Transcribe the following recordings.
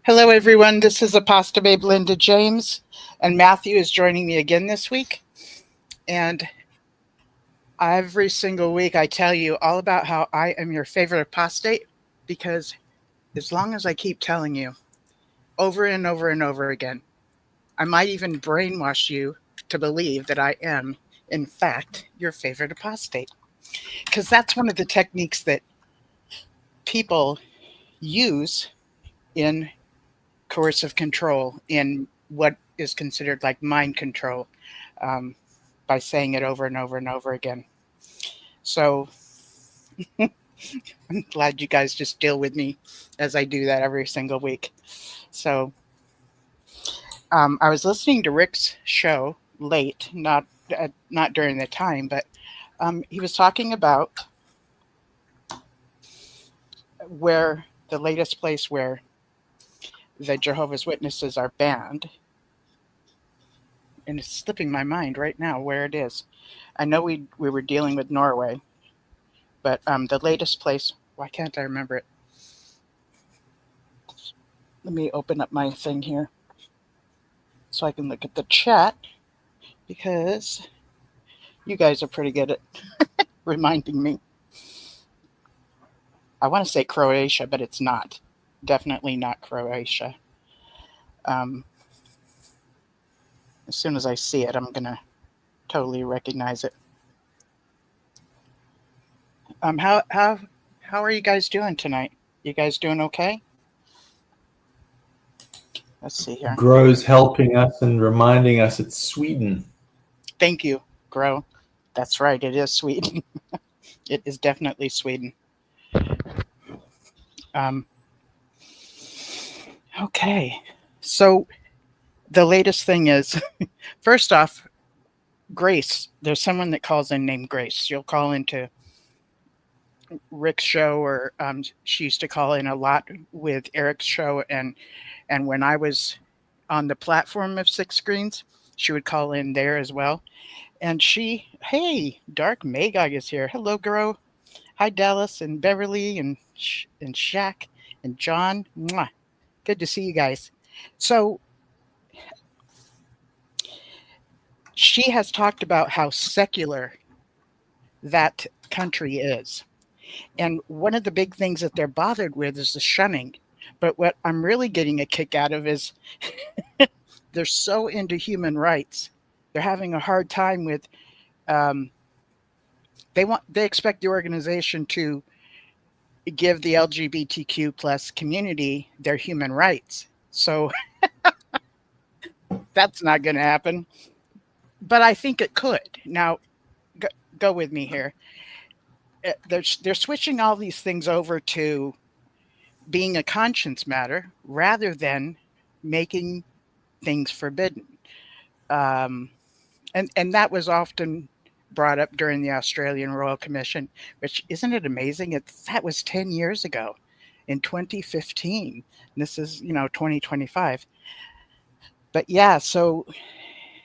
Hello, everyone. This is Apostle Babe Linda James, and Matthew is joining me again this week. And every single week, I tell you all about how I am your favorite apostate because as long as I keep telling you over and over and over again, I might even brainwash you to believe that I am, in fact, your favorite apostate. Because that's one of the techniques that people use in coercive control, in what is considered like mind control, um, by saying it over and over and over again. So I'm glad you guys just deal with me as I do that every single week. So I was listening to Rick's show late, not during the time, but he was talking about where the latest place where the Jehovah's Witnesses are banned, and it's slipping my mind right now where it is. I know we were dealing with Norway, but the latest place. Why can't I remember it? Let me open up my thing here so I can look at the chat because you guys are pretty good at reminding me. I want to say Croatia, but it's not. Definitely not Croatia. Um, as soon as I see it, I'm gonna totally recognize it. How are you guys doing tonight? You guys doing okay? Let's see here. Grows helping us and reminding us it's Sweden. Thank you, Grow. That's right. It is Sweden. It is definitely Sweden. Um, okay. So the latest thing is, first off, Grace. There's someone that calls in named Grace. She'll call into Rick's show, or she used to call in a lot with Eric's show, and when I was on the platform of Six Screens, she would call in there as well. And hey, Dark Magog is here. Hello, Grow. Hi, Dallas and Beverly and Shaq and John. Mwah. Good to see you guys. So she has talked about how secular that country is. And one of the big things that they're bothered with is the shunning. But what I'm really getting a kick out of is they're so into human rights. They're having a hard time with um, they expect the organization to give the LGBTQ plus community their human rights. So that's not going to happen. But I think it could. Now, go with me here. They're switching all these things over to being a conscience matter rather than making things forbidden. Um, and that was often brought up during the Australian Royal Commission, which isn't it amazing? That was 10 years ago in 2015. This is 2025. But yeah, so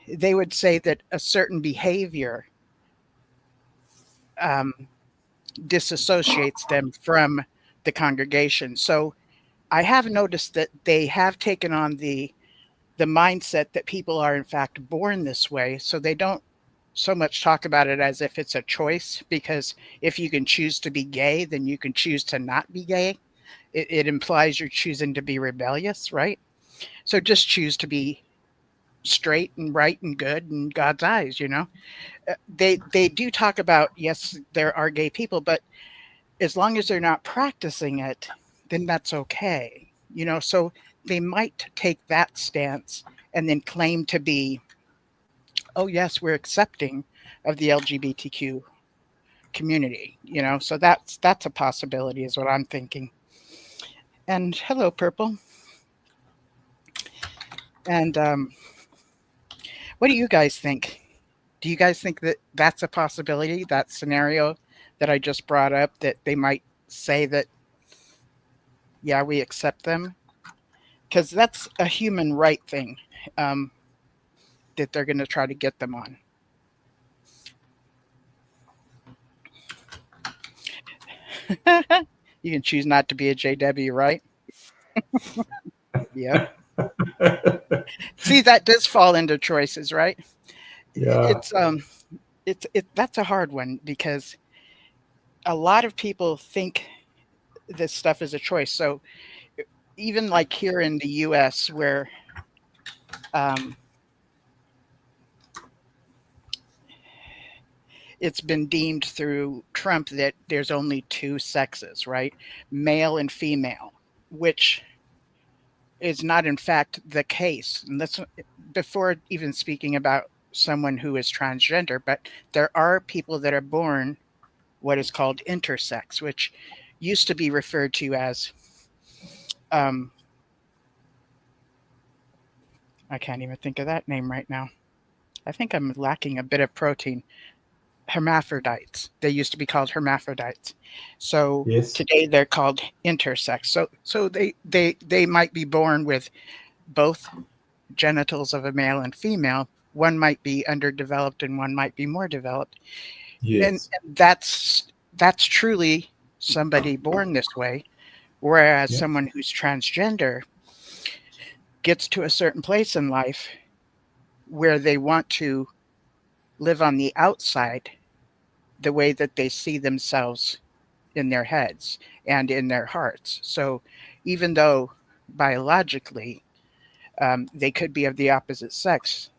they would say that a certain behavior um, disassociates them from the congregation. So I have noticed that they have taken on the mindset that people are in fact born this way. So they don't so much talk about it as if it's a choice, because if you can choose to be gay, then you can choose to not be gay. It implies you're choosing to be rebellious, right? So just choose to be straight and right and good in God's eyes. They do talk about, yes, there are gay people, but as long as they're not practicing it, then that's okay. So they might take that stance and then claim to be, oh yes, we're accepting of the LGBTQ community. So that's a possibility, is what I'm thinking. And hello, Purple. And what do you guys think? Do you guys think that that's a possibility, that scenario that I just brought up, that they might say that, yeah, we accept them? Because that's a human right thing, um, that they're going to try to get them on. You can choose not to be a JW, right? Yep. See, that does fall into choices, right? Yeah. It's that's a hard one because a lot of people think this stuff is a choice. So even like here in the US where um, it's been deemed through Trump that there's only two sexes, right? Male and female, which is not in fact the case. And that's before even speaking about someone who is transgender, but there are people that are born what is called intersex, which used to be referred to as um, I can't even think of that name right now. I think I'm lacking a bit of protein. Hermaphrodites. They used to be called hermaphrodites. So Yes. today they're called intersex. So they might be born with both genitals of a male and female. One might be underdeveloped and one might be more developed. And Yes. that's truly somebody born this way. Whereas Yeah. someone who's transgender gets to a certain place in life where they want to live on the outside the way that they see themselves in their heads and in their hearts. So even though biologically they could be of the opposite sex,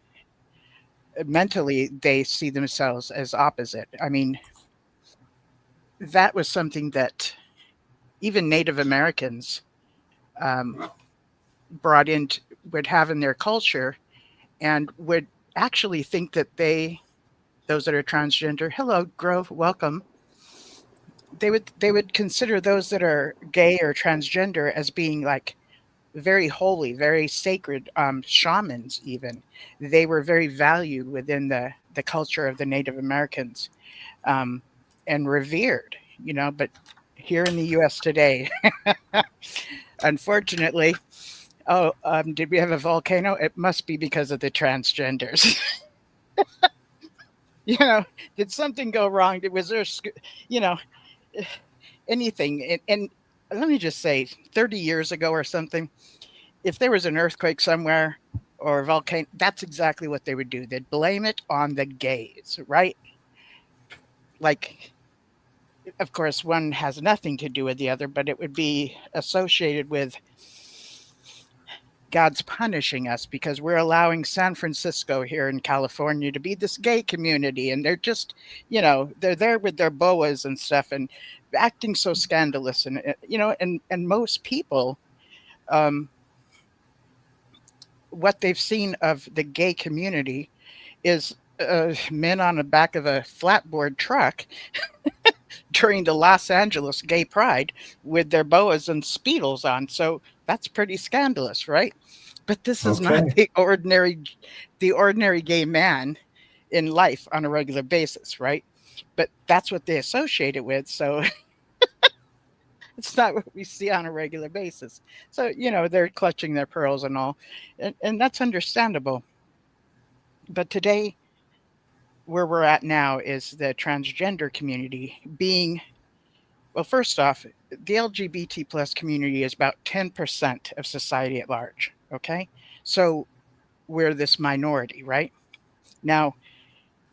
mentally they see themselves as opposite. I mean, that was something that even Native Americans um, brought in, would have in their culture, and would actually think that those that are transgender, hello, Grove, welcome. They would consider those that are gay or transgender as being like very holy, very sacred, shamans even. They were very valued within the culture of the Native Americans, um, and revered, but here in the US today, unfortunately, oh, did we have a volcano? It must be because of the transgenders. you know, did something go wrong? Was there, you know, anything? And let me just say, 30 years ago or something, if there was an earthquake somewhere or a volcano, that's exactly what they would do. They'd blame it on the gays, right? Like, of course, one has nothing to do with the other, but it would be associated with God's punishing us because we're allowing San Francisco here in California to be this gay community. And they're just, they're there with their boas and stuff and acting so scandalous. And, and most people, um, what they've seen of the gay community is men on the back of a flatboard truck during the Los Angeles Gay Pride with their boas and speedos on. So that's pretty scandalous, right? But this is not Okay. the ordinary gay man in life on a regular basis, right? But that's what they associate it with. So it's not what we see on a regular basis. So, they're clutching their pearls and all. And that's understandable. But today, where we're at now is the transgender community being, well, first off, the LGBT plus community is about 10% of society at large. Okay. So we're this minority, right? Now,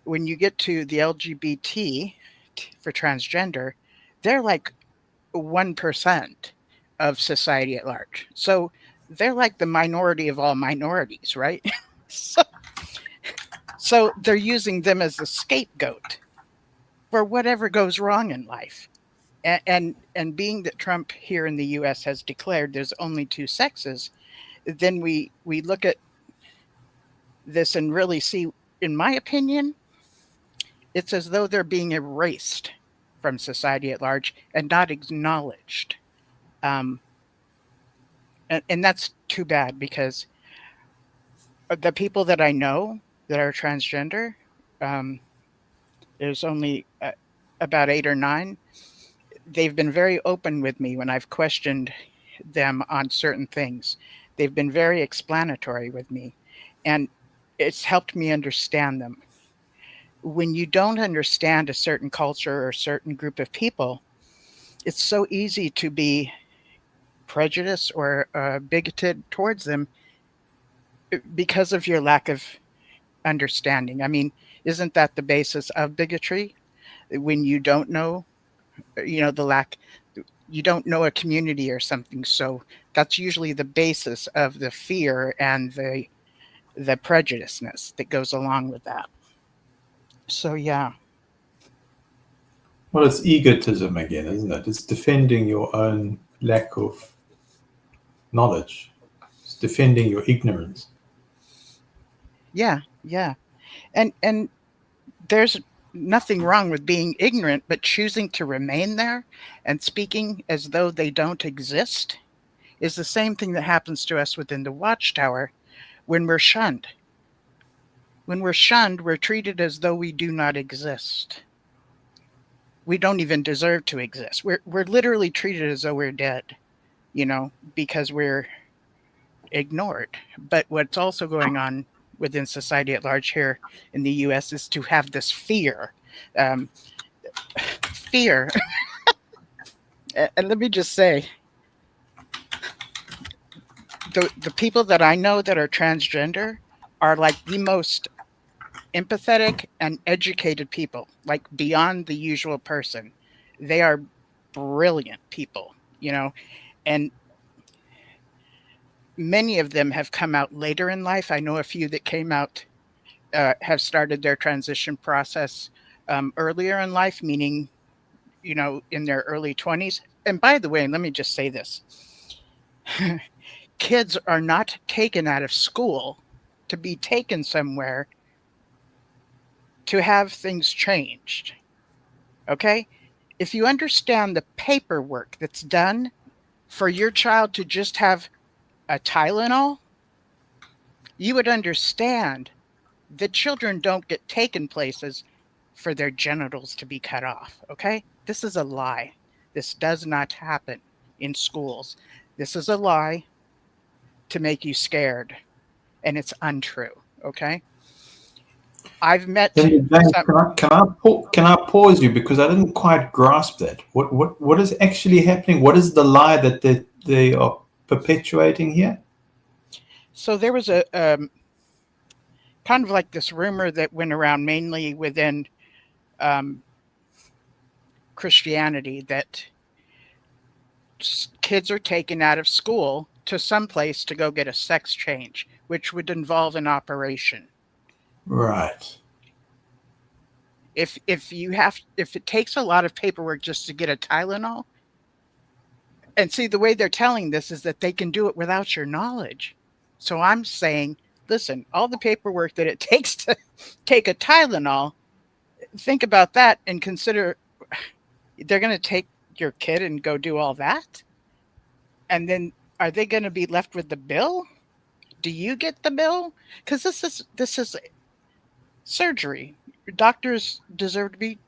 when you get to the LGBT for transgender, they're like 1% of society at large. So they're like the minority of all minorities, right? so, so they're using them as a scapegoat for whatever goes wrong in life. And being that Trump here in the US has declared there's only two sexes, then we look at this and really see, in my opinion, it's as though they're being erased from society at large and not acknowledged. Um, and that's too bad because the people that I know that are transgender, um, there's only about 8 or 9. They've been very open with me when I've questioned them on certain things. They've been very explanatory with me, and it's helped me understand them. When you don't understand a certain culture or a certain group of people, it's so easy to be prejudiced or bigoted towards them because of your lack of understanding. I mean, isn't that the basis of bigotry? When you don't know, the lack, you don't know a community or something. So that's usually the basis of the fear and the prejudiceness that goes along with that. So yeah. Well, it's egotism again, isn't it? It's defending your own lack of knowledge. It's defending your ignorance. Yeah, yeah. And there's nothing wrong with being ignorant, but choosing to remain there and speaking as though they don't exist is the same thing that happens to us within the Watchtower when we're shunned. When we're shunned, we're treated as though we do not exist. We don't even deserve to exist. We're literally treated as though we're dead, because we're ignored. But what's also going on within society at large here in the US is to have this fear. Fear. And let me just say, the people that I know that are transgender are like the most empathetic and educated people, like beyond the usual person. They are brilliant people, and many of them have come out later in life. I know a few that came out, have started their transition process earlier in life, meaning, in their early 20s. And by the way, let me just say this. Kids are not taken out of school to be taken somewhere to have things changed. Okay? If you understand the paperwork that's done for your child to just have a Tylenol, you would understand that children don't get taken places for their genitals to be cut off. Okay? This is a lie. This does not happen in schools. This is a lie to make you scared, and it's untrue. Okay? I've met Then, James, some. can I pause you because I didn't quite grasp that. What is actually happening? What is the lie that they are perpetuating here? So there was a kind of like this rumor that went around mainly within Christianity that kids are taken out of school to some place to go get a sex change, which would involve an operation. Right. If it takes a lot of paperwork just to get a Tylenol, and see, the way they're telling this is that they can do it without your knowledge. So I'm saying, listen, all the paperwork that it takes to take a Tylenol, think about that and consider they're going to take your kid and go do all that. And then are they going to be left with the bill? Do you get the bill? Because this is surgery. Doctors deserve to be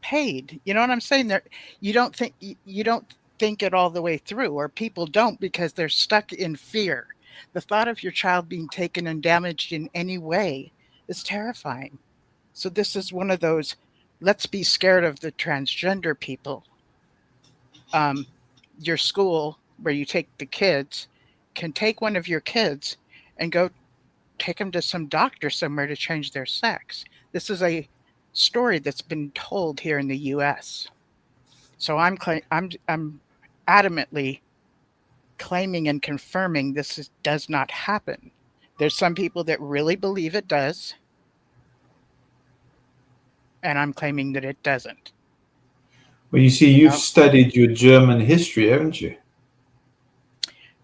paid. You know what I'm saying? You don't think it all the way through, or people don't, because they're stuck in fear. The thought of your child being taken and damaged in any way is terrifying. So this is one of those, let's be scared of the transgender people. Your school where you take the kids can take one of your kids and go take them to some doctor somewhere to change their sex. This is a story that's been told here in the US. So I'm adamantly claiming and confirming this does not happen. There's some people that really believe it does, and I'm claiming that it doesn't. Well, you see, you've studied your German history, haven't you?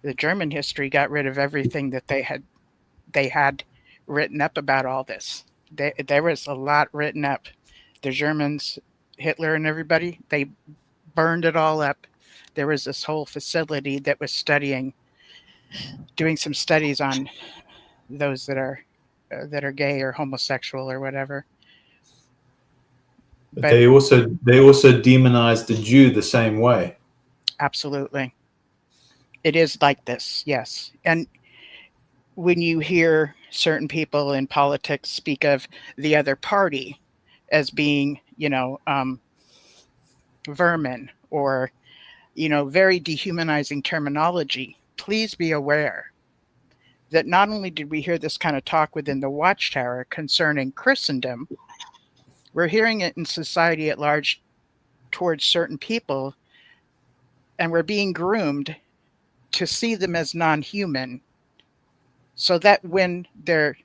The German history got rid of everything that they had written up about all this. There was a lot written up. The Germans, Hitler and everybody, they burned it all up. There was this whole facility that was doing some studies on those that are gay or homosexual or whatever. But they also demonized the Jew the same way. Absolutely. It is like this, yes. And when you hear certain people in politics speak of the other party as being, vermin or very dehumanizing terminology, please be aware that not only did we hear this kind of talk within the Watchtower concerning Christendom, we're hearing it in society at large towards certain people, and we're being groomed to see them as non-human, so that when they're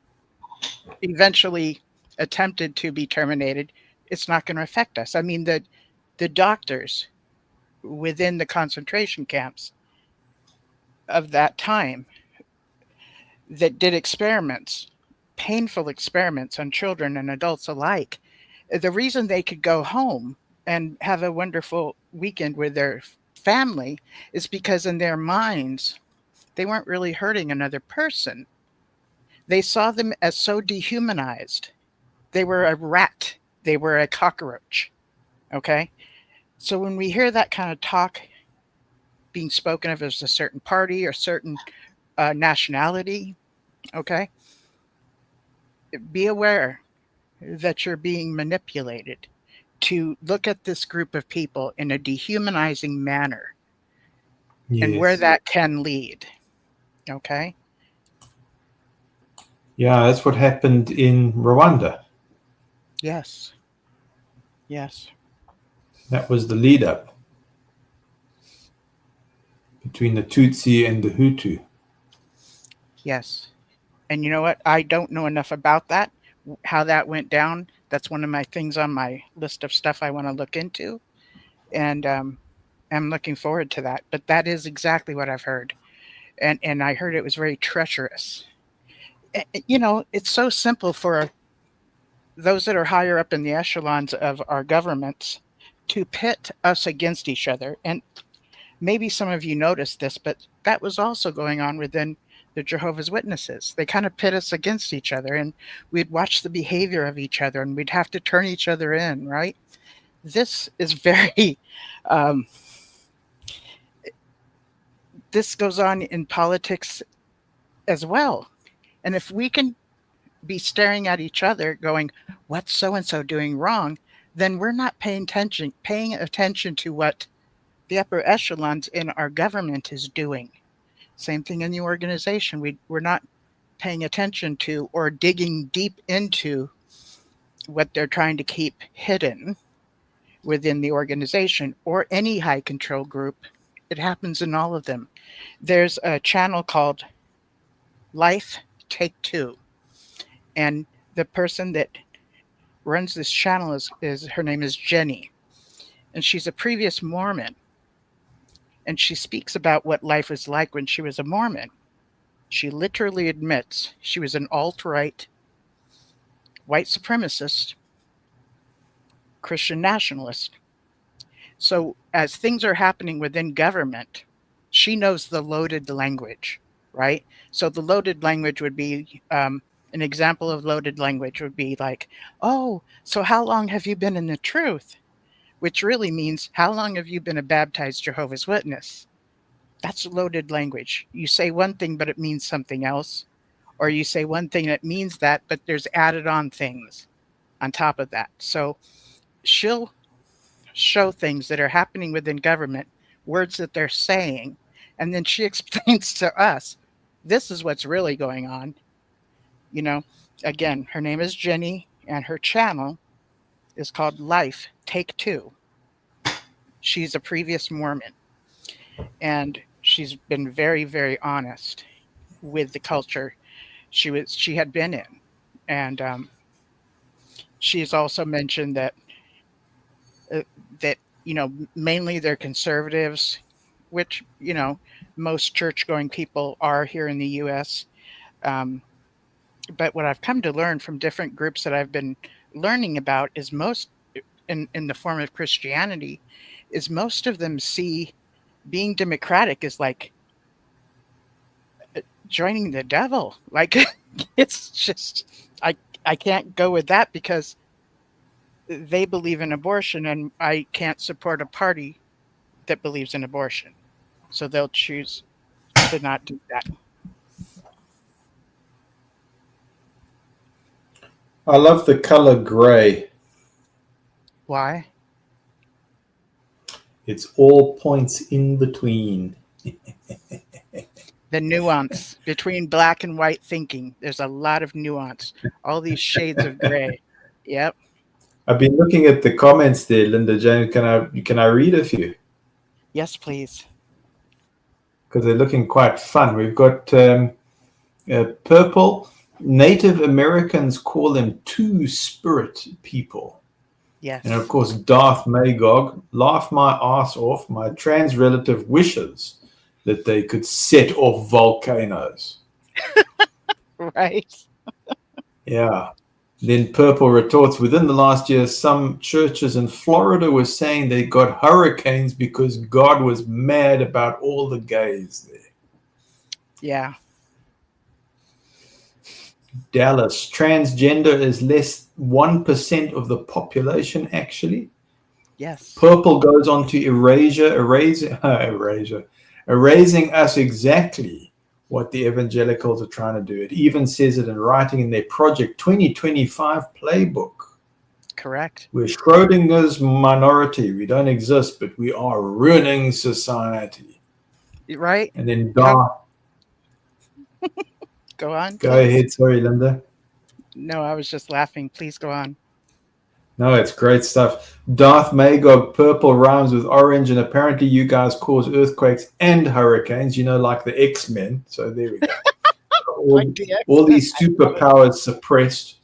eventually attempted to be terminated, it's not going to affect us. I mean, the doctors within the concentration camps of that time that did experiments, painful experiments on children and adults alike, the reason they could go home and have a wonderful weekend with their family is because in their minds, they weren't really hurting another person. They saw them as so dehumanized. They were a rat. They were a cockroach. Okay? So when we hear that kind of talk being spoken of as a certain party or certain nationality, okay, be aware that you're being manipulated to look at this group of people in a dehumanizing manner and where Yes. that can lead. Okay? Yeah, that's what happened in Rwanda. Yes. Yes. That was the lead up between the Tutsi and the Hutu. Yes. And you know what? I don't know enough about that, how that went down. That's one of my things on my list of stuff I want to look into. And I'm looking forward to that. But that is exactly what I've heard. And I heard it was very treacherous. It's so simple for those that are higher up in the echelons of our governments to pit us against each other. And maybe some of you noticed this, but that was also going on within the Jehovah's Witnesses. They kind of pit us against each other, and we'd watch the behavior of each other, and we'd have to turn each other in, right? This is very, this goes on in politics as well. And if we can be staring at each other going, what's so-and-so doing wrong? Then we're not paying attention to what the upper echelons in our government is doing. Same thing in the organization. We're not paying attention to or digging deep into what they're trying to keep hidden within the organization or any high control group. It happens in all of them. There's a channel called Life Take Two, and the person that runs this channel is her name is Jenny, and she's a previous Mormon, and she speaks about what life was like when she was a Mormon. She literally admits she was an alt-right, white supremacist, Christian nationalist. So as things are happening within government, she knows the loaded language, right? So the loaded language would be an example of loaded language would be like, oh, so how long have you been in the truth? Which really means, how long have you been a baptized Jehovah's Witness? That's loaded language. You say one thing, but it means something else. Or you say one thing that means that, but there's added on things on top of that. So she'll show things that are happening within government, words that they're saying, and then she explains to us, this is what's really going on. Again, her name is Jenny, and her channel is called Life Take Two. She's a previous Mormon, and she's been very, very honest with the culture she had been in. And she's also mentioned that mainly they're conservatives, which most church-going people are here in the U.S. But what I've come to learn from different groups that I've been learning about is most in the form of Christianity is most of them see being democratic is like joining the devil. Like it's just I can't go with that because they believe in abortion and I can't support a party that believes in abortion. So they'll choose to not do that. I love the color gray. Why? It's all points in between. The nuance between black and white thinking. There's a lot of nuance. All these shades of gray. Yep. I've been looking at the comments there, Linda Jane. Can I read a few? Yes, please. Because they're looking quite fun. We've got purple. Native Americans call them two-spirit people. Yes. And of course, Darth Magog, laugh my ass off. My trans relative wishes that they could set off volcanoes. Right. Yeah. Then Purple retorts, within the last year, some churches in Florida were saying they got hurricanes because God was mad about all the gays there. Yeah. Dallas, transgender is less 1% of the population, actually. Yes. Purple goes on to erasing us exactly what the evangelicals are trying to do. It even says it in writing in their Project 2025 playbook. Correct. We're Schrodinger's minority. We don't exist, but we are ruining society. Right. And then Go on. Go please. ahead. Sorry, Linda. No, I was just laughing. Please go on. No, it's great stuff. Darth Magog, purple rhymes with orange, and apparently you guys cause earthquakes and hurricanes, like the X-Men. So there we go. all these superpowers suppressed.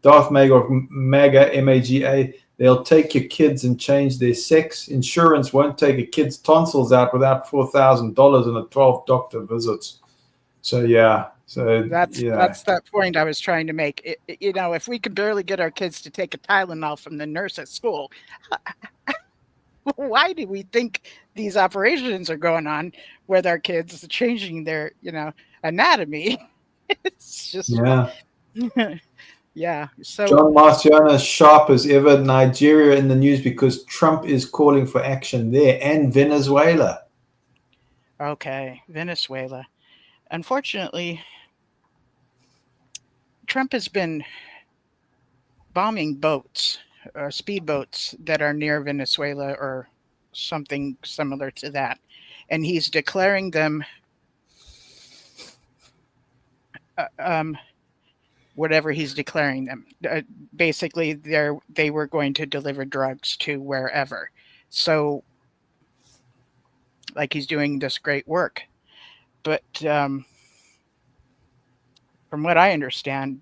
Darth Magog, MAGA, M-A-G-A, they'll take your kids and change their sex. Insurance won't take a kid's tonsils out without $4,000 and a 12 doctor visits. So, yeah. So that's that point I was trying to make. If we could barely get our kids to take a Tylenol from the nurse at school, why do we think these operations are going on with our kids changing their, anatomy? It's just, yeah. So John Marciano, sharp as ever. Nigeria in the news because Trump is calling for action there, and Venezuela. Okay, Venezuela. Unfortunately, Trump has been bombing boats or speedboats that are near Venezuela or something similar to that. And he's declaring them whatever he's declaring them. Basically, they were going to deliver drugs to wherever. So, like, he's doing this great work. But from what I understand,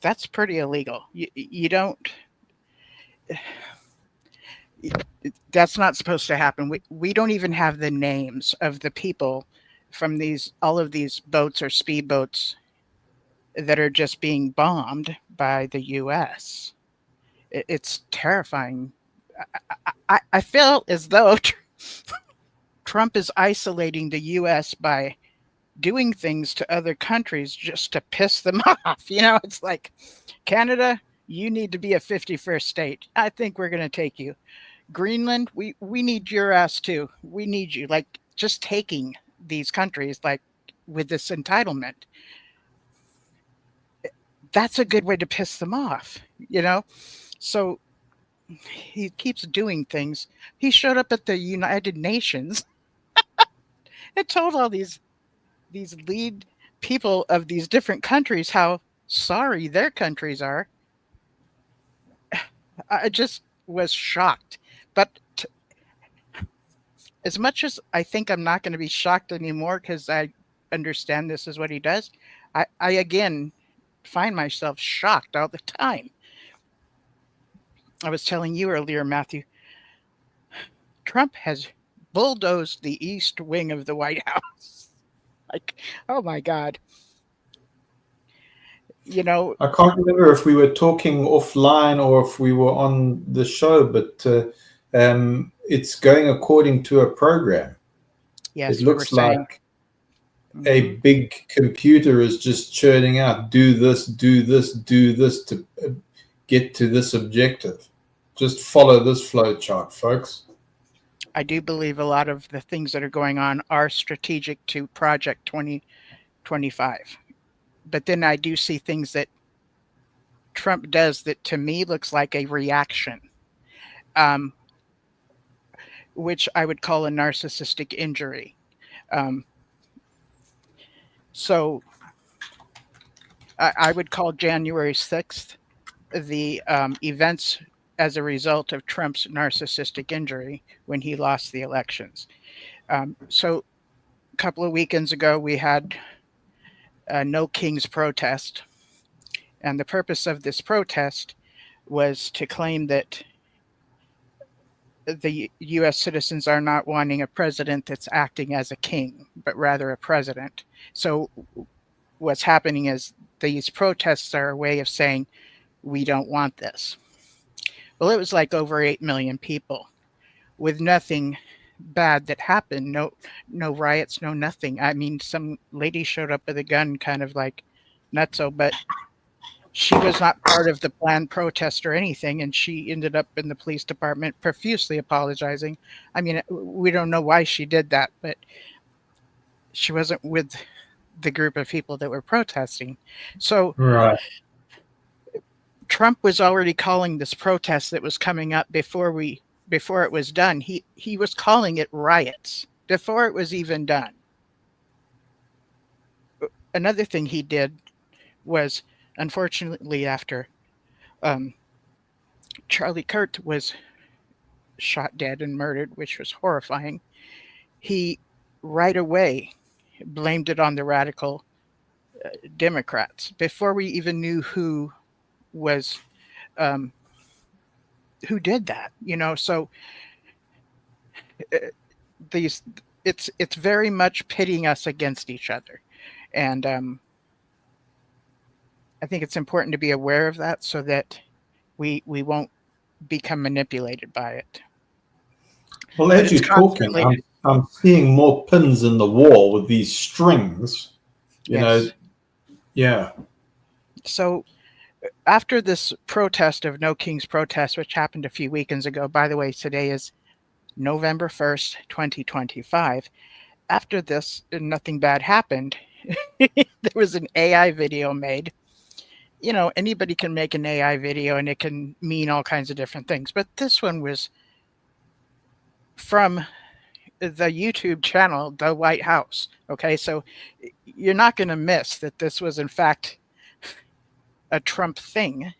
that's pretty illegal. You don't. That's not supposed to happen. We don't even have the names of the people from all of these boats or speedboats that are just being bombed by the U.S. It's terrifying. I feel as though Trump is isolating the U.S. by doing things to other countries just to piss them off. It's like, Canada, you need to be a 51st state. I think we're going to take you. Greenland, we need your ass too. We need you. Like, just taking these countries, like, with this entitlement. That's a good way to piss them off, So he keeps doing things. He showed up at the United Nations and told all these lead people of these different countries how sorry their countries are. I just was shocked. But as much as I think I'm not going to be shocked anymore because I understand this is what he does, I again find myself shocked all the time. I was telling you earlier, Matthew, Trump has bulldozed the east wing of the White House. Like, oh my God. I can't remember if we were talking offline or if we were on the show, but it's going according to a program. Yes, it looks like a big computer is just churning out, do this, do this, do this to get to this objective. Just follow this flow chart, folks. I do believe a lot of the things that are going on are strategic to Project 2025. But then I do see things that Trump does that to me looks like a reaction. which I would call a narcissistic injury. Um, so I would call January 6th the events as a result of Trump's narcissistic injury when he lost the elections. So a couple of weekends ago, we had a No Kings protest. And the purpose of this protest was to claim that the U.S. citizens are not wanting a president that's acting as a king, but rather a president. So what's happening is these protests are a way of saying, we don't want this. Well, it was like over 8 million people with nothing bad that happened. No riots, no nothing. I mean, some lady showed up with a gun, kind of like nutso, but she was not part of the planned protest or anything, and she ended up in the police department profusely apologizing. I mean, we don't know why she did that, but she wasn't with the group of people that were protesting. So Right. Trump was already calling this protest that was coming up before it was done. He was calling it riots before it was even done. Another thing he did was, unfortunately, after Charlie Kirk was shot dead and murdered, which was horrifying, he right away blamed it on the radical Democrats before we even knew who was who did that. So these it's very much pitting us against each other, and I think it's important to be aware of that so that we won't become manipulated by it. Well, as you're talking, I'm seeing more pins in the wall with these strings. Yes. Yeah. So after this protest of No Kings protest, which happened a few weekends ago, by the way, today is November 1st, 2025. After this, nothing bad happened. There was an AI video made. Anybody can make an AI video and it can mean all kinds of different things. But this one was from the YouTube channel, The White House. Okay, so you're not going to miss that this was, in fact, a Trump thing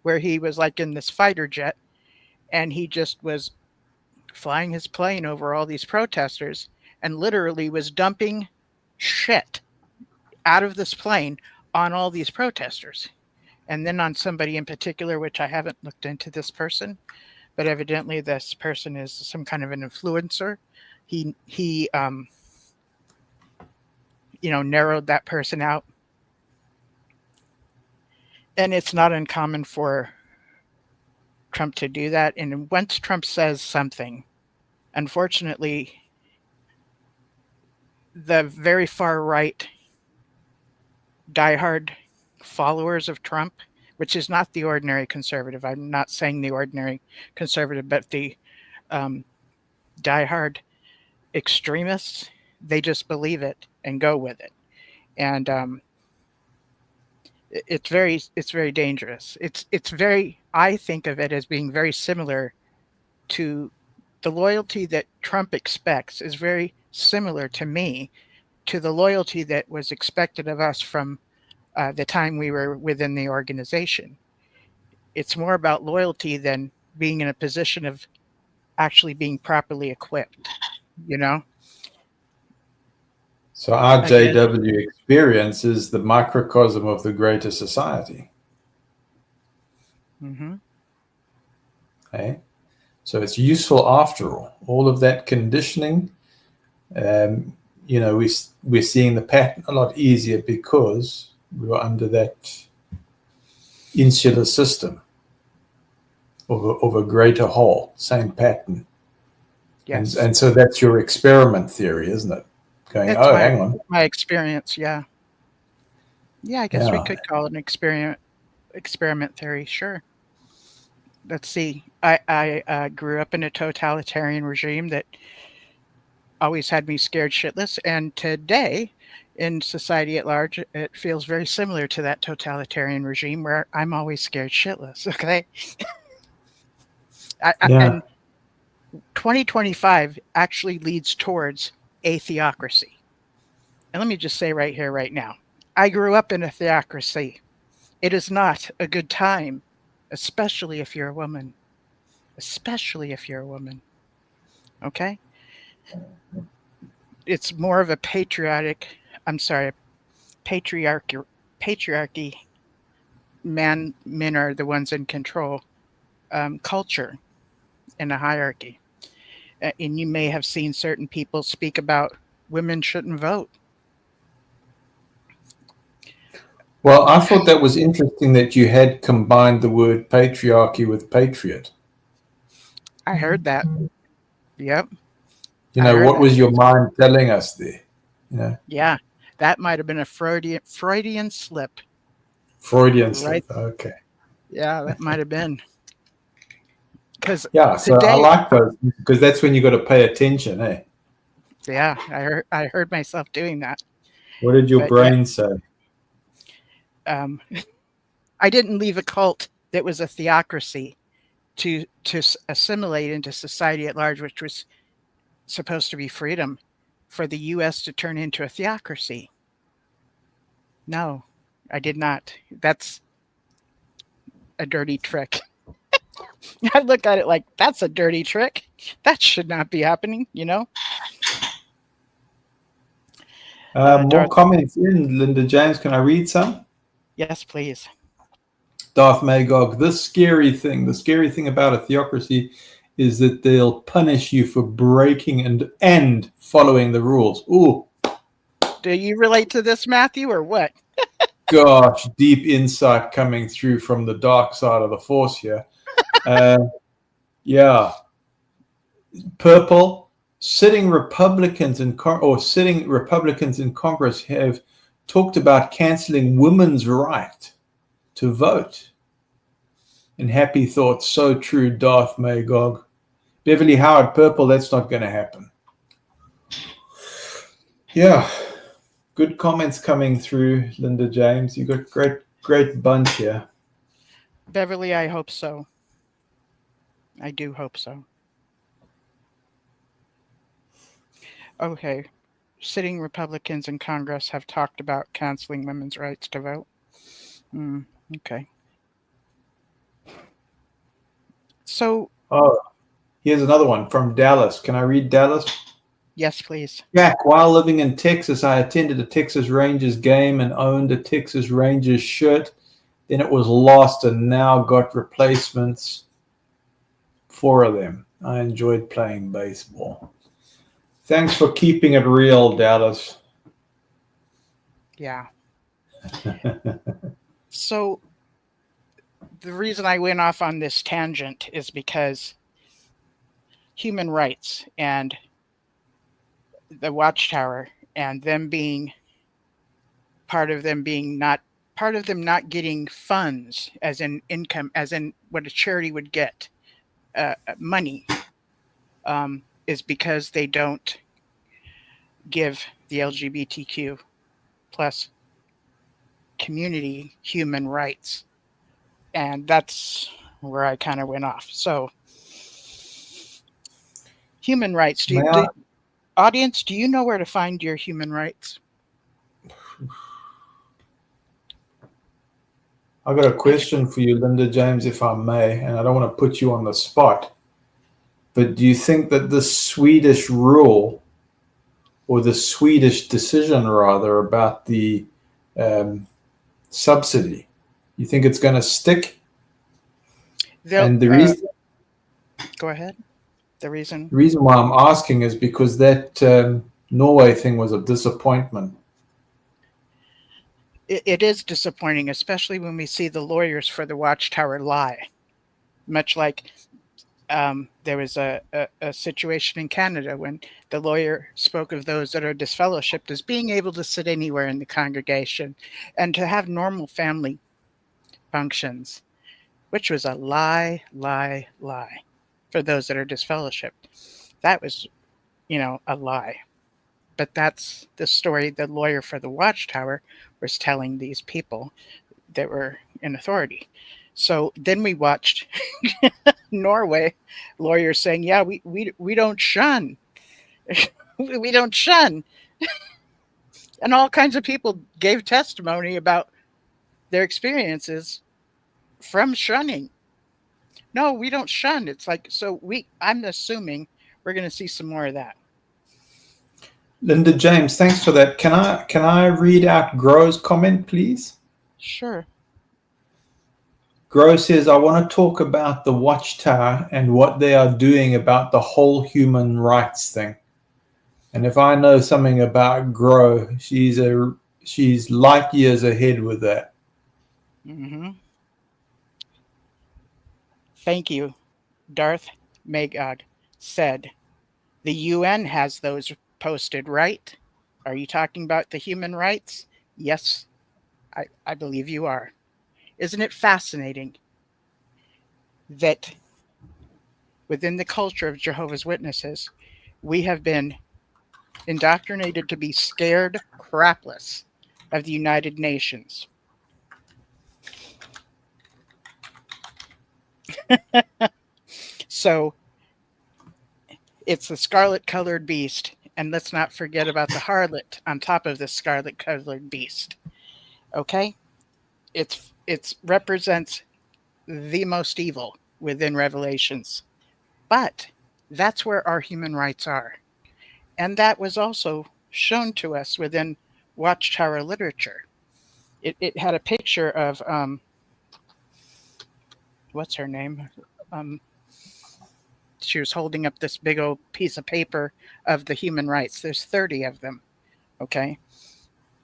where he was like in this fighter jet and he just was flying his plane over all these protesters and literally was dumping shit out of this plane on all these protesters. And then on somebody in particular, which I haven't looked into this person, but evidently this person is some kind of an influencer. He narrowed that person out. And it's not uncommon for Trump to do that. And once Trump says something, unfortunately, the very far right diehard followers of Trump, which is not the ordinary conservative. I'm not saying the ordinary conservative, but the diehard extremists, they just believe it and go with it. And it's very dangerous. I think of it as being very similar to the loyalty that Trump expects is very similar to me to the loyalty that was expected of us from the time we were within the organization. It's more about loyalty than being in a position of actually being properly equipped, So our JW experience is the microcosm of the greater society. Mm-hmm. Okay? So it's useful after all of that conditioning. We're seeing the pattern a lot easier because we were under that insular system of a greater whole, same pattern. Yes. And so that's your experiment theory, isn't it? Hang on. My experience, yeah. Yeah, I guess we could call it an experiment theory, sure. Let's see. I grew up in a totalitarian regime that always had me scared shitless, and today in society at large, it feels very similar to that totalitarian regime where I'm always scared shitless, okay? And 2025 actually leads towards a theocracy. And let me just say right here, right now, I grew up in a theocracy. It is not a good time, especially if you're a woman. Especially if you're a woman. Okay? It's more of a patriarchy. Men are the ones in control. Culture in a hierarchy. And you may have seen certain people speak about women shouldn't vote. Well, I thought that was interesting that you had combined the word patriarchy with patriot. I heard that. Yep. You I know, heard what that. was your mind telling us there? You know, Yeah. That might have been a Freudian slip. Freudian Right. slip. Okay. Yeah, that might have been. Because Yeah, so I today, like those because that's when you got to pay attention, eh? yeah, I heard myself doing that. What did your But yeah, brain say? um, I didn't leave a cult that was a theocracy to assimilate into society at large, which was supposed to be freedom, for the U.S. to turn into a theocracy. No, I did not. That's a dirty trick. I look at it like that's a dirty trick. That should not be happening, you know? More Darth, comments in. Linda James, can I read some? yes, please. Darth Magog, the scary thing about a theocracy is that they'll punish you for breaking and following the rules. Ooh, Do you relate to this, Matthew, or what? gosh, deep insight coming through from the dark side of the force here. Yeah, purple. Sitting Republicans in Congress have talked about canceling women's right to vote. And happy thoughts, so true, Darth Magog. Beverly Howard, purple, that's not going to happen. Yeah, good comments coming through, Linda James. You got great bunch here. Beverly, I hope so. I do hope so. Okay. Sitting Republicans in Congress have talked about canceling women's rights to vote. Okay. So, Oh, here's another one from Dallas. Can I read Dallas? yes, please. Jack, while living in Texas, I attended a Texas Rangers game and owned a Texas Rangers shirt. Then it was lost and now got replacements. 4 of them. I enjoyed playing baseball. Thanks for keeping it real, Dallas. Yeah. So, the reason I went off on this tangent is because human rights and the Watchtower and them being part of them not getting funds as in income, as in what a charity would get, money, is because they don't give the LGBTQ plus community human rights. And that's where I kind of went off. So human rights, audience, do you know where to find your human rights? I've got a question for you, Linda James, if I may, and I don't want to put you on the spot. But do you think that the Swedish rule, or the Swedish decision rather, about the subsidy, you think it's going to stick? And the reason, go ahead. The reason why I'm asking is because that Norway thing was a disappointment. it is disappointing, especially when we see the lawyers for the Watchtower lie. Much like there was a situation in Canada when the lawyer spoke of those that are disfellowshipped as being able to sit anywhere in the congregation and to have normal family functions, which was a lie for those that are disfellowshipped. That was, a lie. But that's the story the lawyer for the Watchtower was telling these people that were in authority. So then we watched Norway lawyers saying, yeah, we don't shun. We don't shun. And all kinds of people gave testimony about their experiences from shunning. No, we don't shun. It's like, so I'm assuming we're going to see some more of that. Linda James, thanks for that. Can I read out Gro's comment, please? Sure. Gro says, I want to talk about the Watchtower and what they are doing about the whole human rights thing. And if I know something about Gro, she's light years ahead with that. Mm-hmm. Thank you. Darth Magog said, the UN has those posted, right? Are you talking about the human rights? Yes, I believe you are. Isn't it fascinating that within the culture of Jehovah's Witnesses, we have been indoctrinated to be scared crapless of the United Nations? So it's the scarlet colored beast. And let's not forget about the harlot on top of the scarlet colored beast. Okay? It's represents the most evil within Revelations. But that's where our human rights are. And that was also shown to us within Watchtower literature. It had a picture of what's her name? She was holding up this big old piece of paper of the human rights. There's 30 of them. Okay.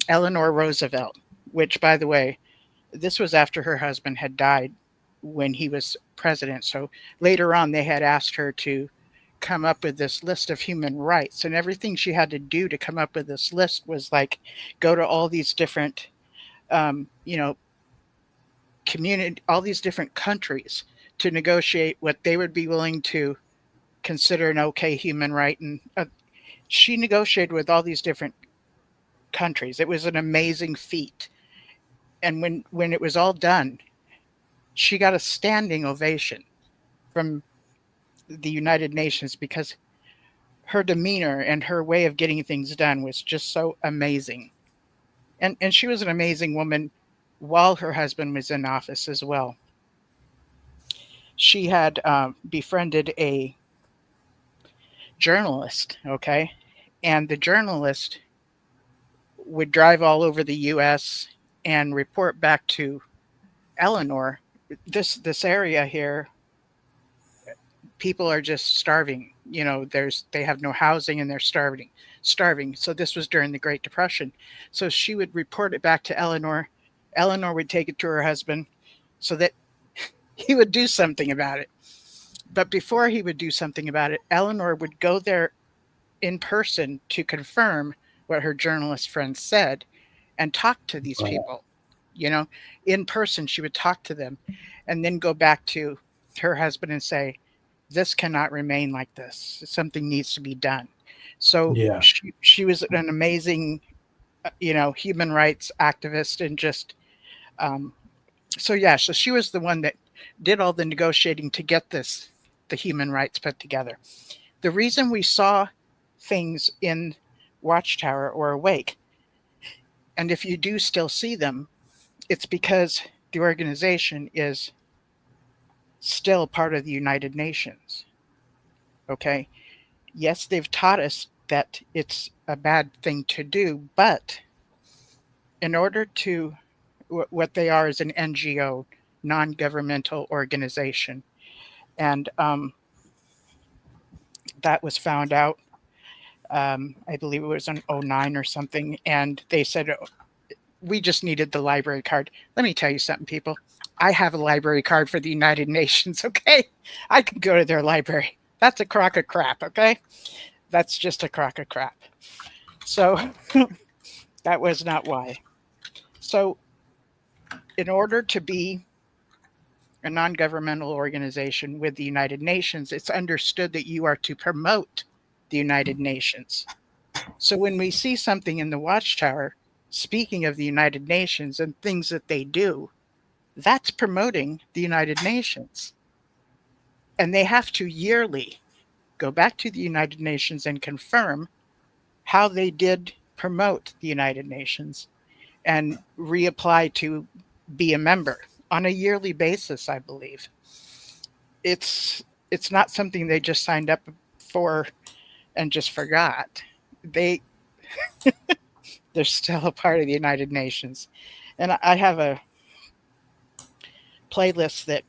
Eleanor Roosevelt, which, by the way, this was after her husband had died when he was president. So later on, they had asked her to come up with this list of human rights, and everything she had to do to come up with this list was like go to all these different, community, all these different countries to negotiate what they would be willing to consider an okay human right. And she negotiated with all these different countries. It was an amazing feat. And when it was all done, she got a standing ovation from the United Nations because her demeanor and her way of getting things done was just so amazing. And she was an amazing woman while her husband was in office as well. She had befriended a journalist, okay? And the journalist would drive all over the US and report back to Eleanor, this area here, people are just starving. They have no housing and they're starving. So this was during the Great Depression. So she would report it back to Eleanor. Eleanor would take it to her husband so that he would do something about it. But before he would do something about it, Eleanor would go there in person to confirm what her journalist friend said and talk to these people. In person, she would talk to them and then go back to her husband and say, this cannot remain like this. Something needs to be done. So Yeah. she was an amazing, human rights activist and just, so she was the one that did all the negotiating to get the human rights put together. The reason we saw things in Watchtower or Awake, and if you do still see them, it's because the organization is still part of the United Nations. Okay. Yes, they've taught us that it's a bad thing to do, but in order to, what they are is an NGO, non-governmental organization. And that was found out, I believe it was in 2009 or something. And they said, we just needed the library card. Let me tell you something, people. I have a library card for the United Nations, okay? I can go to their library. That's a crock of crap, okay? That's just a crock of crap. So that was not why. So in order to be a non-governmental organization with the United Nations, it's understood that you are to promote the United Nations. So when we see something in the Watchtower, speaking of the United Nations and things that they do, That's promoting the United Nations. And they have to yearly go back to the United Nations and confirm how they did promote the United Nations and reapply to be a member on a yearly basis, I believe. It's not something they just signed up for and just forgot. They they're still a part of the United Nations. And I have a playlist that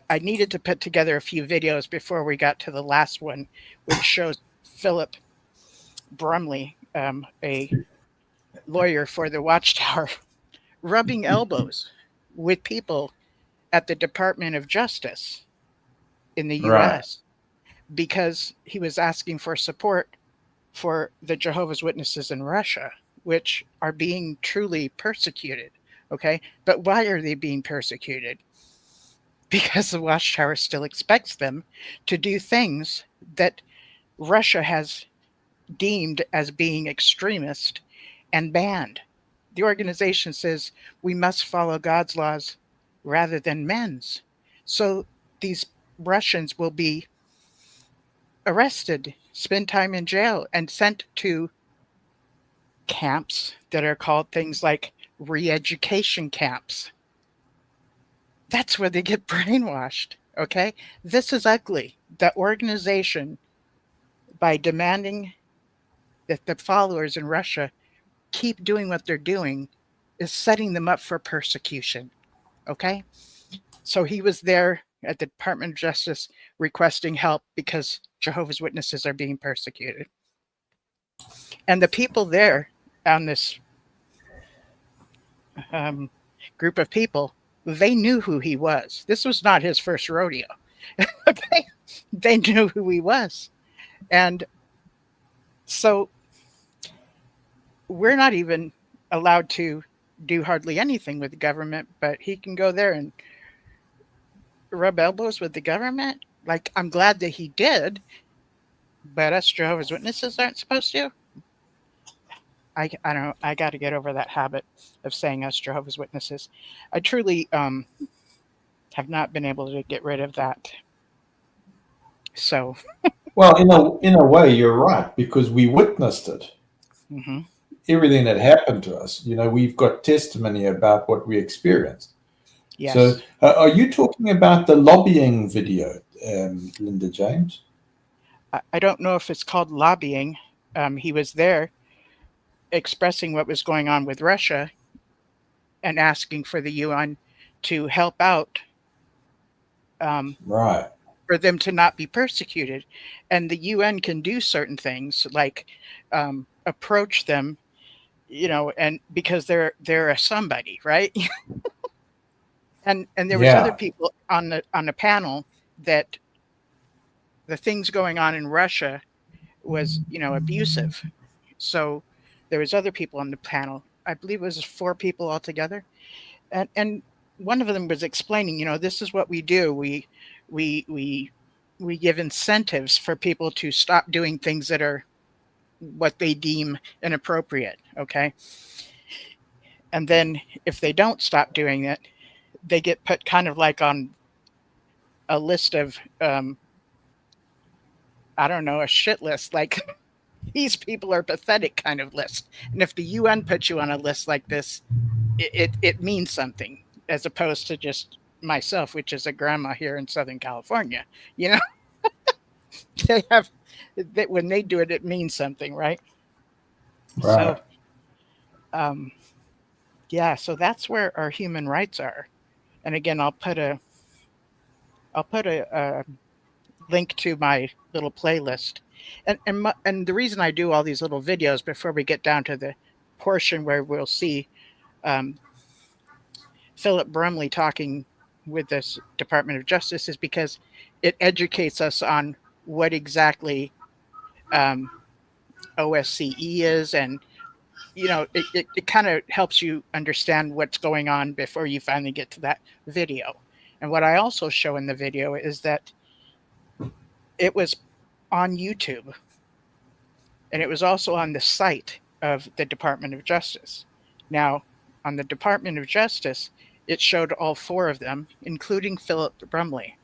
I needed to put together a few videos before we got to the last one, which shows Philip Brumley, a lawyer for the Watchtower, rubbing elbows with people at the Department of Justice in the Right. US because he was asking for support for the Jehovah's Witnesses in Russia, which are being truly persecuted. Okay. But why are they being persecuted? Because the Watchtower still expects them to do things that Russia has deemed as being extremist and banned. The organization says we must follow God's laws rather than men's. So these Russians will be arrested, spend time in jail, and sent to camps that are called things like re-education camps. That's where they get brainwashed. Okay. This is ugly. The organization, by demanding that the followers in Russia keep doing what they're doing, is setting them up for persecution. Okay. So he was there at the Department of Justice requesting help because Jehovah's Witnesses are being persecuted. And the people there on this group of people, they knew who he was. This was not his first rodeo. Okay. They knew who he was. And so we're not even allowed to do hardly anything with the government, but he can go there and rub elbows with the government. Like, I'm glad that he did, but us Jehovah's Witnesses aren't supposed to. I don't know. I got to get over that habit of saying us Jehovah's Witnesses. I truly have not been able to get rid of that. So, Well, in a way, you're right, because we witnessed it. mm-hmm. Everything that happened to us, we've got testimony about what we experienced. Yes. So, are you talking about the lobbying video, Linda James? I don't know if it's called lobbying. He was there expressing what was going on with Russia and asking for the UN to help out, Right. for them to not be persecuted. And the UN can do certain things like approach them, and because they're a somebody, right? and there was other people on the panel that the things going on in Russia was, abusive. So there was other people on the panel. I believe it was 4 people altogether. And one of them was explaining, this is what we do. We give incentives for people to stop doing things that are what they deem inappropriate. Okay. And then if they don't stop doing it, they get put kind of like on a list of, I don't know, a shit list, like these people are pathetic kind of list. And if the UN puts you on a list like this, it means something, as opposed to just myself, which is a grandma here in Southern California. They have that when they do it, it means something, right? Right. So, yeah. So that's where our human rights are. And again, I'll put a link to my little playlist. And the reason I do all these little videos before we get down to the portion where we'll see Philip Brumley talking with this Department of Justice is because it educates us on what exactly OSCE is, and it kind of helps you understand what's going on before you finally get to that video. And what I also show in the video is that it was on YouTube, and it was also on the site of the Department of Justice. Now, on the Department of Justice, it showed all four of them, including Philip Brumley.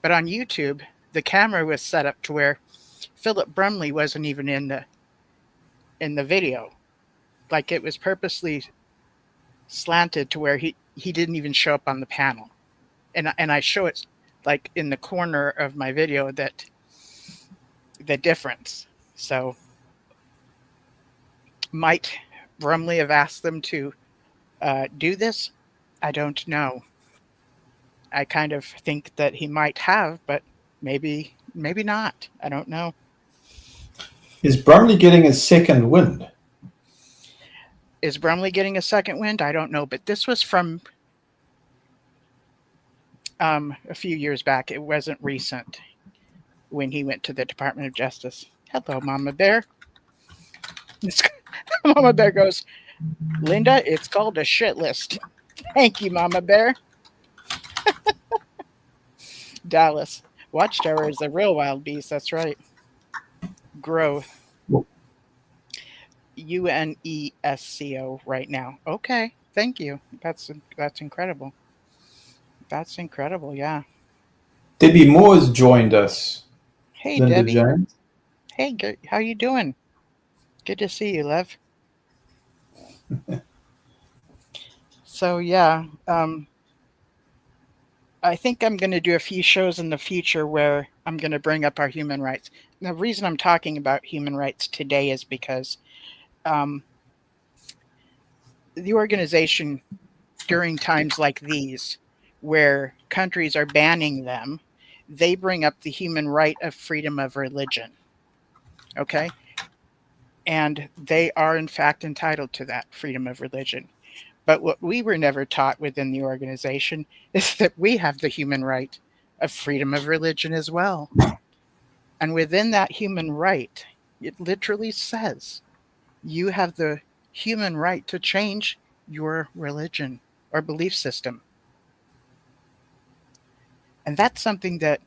But on YouTube, the camera was set up to where Philip Brumley wasn't even in the video. Like it was purposely slanted to where he didn't even show up on the panel. And I show it like in the corner of my video that the difference. So might Brumley have asked them to do this? I don't know. I kind of think that he might have, but maybe not. I don't know. Is Brumley getting a second wind? Is Brumley getting a second wind? I don't know, but this was from a few years back. It wasn't recent when he went to the Department of Justice. Hello, Mama Bear. Mama Bear goes, Linda, it's called a shit list. Thank you, Mama Bear. Dallas, Watchtower is a real wild beast. That's right. Growth. UNESCO right now. Okay, thank you. That's incredible. That's incredible. Yeah. Debbie Moore has joined us. Hey, Linda Debbie. Jones. Hey, good. How you doing? Good to see you, Lev. So yeah, I think I'm going to do a few shows in the future where I'm going to bring up our human rights. The reason I'm talking about human rights today is because the organization, during times like these, where countries are banning them, they bring up the human right of freedom of religion. Okay? And they are, in fact, entitled to that freedom of religion. But what we were never taught within the organization is that we have the human right of freedom of religion as well. And within that human right, it literally says you have the human right to change your religion or belief system. And that's something that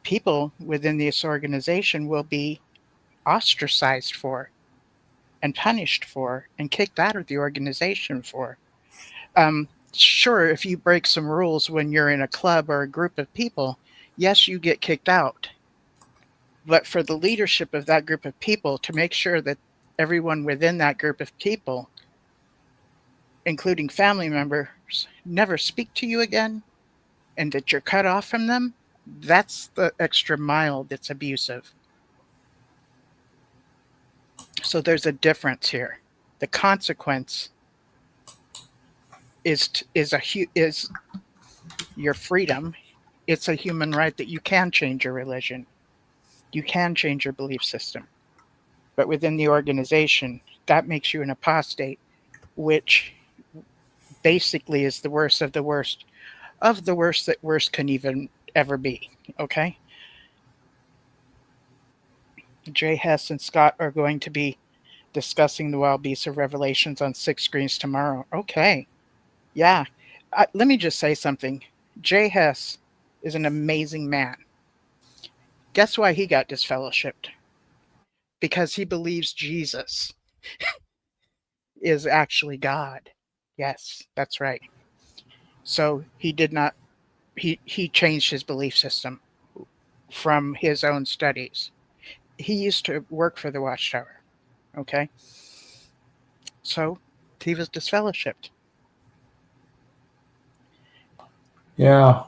people within this organization will be ostracized for and punished for and kicked out of the organization for. Sure, if you break some rules when you're in a club or a group of people, yes, you get kicked out. But for the leadership of that group of people to make sure that everyone within that group of people, including family members, never speak to you again and that you're cut off from them, that's the extra mile that's abusive. So there's a difference here. The consequence is your freedom. It's a human right that you can change your religion. You can change your belief system. But within the organization, that makes you an apostate, which basically is the worst of the worst of the worst that worst can even ever be. Okay? Jay Hess and Scott are going to be discussing the wild beasts of Revelations on 6 screens tomorrow. Okay. Yeah. Let me just say something. Jay Hess is an amazing man. Guess why he got disfellowshipped? Because he believes Jesus is actually God. Yes, that's right. So he did not, he changed his belief system from his own studies. He used to work for the Watchtower. Okay. So he was disfellowshipped. Yeah.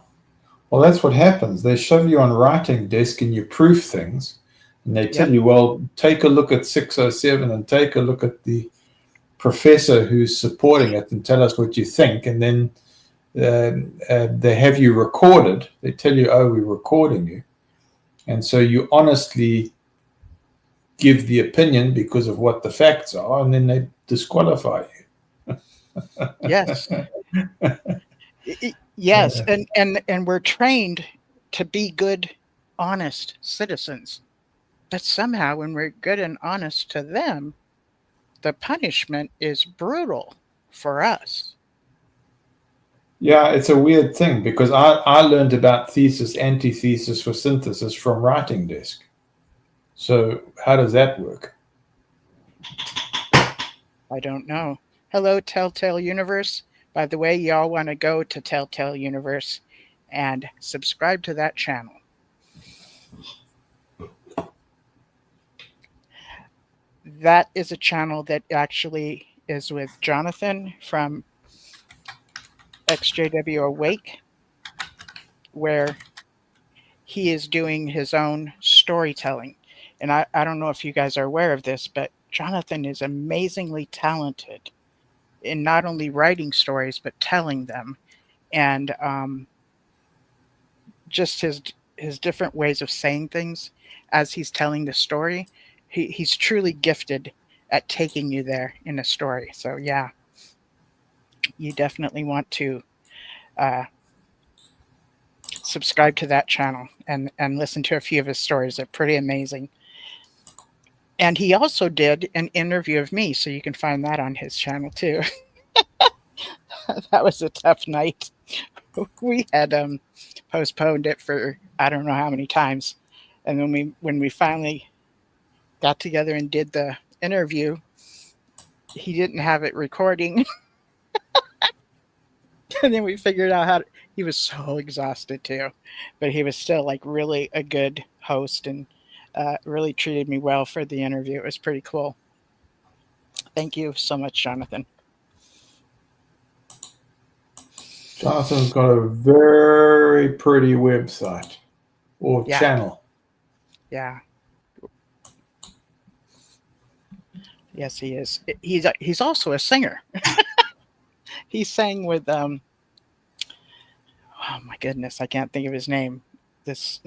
Well, that's what happens. They shove you on writing desk and you proof things. And they tell you, well, take a look at 607 and take a look at the professor who's supporting it and tell us what you think. And then they have you recorded. They tell you, oh, we're recording you. And so you honestly give the opinion because of what the facts are, and then they disqualify you. Yes. Yes, and we're trained to be good, honest citizens. But somehow when we're good and honest to them, the punishment is brutal for us. Yeah, it's a weird thing because I learned about thesis, antithesis for synthesis from writing desk. So how does that work? I don't know. Hello, Telltale Universe. By the way, y'all want to go to Telltale Universe and subscribe to that channel. That is a channel that actually is with Jonathan from XJW Awake, where he is doing his own storytelling. And I don't know if you guys are aware of this, but Jonathan is amazingly talented in not only writing stories, but telling them. And just his different ways of saying things as he's telling the story. He's truly gifted at taking you there in a story. So yeah, you definitely want to subscribe to that channel and listen to a few of his stories. They're pretty amazing. And he also did an interview of me, so you can find that on his channel too. That was a tough night. We had postponed it for I don't know how many times, and then when we finally got together and did the interview, he didn't have it recording. And then we figured out how to, he was so exhausted too, but he was still like really a good host and really treated me well for the interview. It was pretty cool. Thank you so much, Jonathan. Jonathan's got a very pretty website or channel. Yeah. Yes, he is. He's also a singer. He sang with oh my goodness, I can't think of his name. This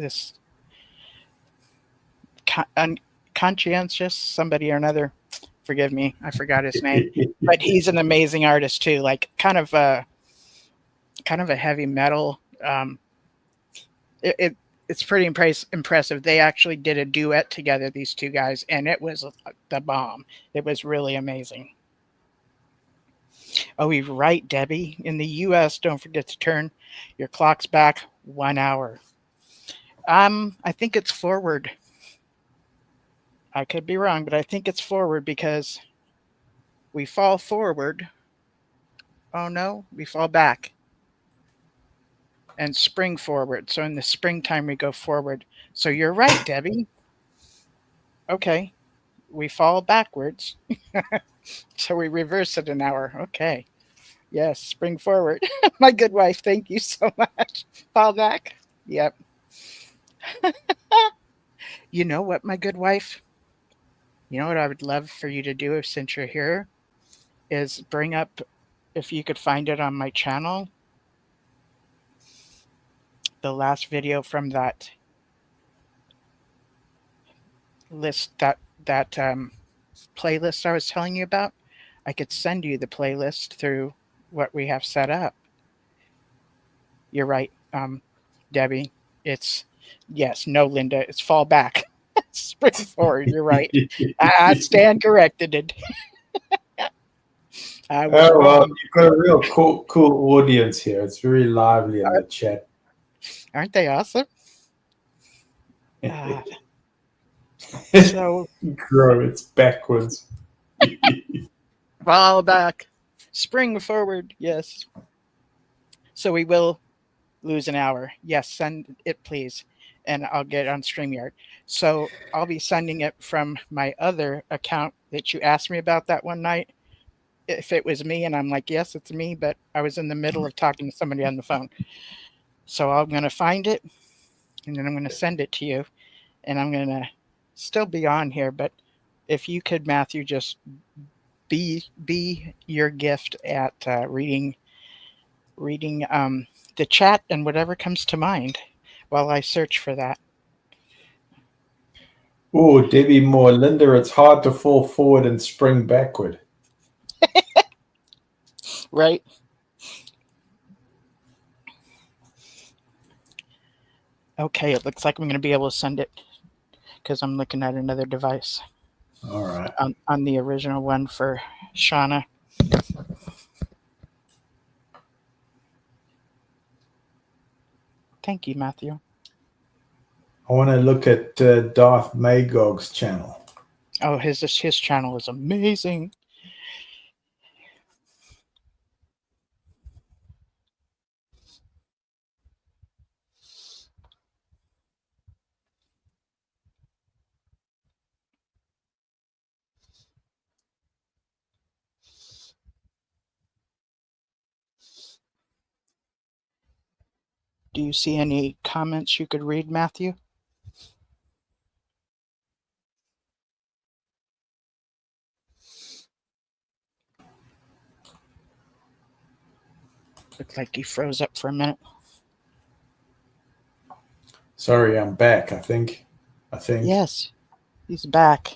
conscientious somebody or another. Forgive me, I forgot his name. But he's an amazing artist too. Like kind of a heavy metal. It's pretty impressive. They actually did a duet together, these two guys, and it was the bomb. It was really amazing. Oh, you're right, Debbie. In the U.S., don't forget to turn your clocks back 1 hour. I think it's forward. I could be wrong, but I think it's forward because we fall forward. Oh, no, we fall back. And spring forward. So in the springtime, we go forward. So you're right, Debbie. Okay. We fall backwards. So we reverse it an hour. Okay. Yes, spring forward. My good wife, thank you so much. Fall back. Yep. You know what, my good wife? You know what I would love for you to do since you're here is bring up, if you could find it on my channel, the last video from that list, that playlist I was telling you about. I could send you the playlist through what we have set up. You're right, Debbie. It's no, Linda. It's fall back, spring forward. You're right. I stand corrected. Oh well, you've got a real cool audience here. It's very lively in the chat. Aren't they awesome? So grow it's backwards. Fall back, spring forward. Yes. So we will lose an hour. Yes, send it please, and I'll get it on StreamYard. So I'll be sending it from my other account that you asked me about that one night. If it was me, and I'm like, yes, it's me, but I was in the middle of talking to somebody on the phone. So I'm going to find it, and then I'm going to send it to you, and I'm going to still be on here. But if you could, Matthew, just be your gift at reading the chat and whatever comes to mind while I search for that. Oh, Debbie Moore, Linda, it's hard to fall forward and spring backward. Right. Okay, it looks like I'm going to be able to send it because I'm looking at another device. All right. On the original one for Shauna. Thank you, Matthew. I want to look at Darth Magog's channel. Oh, his channel is amazing. Do you see any comments you could read, Matthew? Looks like he froze up for a minute. Sorry, I'm back, I think. Yes, he's back.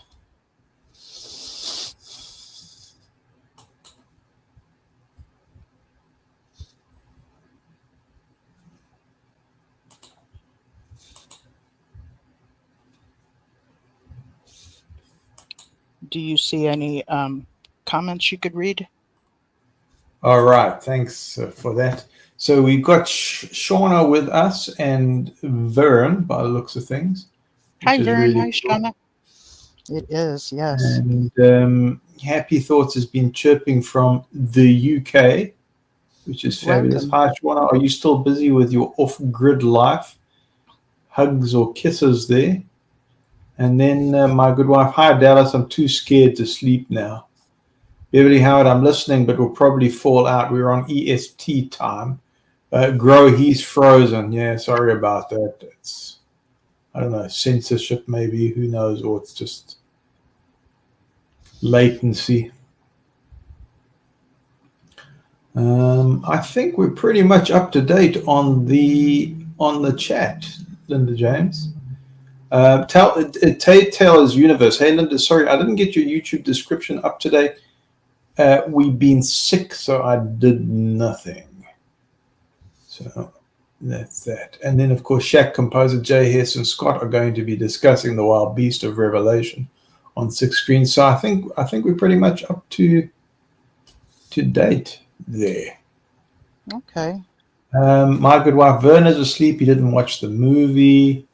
Do you see any comments you could read? All right, thanks for that. So we've got Shauna with us and Vern, by the looks of things. Hi, Vern. Hi, Shauna. It is, yes. And Happy Thoughts has been chirping from the UK, which is fabulous. Hi, Shauna. Are you still busy with your off-grid life? Hugs or kisses there. And then my good wife, hi, Dallas. I'm too scared to sleep now. Beverly Howard, I'm listening, but will probably fall out. We're on EST time. Grow, he's frozen. Yeah, sorry about that. It's, I don't know, censorship maybe, who knows, or it's just latency. I think we're pretty much up to date on the chat, Linda James. Taylor's Universe. Hey, Linda, sorry, I didn't get your YouTube description up to date. We've been sick, so I did nothing. So that's that. And then, of course, Shaq composer Jay Hess and Scott are going to be discussing the Wild Beast of Revelation on 6 screens. So I think we're pretty much up to date there. Okay. My good wife Werner's asleep. He didn't watch the movie,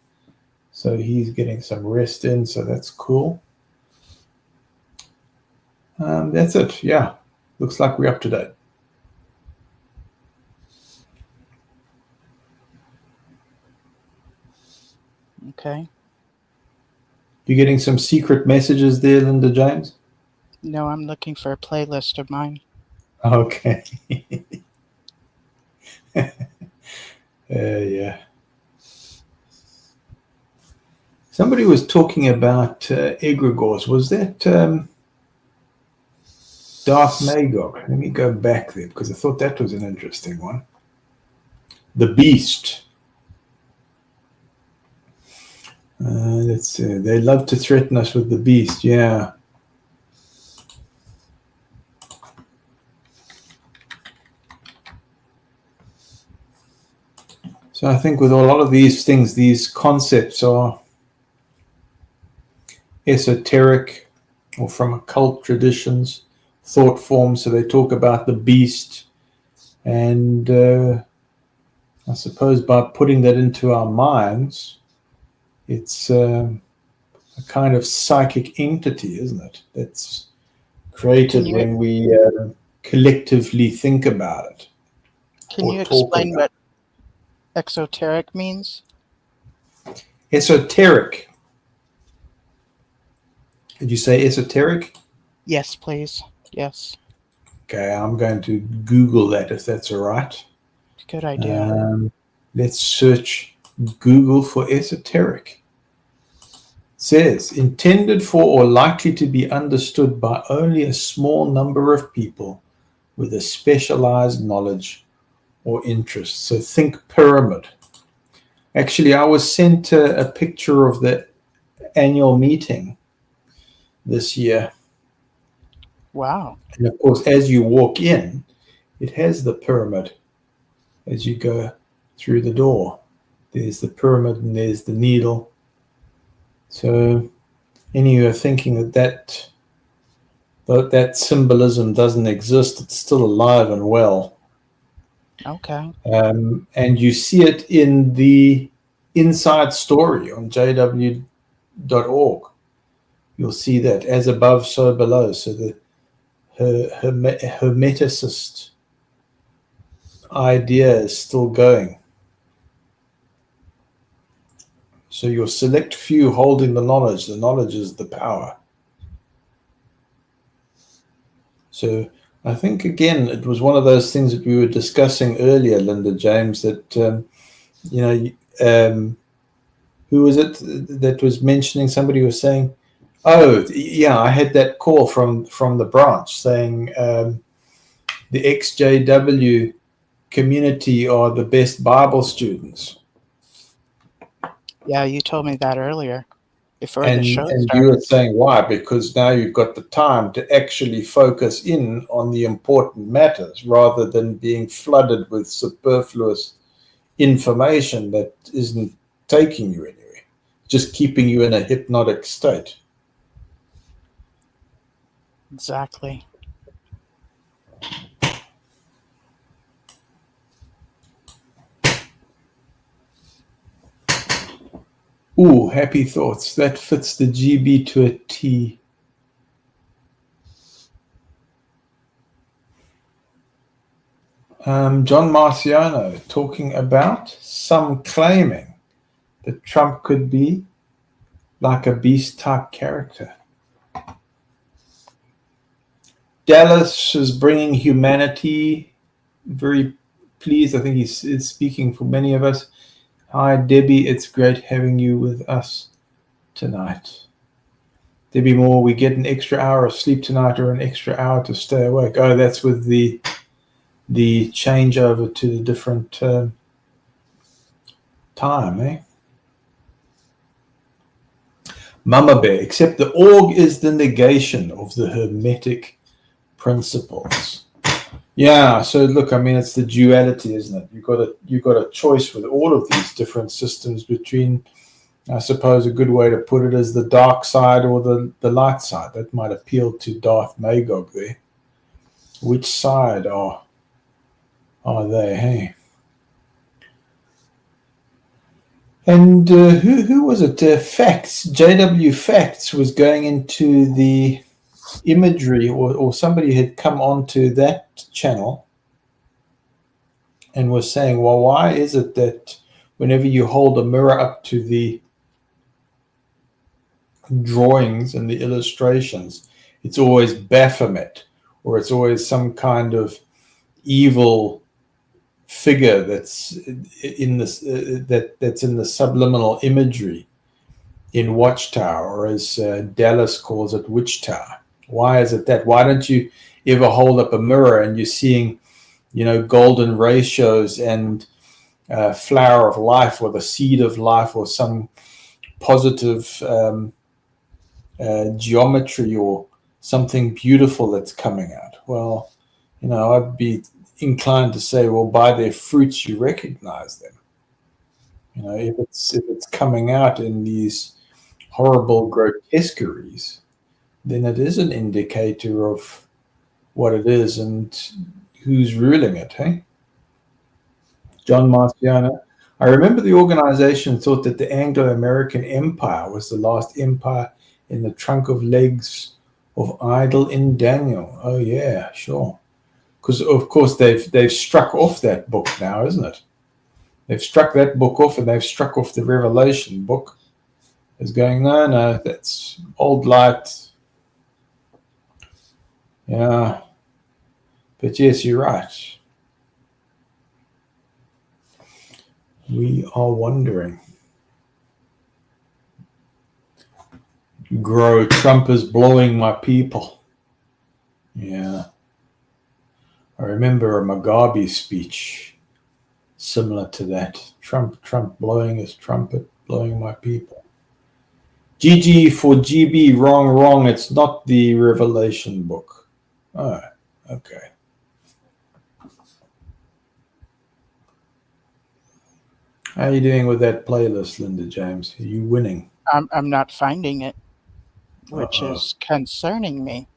so he's getting some rest in. So that's cool. That's it. Yeah, looks like we're up to date. Okay. You getting some secret messages there, Linda James? No, I'm looking for a playlist of mine. Okay. Yeah. Somebody was talking about egregores. Was that Darth Magog? Let me go back there because I thought that was an interesting one. The Beast. Let's see. They love to threaten us with the Beast. Yeah. So I think with a lot of these things, these concepts are esoteric or from occult traditions, thought forms. So they talk about the beast. And I suppose by putting that into our minds, it's a kind of psychic entity, isn't it? That's created when we collectively think about it. Can you explain what exoteric means? Esoteric. Did you say esoteric? Yes, please. Yes. Okay, I'm going to Google that if that's all right. Good idea. Let's search Google for esoteric. It says, intended for or likely to be understood by only a small number of people with a specialized knowledge or interest. So think pyramid. Actually, I was sent a picture of the annual meeting this year. Wow. And of course, as you walk in, it has the pyramid as you go through the door. There's the pyramid and there's the needle. So any who are thinking that symbolism doesn't exist, it's still alive and well. Okay. And you see it in the inside story on jw.org. You'll see that as above, so below. So the hermeticist idea is still going. So your select few holding the knowledge is the power. So I think, again, it was one of those things that we were discussing earlier, Linda James, that you know, who was it that was mentioning? Somebody was saying, "Oh, yeah, I had that call from the branch saying the XJW community are the best Bible students." Yeah, you told me that earlier before the And show you were started. saying why? Because now you've got the time to actually focus in on the important matters rather than being flooded with superfluous information that isn't taking you anywhere, just keeping you in a hypnotic state. Exactly. Ooh, happy thoughts. That fits the GB to a T. John Marciano talking about some claiming that Trump could be like a beast type character. Dallas is bringing humanity. Very pleased. I think he's speaking for many of us. Hi, Debbie. It's great having you with us tonight. Debbie Moore, we get an extra hour of sleep tonight or an extra hour to stay awake. Oh, that's with the changeover to the different time, eh? Mama Bear, except the org is the negation of the Hermetic principles. Yeah, so look, I mean, it's the duality, isn't it? You got a choice with all of these different systems between, I suppose, a good way to put it is the dark side or the light side. That might appeal to Darth Magog there. Which side are they? Hey, and who was it? Facts. JW Facts was going into the imagery, or somebody had come onto that channel and was saying, well, why is it that whenever you hold a mirror up to the drawings and the illustrations, it's always Baphomet, or it's always some kind of evil figure that's in this that's in the subliminal imagery in Watchtower, or as Dallas calls it, Witch Tower. Why is it that? Why don't you ever hold up a mirror and you're seeing, golden ratios and flower of life, or the seed of life, or some positive geometry, or something beautiful that's coming out? Well, I'd be inclined to say, well, by their fruits you recognize them. If it's coming out in these horrible grotesqueries, then it is an indicator of what it is and who's ruling it, hey? John Marciano. I remember the organization thought that the Anglo-American Empire was the last empire in the trunk of legs of Idle in Daniel. Oh yeah, sure. Because of course they've struck off that book now, isn't it? They've struck that book off, and they've struck off the Revelation book. Is going, no, that's old light. Yeah, but yes, you're right. We are wondering. Grow, Trump is blowing my people. Yeah. I remember a Mugabe speech similar to that. Trump blowing his trumpet, blowing my people. GG for GB, wrong. It's not the Revelation book. Oh, okay. How are you doing with that playlist, Linda James? Are you winning? I'm not finding it, which Uh-oh. is concerning me.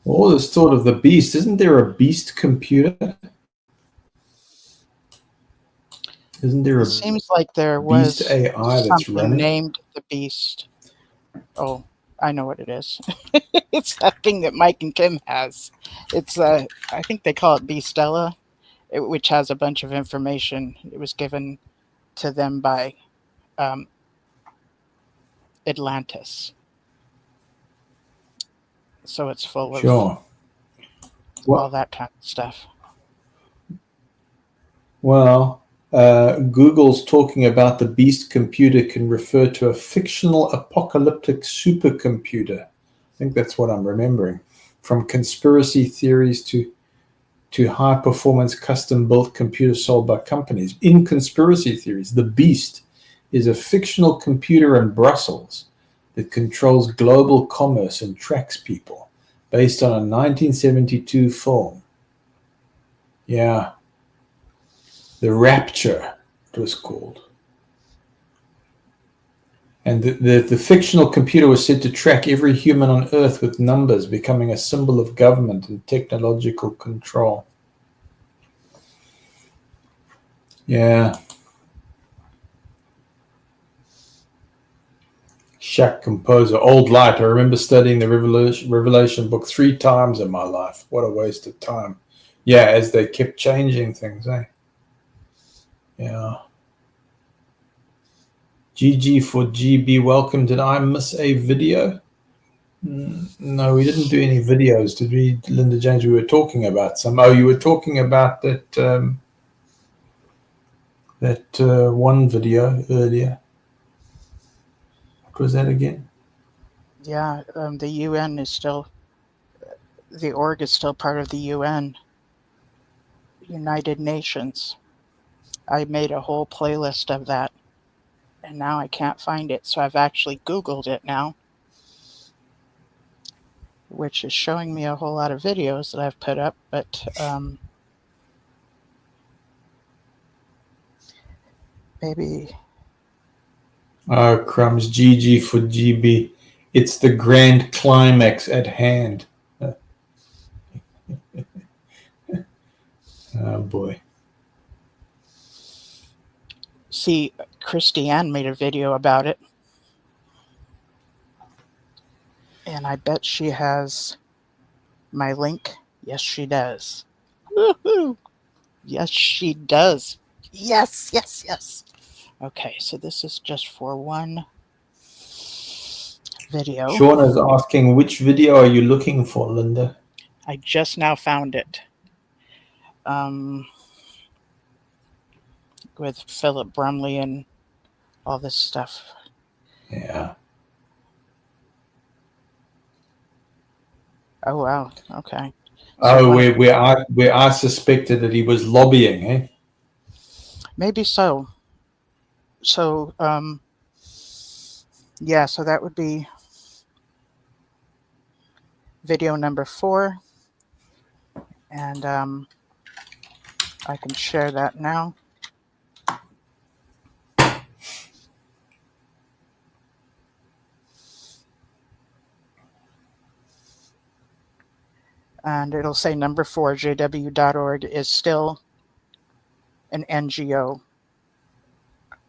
All this thought of the beast. Isn't there a beast computer? Isn't there It a seems like there beast was AI that's something running? named the Beast. Oh, I know what it is. It's that thing that Mike and Kim has. It's I think they call it Beastella, which has a bunch of information. It was given to them by um, Atlantis. So it's full of Sure. all that kind of stuff. Well, Google's talking about the Beast computer can refer to a fictional apocalyptic supercomputer. I think that's what I'm remembering. From conspiracy theories to high-performance custom-built computers sold by companies. In conspiracy theories, the Beast is a fictional computer in Brussels that controls global commerce and tracks people, based on a 1972 film. Yeah. The Rapture, it was called. And the fictional computer was said to track every human on Earth with numbers, becoming a symbol of government and technological control. Yeah. Shaq Composer, Old Light. I remember studying the Revelation book 3 times in my life. What a waste of time. Yeah, as they kept changing things, eh? Yeah. GG for GB, welcome. Did I miss a video? No, we didn't do any videos, did we, Linda James? We were talking about some. Oh, you were talking about that one video earlier. What was that again? Yeah, the UN is still, the org is still part of the UN, United Nations. I made a whole playlist of that, and now I can't find it, so I've actually Googled it now, which is showing me a whole lot of videos that I've put up, but maybe... Oh, crumbs, GG for GB. It's the grand climax at hand. Oh, boy. See, Christiane made a video about it. And I bet she has my link. Yes, she does. Woohoo! Yes, she does. Yes, yes, yes. Okay, so this is just for one video. Sean is asking, which video are you looking for, Linda? I just now found it. With Philip Brumley and all this stuff. Yeah. Oh, wow. Okay. So where I suspected that he was lobbying, eh? Maybe so. So, yeah, so that would be video number 4. And I can share that now. And it'll say number 4, JW.org is still an NGO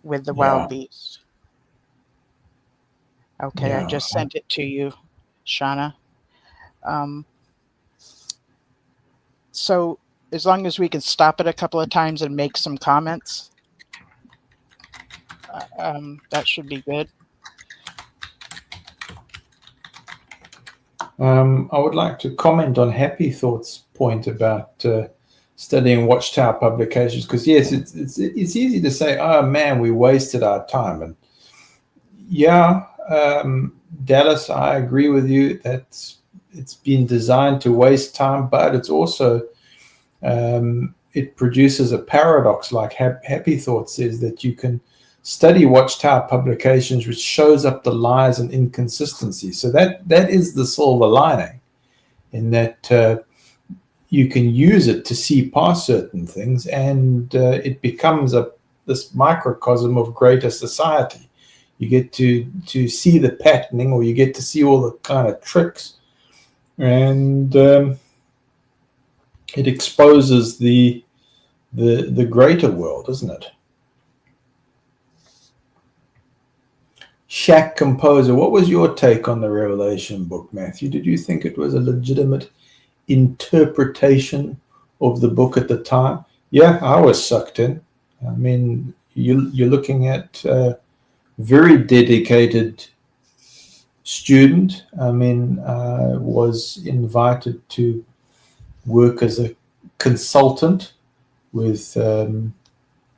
with the wild beast. Okay, I just sent it to you, Shauna. So as long as we can stop it a couple of times and make some comments, that should be good. I would like to comment on Happy Thought's point about studying Watchtower publications, because yes, it's easy to say, oh man, we wasted our time, and yeah, Dallas, I agree with you that it's been designed to waste time, but it's also it produces a paradox, like Happy Thought says, that you can study Watchtower publications, which shows up the lies and inconsistencies. So that is the silver lining, in that you can use it to see past certain things, and it becomes this microcosm of greater society. You get to see the patterning, or you get to see all the kind of tricks, and it exposes the greater world, isn't it? Shaq Composer, what was your take on the Revelation book, Matthew? Did you think it was a legitimate interpretation of the book at the time? Yeah, I was sucked in. I mean, you're looking at a very dedicated student. I mean, was invited to work as a consultant with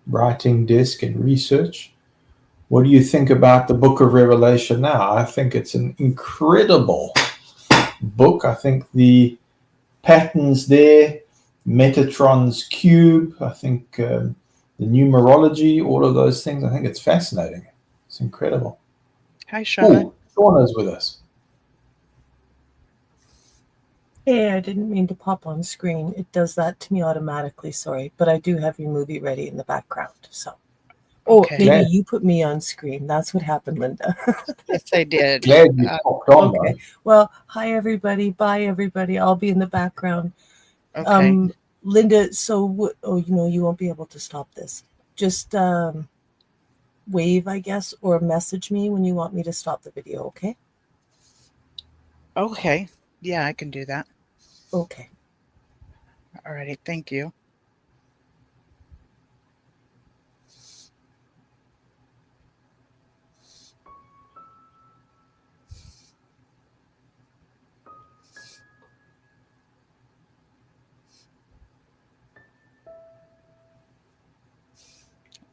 writing desk and research. What do you think about the Book of Revelation now? I think it's an incredible book. I think the patterns there, Metatron's cube, I think the numerology, all of those things, I think it's fascinating. It's incredible. Hi, Shauna. Oh, Shauna's with us. Hey, I didn't mean to pop on screen. It does that to me automatically, sorry. But I do have your movie ready in the background. So, Okay. maybe Glad- you put me on screen. That's what happened, Linda. Yes, I did. Glad you popped on, okay. Well, hi, everybody. Bye, everybody. I'll be in the background. Okay. Linda, so, you won't be able to stop this. Just wave, I guess, or message me when you want me to stop the video, okay? Okay. Yeah, I can do that. Okay. Alrighty. Thank you.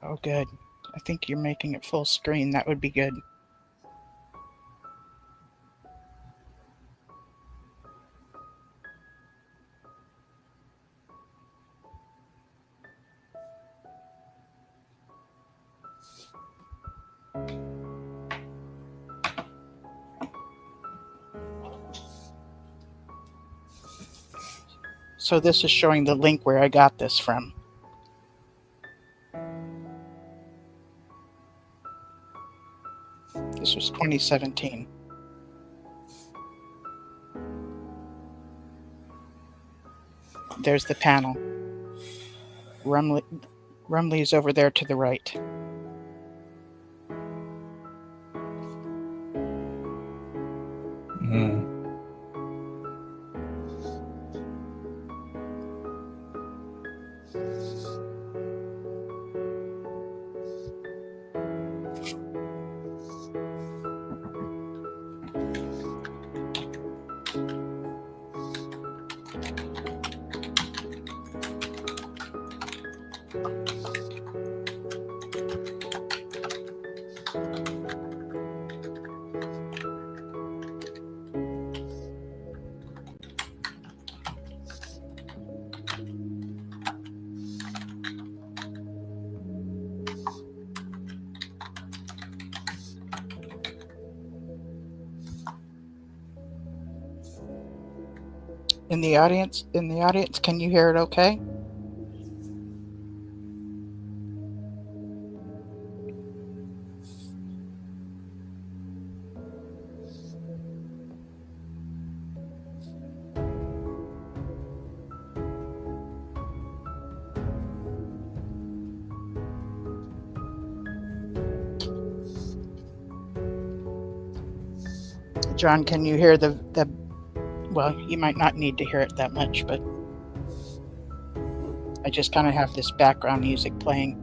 Oh, good. I think you're making it full screen. That would be good. So this is showing the link where I got this from. This was 2017. There's the panel. Rumley's over there to the right. Mm. In the audience, can you hear it okay? John, can you hear the well, you might not need to hear it that much, but I just kind of have this background music playing.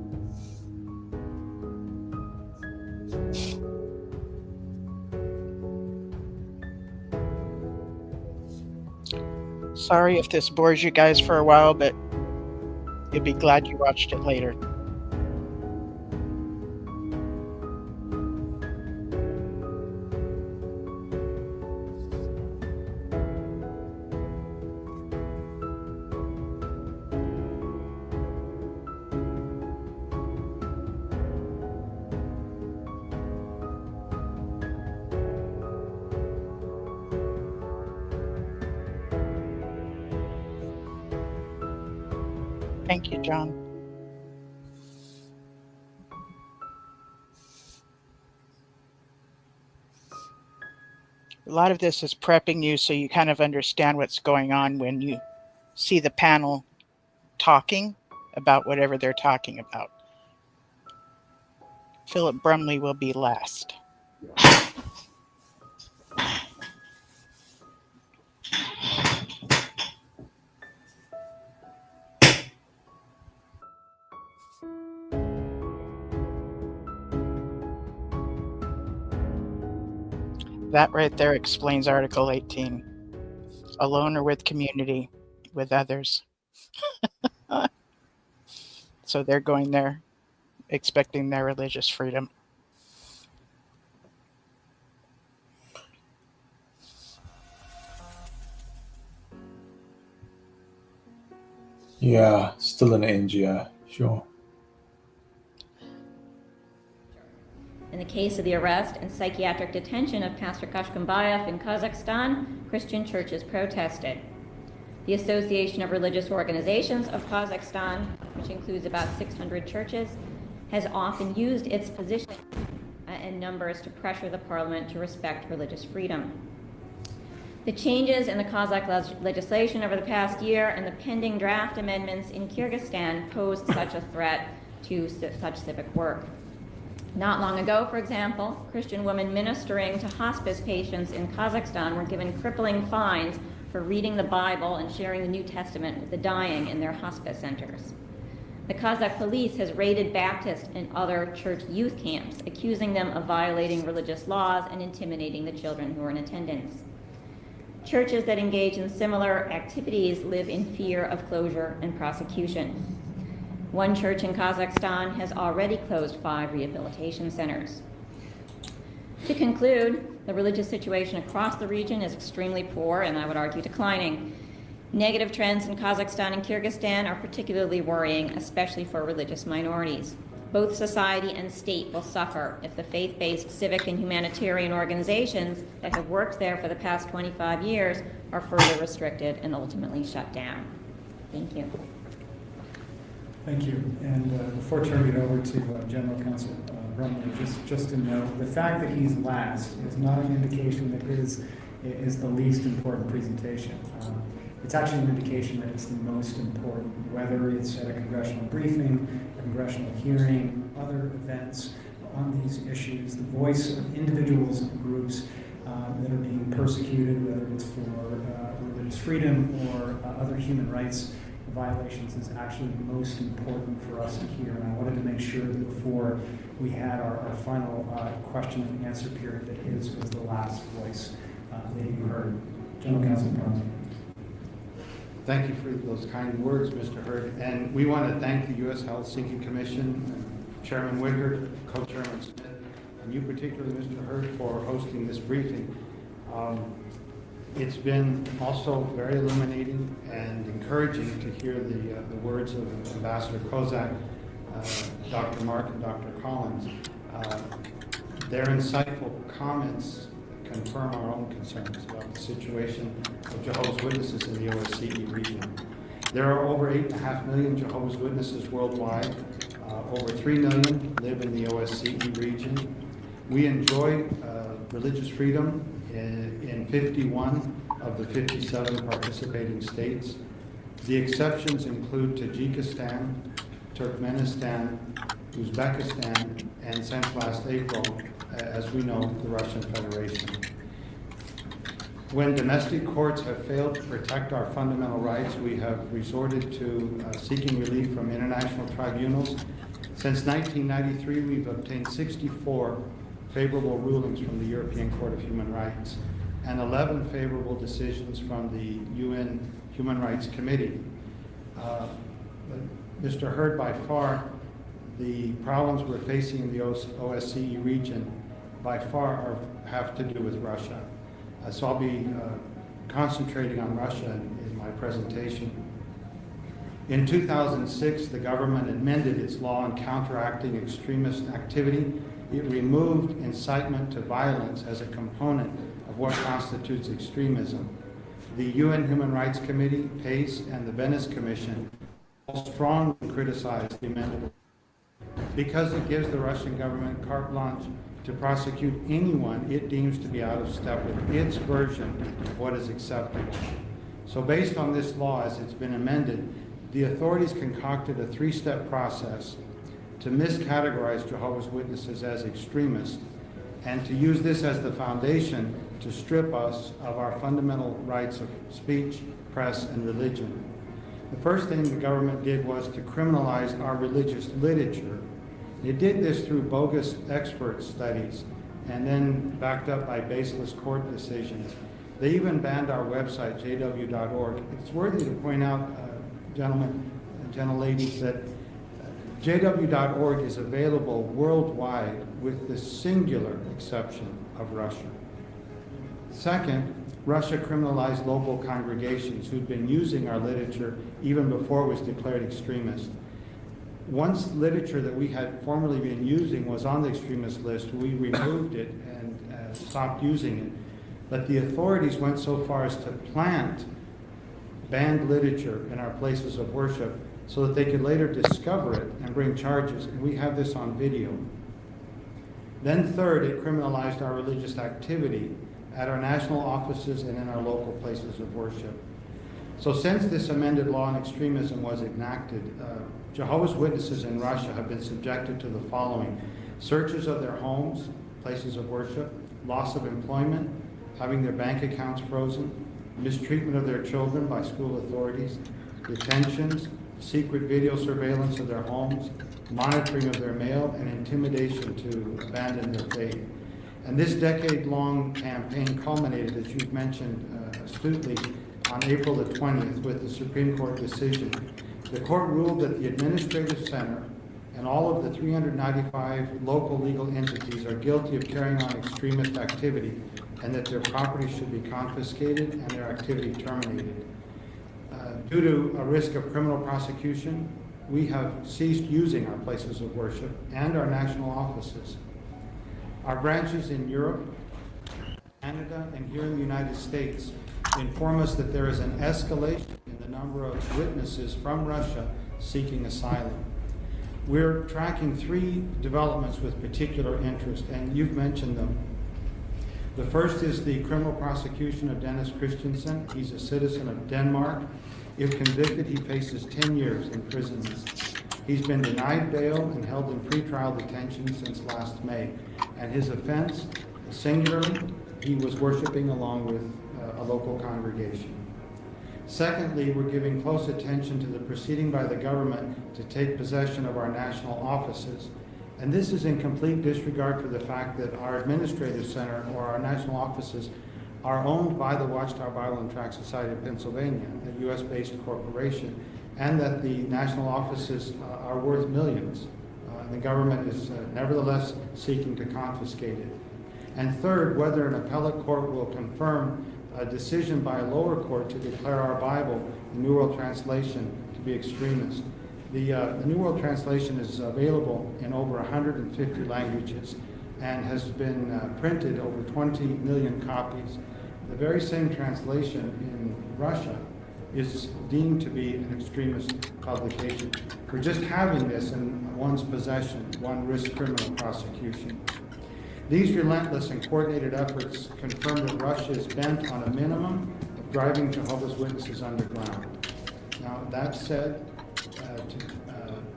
Sorry if this bores you guys for a while, but you'll be glad you watched it later. Thank you, John. A lot of this is prepping you so you kind of understand what's going on when you see the panel talking about whatever they're talking about. Philip Brumley will be last. That right there explains Article 18. Alone or with community, with others. So they're going there expecting their religious freedom. Yeah, still an NGO, sure. In the case of the arrest and psychiatric detention of Pastor Kashkambayev in Kazakhstan, Christian churches protested. The Association of Religious Organizations of Kazakhstan, which includes about 600 churches, has often used its position and numbers to pressure the parliament to respect religious freedom. The changes in the Kazakh legislation over the past year and the pending draft amendments in Kyrgyzstan pose such a threat to such civic work. Not long ago, for example, Christian women ministering to hospice patients in Kazakhstan were given crippling fines for reading the Bible and sharing the New Testament with the dying in their hospice centers. The Kazakh police has raided Baptist and other church youth camps, accusing them of violating religious laws and intimidating the children who are in attendance. Churches that engage in similar activities live in fear of closure and prosecution. One church in Kazakhstan has already closed 5 rehabilitation centers. To conclude, the religious situation across the region is extremely poor and I would argue declining. Negative trends in Kazakhstan and Kyrgyzstan are particularly worrying, especially for religious minorities. Both society and state will suffer if the faith-based civic and humanitarian organizations that have worked there for the past 25 years are further restricted and ultimately shut down. Thank you. Thank you. And before turning it over to General Counsel Brumley, just to note, the fact that he's last is not an indication that his is the least important presentation. It's actually an indication that it's the most important, whether it's at a congressional briefing, a congressional hearing, other events on these issues. The voice of individuals and groups that are being persecuted, whether it's for religious freedom or other human rights violations, is actually most important for us to hear. And I wanted to make sure that before we had our final question and answer period, that his was the last voice that you heard. General Counsel Brumley. Thank you for those kind words, Mr. Hurd. And we want to thank the U.S. Helsinki Commission, Chairman Wickard, Co-Chairman Smith, and you particularly, Mr. Hurd, for hosting this briefing. It's been also very illuminating and encouraging to hear the words of Ambassador Kozak, Dr. Mark, and Dr. Collins. Their insightful comments confirm our own concerns about the situation of Jehovah's Witnesses in the OSCE region. There are over 8.5 million Jehovah's Witnesses worldwide. Over 3 million live in the OSCE region. We enjoy religious freedom in 51 of the 57 participating states. The exceptions include Tajikistan, Turkmenistan, Uzbekistan, and since last April, as we know, the Russian Federation. When domestic courts have failed to protect our fundamental rights, we have resorted to seeking relief from international tribunals. Since 1993, we've obtained 64 favorable rulings from the European Court of Human Rights and 11 favorable decisions from the UN Human Rights Committee. Mr. Hurd, by far, the problems we're facing in the OSCE region by far have to do with Russia. So I'll be concentrating on Russia in my presentation. In 2006, the government amended its law on counteracting extremist activity. It removed incitement to violence as a component of what constitutes extremism. The UN Human Rights Committee, PACE, and the Venice Commission all strongly criticized the amendment because it gives the Russian government carte blanche to prosecute anyone it deems to be out of step with its version of what is acceptable. So based on this law as it's been amended, the authorities concocted a 3-step process to miscategorize Jehovah's Witnesses as extremists and to use this as the foundation to strip us of our fundamental rights of speech, press, and religion. The first thing the government did was to criminalize our religious literature. It did this through bogus expert studies and then backed up by baseless court decisions. They even banned our website, jw.org. It's worthy to point out, gentlemen and gentleladies, that jw.org is available worldwide with the singular exception of Russia. Second, Russia criminalized local congregations who'd been using our literature even before it was declared extremist. Once literature that we had formerly been using was on the extremist list, we removed it and stopped using it. But the authorities went so far as to plant banned literature in our places of worship so that they could later discover it and bring charges. And we have this on video. Then third, it criminalized our religious activity at our national offices and in our local places of worship. So since this amended law on extremism was enacted, Jehovah's Witnesses in Russia have been subjected to the following: searches of their homes, places of worship, loss of employment, having their bank accounts frozen, mistreatment of their children by school authorities, detentions, secret video surveillance of their homes, monitoring of their mail, and intimidation to abandon their faith. And this decade-long campaign culminated, as you've mentioned astutely, on April the 20th with the Supreme Court decision. The court ruled that the Administrative Center and all of the 395 local legal entities are guilty of carrying on extremist activity, and that their property should be confiscated and their activity terminated. Due to a risk of criminal prosecution, we have ceased using our places of worship and our national offices. Our branches in Europe, Canada, and here in the United States inform us that there is an escalation in the number of witnesses from Russia seeking asylum. We're tracking 3 developments with particular interest, and you've mentioned them. The first is the criminal prosecution of Dennis Christensen. He's a citizen of Denmark. If convicted, he faces 10 years in prison. He's been denied bail and held in pretrial detention since last May. And his offense, singularly, he was worshiping along with a local congregation. Secondly, we're giving close attention to the proceeding by the government to take possession of our national offices. And this is in complete disregard for the fact that our administrative center or our national offices are owned by the Watchtower Bible and Tract Society of Pennsylvania, a U.S.-based corporation, and that the national offices are worth millions. The government is nevertheless seeking to confiscate it. And third, whether an appellate court will confirm a decision by a lower court to declare our Bible, the New World Translation, to be extremist. The New World Translation is available in over 150 languages and has been printed over 20 million copies. The very same translation in Russia is deemed to be an extremist publication. For just having this in one's possession, one risks criminal prosecution. These relentless and coordinated efforts confirm that Russia is bent on a minimum of driving Jehovah's Witnesses underground. Now, that said,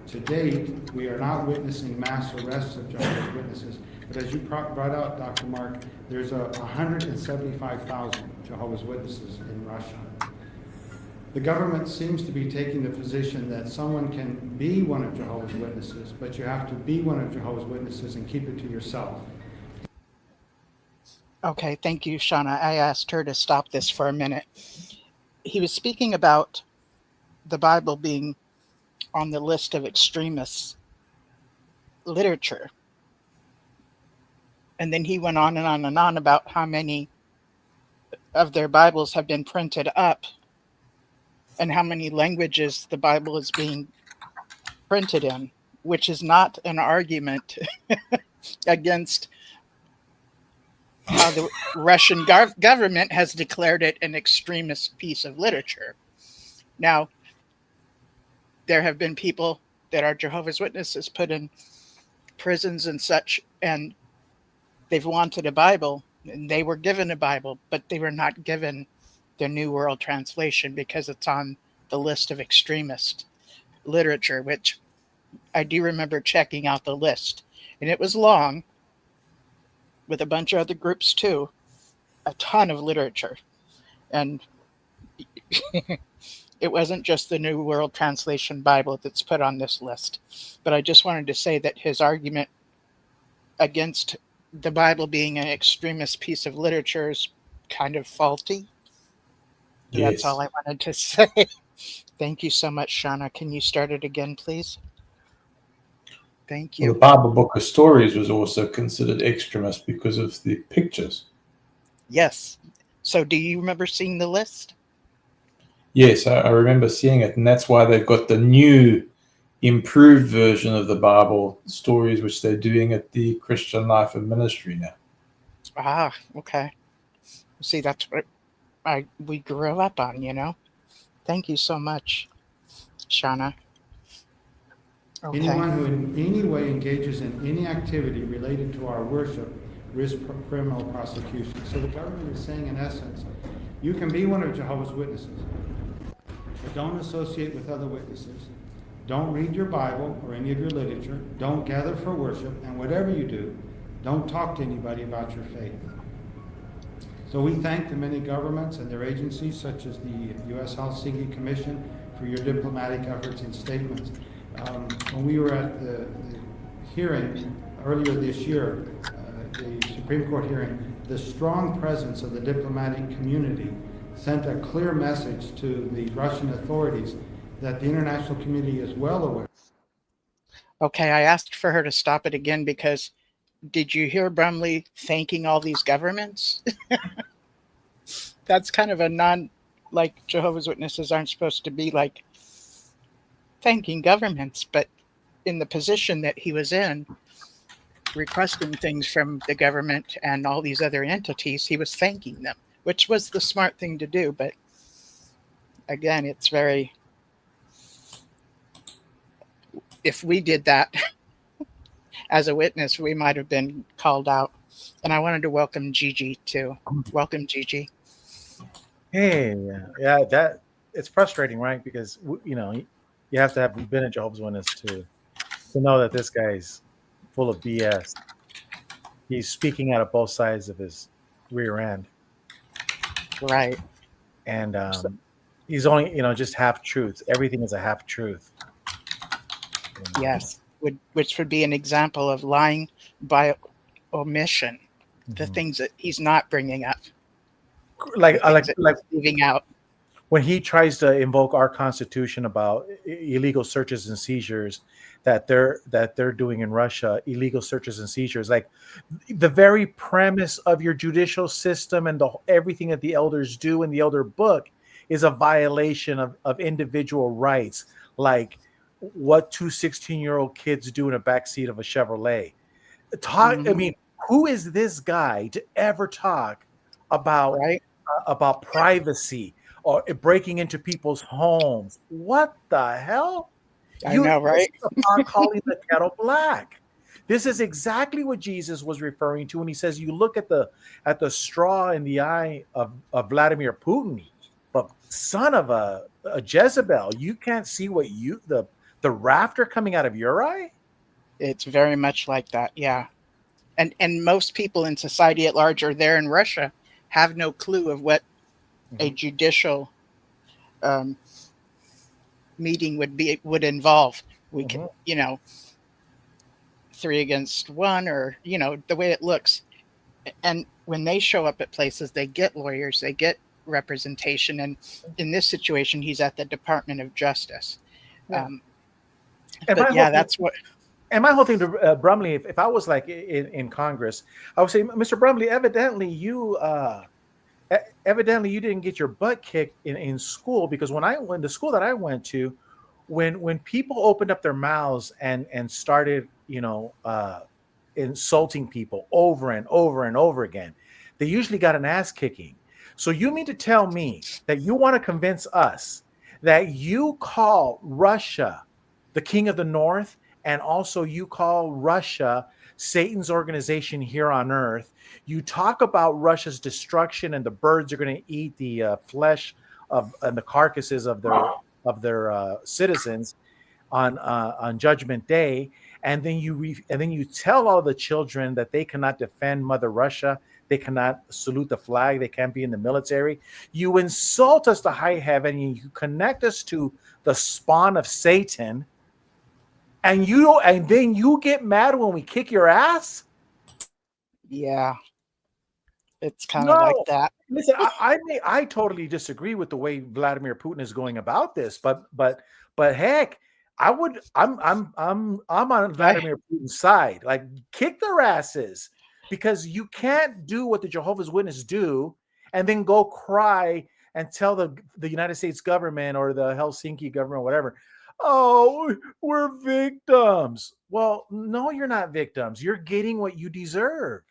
to date, we are not witnessing mass arrests of Jehovah's Witnesses. But as you brought out, Dr. Mark, there's 175,000 Jehovah's Witnesses in Russia. The government seems to be taking the position that someone can be one of Jehovah's Witnesses, but you have to be one of Jehovah's Witnesses and keep it to yourself. Okay, thank you, Shauna. I asked her to stop this for a minute. He was speaking about the Bible being on the list of extremist literature. And then he went on and on and on about how many of their Bibles have been printed up and how many languages the Bible is being printed in, which is not an argument against how the Russian government has declared it an extremist piece of literature. Now, there have been people that are Jehovah's Witnesses put in prisons and such, and they've wanted a Bible, and they were given a Bible, but they were not given the New World Translation because it's on the list of extremist literature, which I do remember checking out the list. And it was long, with a bunch of other groups too, a ton of literature. And it wasn't just the New World Translation Bible that's put on this list. But I just wanted to say that his argument against the Bible being an extremist piece of literature is kind of faulty. Yes. That's all I wanted to say. Thank you so much, Shauna. Can you start it again, please? Thank Well, you. the Bible Book of Stories was also considered extremist because of the pictures. Yes. So do you remember seeing the list? Yes, I remember seeing it, and that's why they've got the new, improved version of the Bible Stories, which they're doing at the Christian Life and Ministry now. Ah, okay. See, that's what we grew up on, you know? Thank you so much, Shauna. Okay. Anyone who in any way engages in any activity related to our worship risks criminal prosecution. So the government is saying, in essence, you can be one of Jehovah's Witnesses, but don't associate with other witnesses. Don't read your Bible or any of your literature. Don't gather for worship. And whatever you do, don't talk to anybody about your faith. So we thank the many governments and their agencies, such as the U.S. Helsinki Commission, for your diplomatic efforts and statements. When we were at the hearing earlier this year, the Supreme Court hearing, the strong presence of the diplomatic community sent a clear message to the Russian authorities that the international community is well aware. Okay, I asked for her to stop it again because did you hear Brumley thanking all these governments? That's kind of a like Jehovah's Witnesses aren't supposed to be like thanking governments, but in the position that he was in, requesting things from the government and all these other entities, he was thanking them, which was the smart thing to do. But again, it's very, if we did that as a witness, we might have been called out. And I wanted to welcome Gigi too. Welcome, Gigi. Hey, yeah, that it's frustrating, right? Because you have to have been a Jehovah's Witness to know that this guy's full of BS. He's speaking out of both sides of his rear end, Right. and he's only just half truth. Everything is a half truth. Yes, which would be an example of lying by omission. The Mhm. things that he's not bringing up, like leaving out. when he tries to invoke our Constitution about illegal searches and seizures that they're doing in Russia, illegal searches and seizures, like the very premise of your judicial system and everything that the elders do in the elder book is a violation of individual rights, like what two 16-year-old kids do in a backseat of a Chevrolet. I mean, who is this guy to ever talk about Right. About privacy or breaking into people's homes? What the hell? I know, right? This is about calling the kettle black. This is exactly what Jesus was referring to when he says, "You look at the straw in the eye of Vladimir Putin, but son of a Jezebel, you can't see what the rafter coming out of your eye." It's very much like that. Yeah. And most people in society at large are there in Russia have no clue of what a judicial meeting would involve. We can, 3 against 1 or, the way it looks. And when they show up at places, they get lawyers, they get representation. And in this situation, he's at the Department of Justice. Yeah. But yeah, that's what. And my whole thing to Brumley, if I was like in Congress, I would say, Mr. Brumley, evidently you didn't get your butt kicked in school, because when the school that I went to, when people opened up their mouths and started, insulting people over and over and over again, they usually got an ass kicking. So you mean to tell me that you want to convince us that you call Russia the king of the North, and also you call Russia Satan's organization here on earth? You talk about Russia's destruction and the birds are going to eat the flesh and the carcasses of their citizens on Judgment Day, and then you tell all the children that they cannot defend Mother Russia, they cannot salute the flag, they can't be in the military. You insult us to high heaven, and you connect us to the spawn of Satan. And then you get mad when we kick your ass? Yeah. It's kind of like No, that. listen, I totally disagree with the way Vladimir Putin is going about this, but heck, I'm on Vladimir Putin's side. Like, kick their asses, because you can't do what the Jehovah's Witnesses do and then go cry and tell the United States government or the Helsinki government, whatever, oh, we're victims. Well, no, you're not victims. You're getting what you deserve.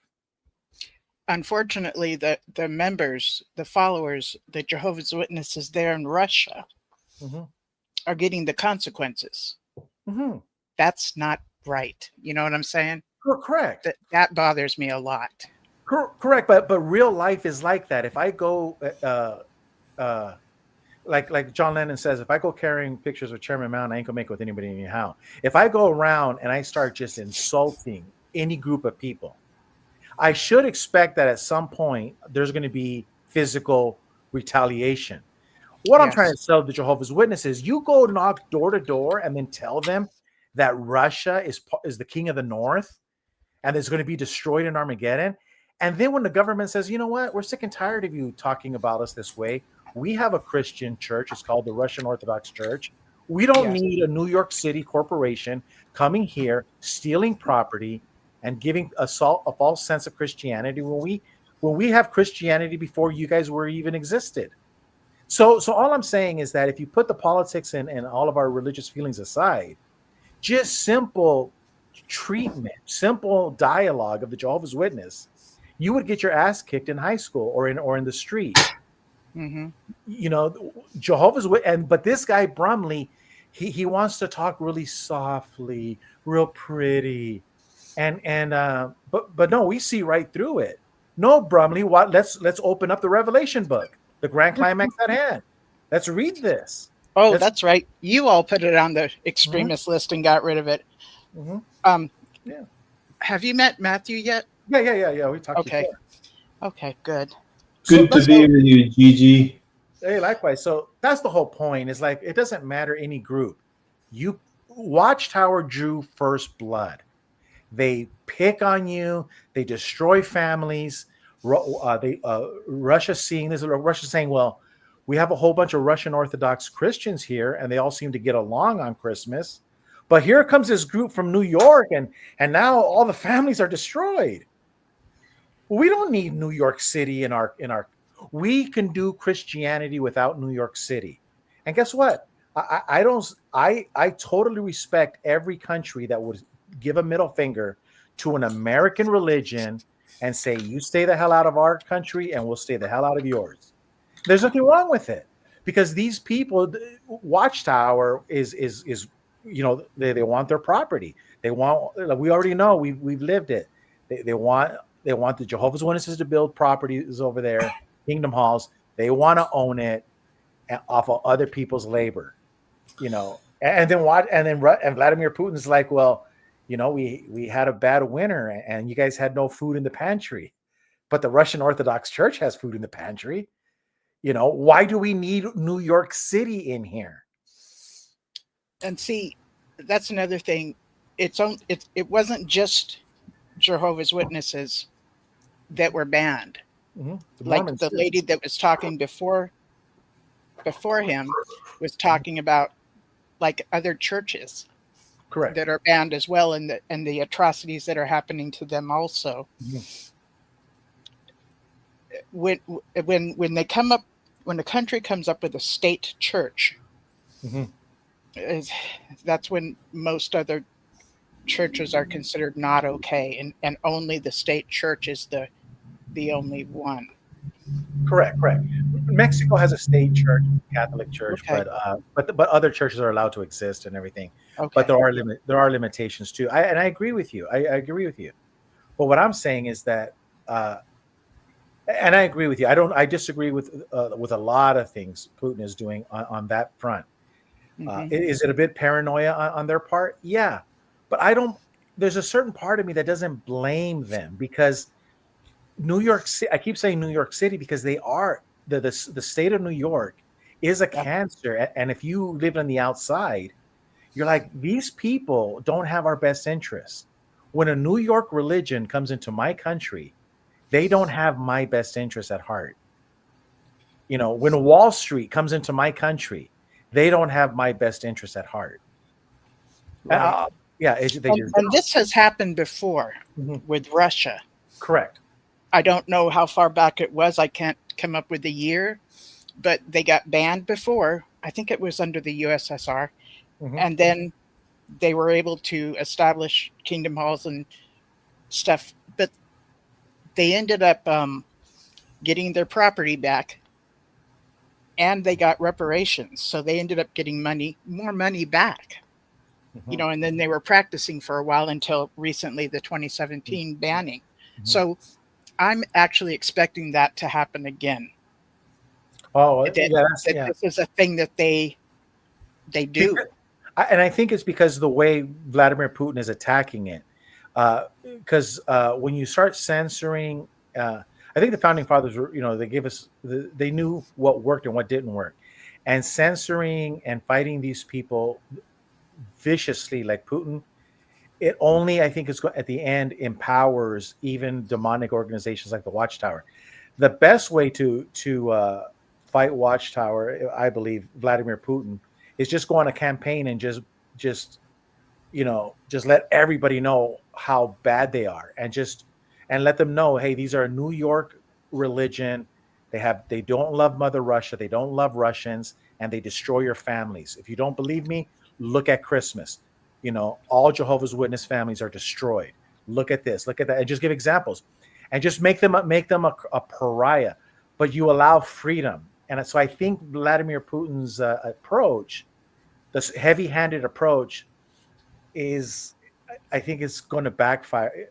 Unfortunately, the members, the followers, the Jehovah's Witnesses there in Russia Mm-hmm. are getting the consequences. Mm-hmm. That's not right. You know what I'm saying? Correct. That bothers me a lot. Correct, but real life is like that. If I go, like John Lennon says, if I go carrying pictures of Chairman Mao, I ain't gonna make it with anybody anyhow. If I go around and I start just insulting any group of people, I should expect that at some point there's going to be physical retaliation. What I'm trying to tell the Jehovah's Witnesses, you go knock door to door and then tell them that Russia is the king of the North and it's going to be destroyed in Armageddon. And then when the government says, you know what, we're sick and tired of you talking about us this way. We have a Christian church. It's called the Russian Orthodox Church. We don't need a New York City corporation coming here, stealing property, and giving a false sense of Christianity when we have Christianity before you guys were even existed. So all I'm saying is that if you put the politics and all of our religious feelings aside, just simple treatment, simple dialogue of the Jehovah's Witness, you would get your ass kicked in high school or in the street. Mm-hmm. You know, Jehovah's Witness, but this guy Brumley, he wants to talk really softly, real pretty. But no, we see right through it. No, Brumley, let's open up the Revelation book, the grand climax at hand. Let's read this. Oh, that's right. You all put it on the extremist list and got rid of it. Mm-hmm. Yeah. Have you met Matthew yet? Yeah. We talked. Okay. Before. Okay, good. Good to be with you, Gigi. Hey, likewise. So that's the whole point. Is like, it doesn't matter any group. You Watchtower drew first blood. They pick on you. They destroy families. Russia seeing this. Russia saying, well, we have a whole bunch of Russian Orthodox Christians here, and they all seem to get along on Christmas. But here comes this group from New York, and now all the families are destroyed. We don't need New York City in our. We can do Christianity without New York City. And guess what? I totally respect every country that would give a middle finger to an American religion and say, you stay the hell out of our country and we'll stay the hell out of yours. There's nothing wrong with it, because these people, Watchtower is you know, they want their property. They want, we already know, we've lived it. They want the Jehovah's Witnesses to build properties over there, Kingdom Halls. They want to own it off of other people's labor, you know. And Vladimir Putin's like, well, you know, we had a bad winter and you guys had no food in the pantry, but the Russian Orthodox Church has food in the pantry. You know, why do we need New York City in here? And see, that's another thing. It wasn't just Jehovah's Witnesses that were banned. Mm-hmm. Like the lady that was talking before him was talking about, like, other churches, correct, that are banned as well, and the atrocities that are happening to them also. Mm-hmm. When the country comes up with a state church, mm-hmm. That's when most other churches are considered not okay, and only the state church is the only one. Correct. Mexico has a state church, Catholic church, okay. but other churches are allowed to exist and everything. Okay. But there are limitations too. I agree with you. I agree with you. But what I'm saying is that, and I agree with you. I disagree with a lot of things Putin is doing on that front. Mm-hmm. Is it a bit paranoia on their part? Yeah, but there's a certain part of me that doesn't blame them, because New York City, I keep saying New York City because they are the state of New York is a cancer. And if you live on the outside, you're like, these people don't have our best interest. When a New York religion comes into my country, They don't have my best interest at heart. You know, when Wall Street comes into my country, they don't have my best interest at heart. Right. Yeah, And this has happened before Mhm. with Russia. Correct. I don't know how far back it was. I can't come up with the year, but they got banned before. I think it was under the USSR. Mhm. And then they were able to establish kingdom halls and stuff. But they ended up getting their property back, and they got reparations. So they ended up getting more money back. You know, and then they were practicing for a while until recently, the 2017 banning. Mhm. So I'm actually expecting that to happen again. Oh, That, yeah, that this is a thing that they do. And I think it's because of the way Vladimir Putin is attacking it. Because when you start censoring, I think the founding fathers were, you know, they gave us, they knew what worked and what didn't work. And censoring and fighting these people viciously like Putin, it only, I think, is at the end empowers even demonic organizations like the Watchtower. The best way to fight Watchtower, I believe, Vladimir Putin, is just go on a campaign and just you know, just let everybody know how bad they are, and let them know, hey, these are a New York religion. They don't love Mother Russia, they don't love Russians, and they destroy your families. If you don't believe me, look at Christmas. You know, all Jehovah's Witness families are destroyed. Look at this, look at that, and just give examples, and just make them a pariah. But you allow freedom, and so I think Vladimir Putin's approach, this heavy-handed approach, is, I think it's going to backfire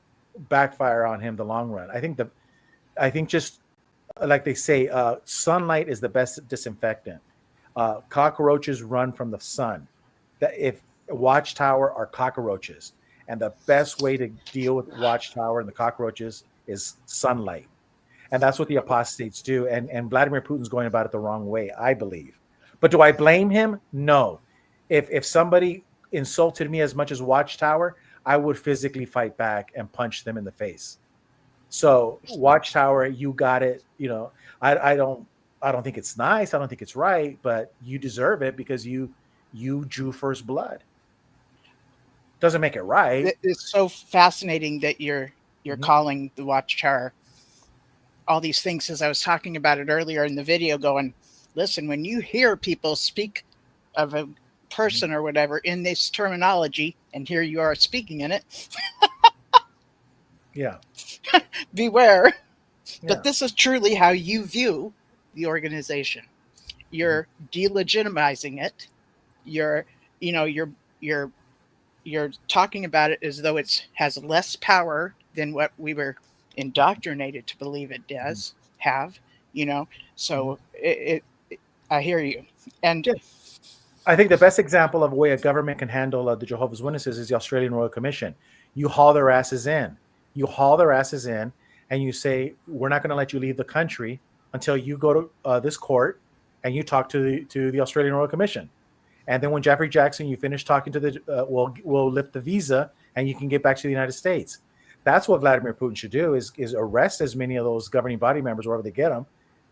on him the long run. I think just like they say, sunlight is the best disinfectant. Cockroaches run from the sun. That if Watchtower are cockroaches, and the best way to deal with Watchtower and the cockroaches is sunlight, and that's what the apostates do. And Vladimir Putin's going about it the wrong way, I believe. But do I blame him? No. If somebody insulted me as much as Watchtower, I would physically fight back and punch them in the face. So Watchtower, you got it. You know, I don't think it's nice. I don't think it's right, but you deserve it because you drew first blood. Doesn't make it right. It's so fascinating that you're Mhm. calling the Watchtower all these things, as I was talking about it earlier in the video, going, listen, when you hear people speak of a person or whatever in this terminology, and here you are speaking in it, Yeah. beware. Yeah. But this is truly how you view the organization. You're delegitimizing it. You're talking about it as though it has less power than what we were indoctrinated to believe it does have. You know, so I hear you. And Yeah. I think the best example of a way a government can handle the Jehovah's Witnesses is the Australian Royal Commission. You haul their asses in. And you say, we're not going to let you leave the country until you go to this court and you talk to the Australian Royal Commission. And then when Jeffrey Jackson, you finish talking to we'll lift the visa and you can get back to the United States. That's what Vladimir Putin should do, is arrest as many of those governing body members wherever they get them,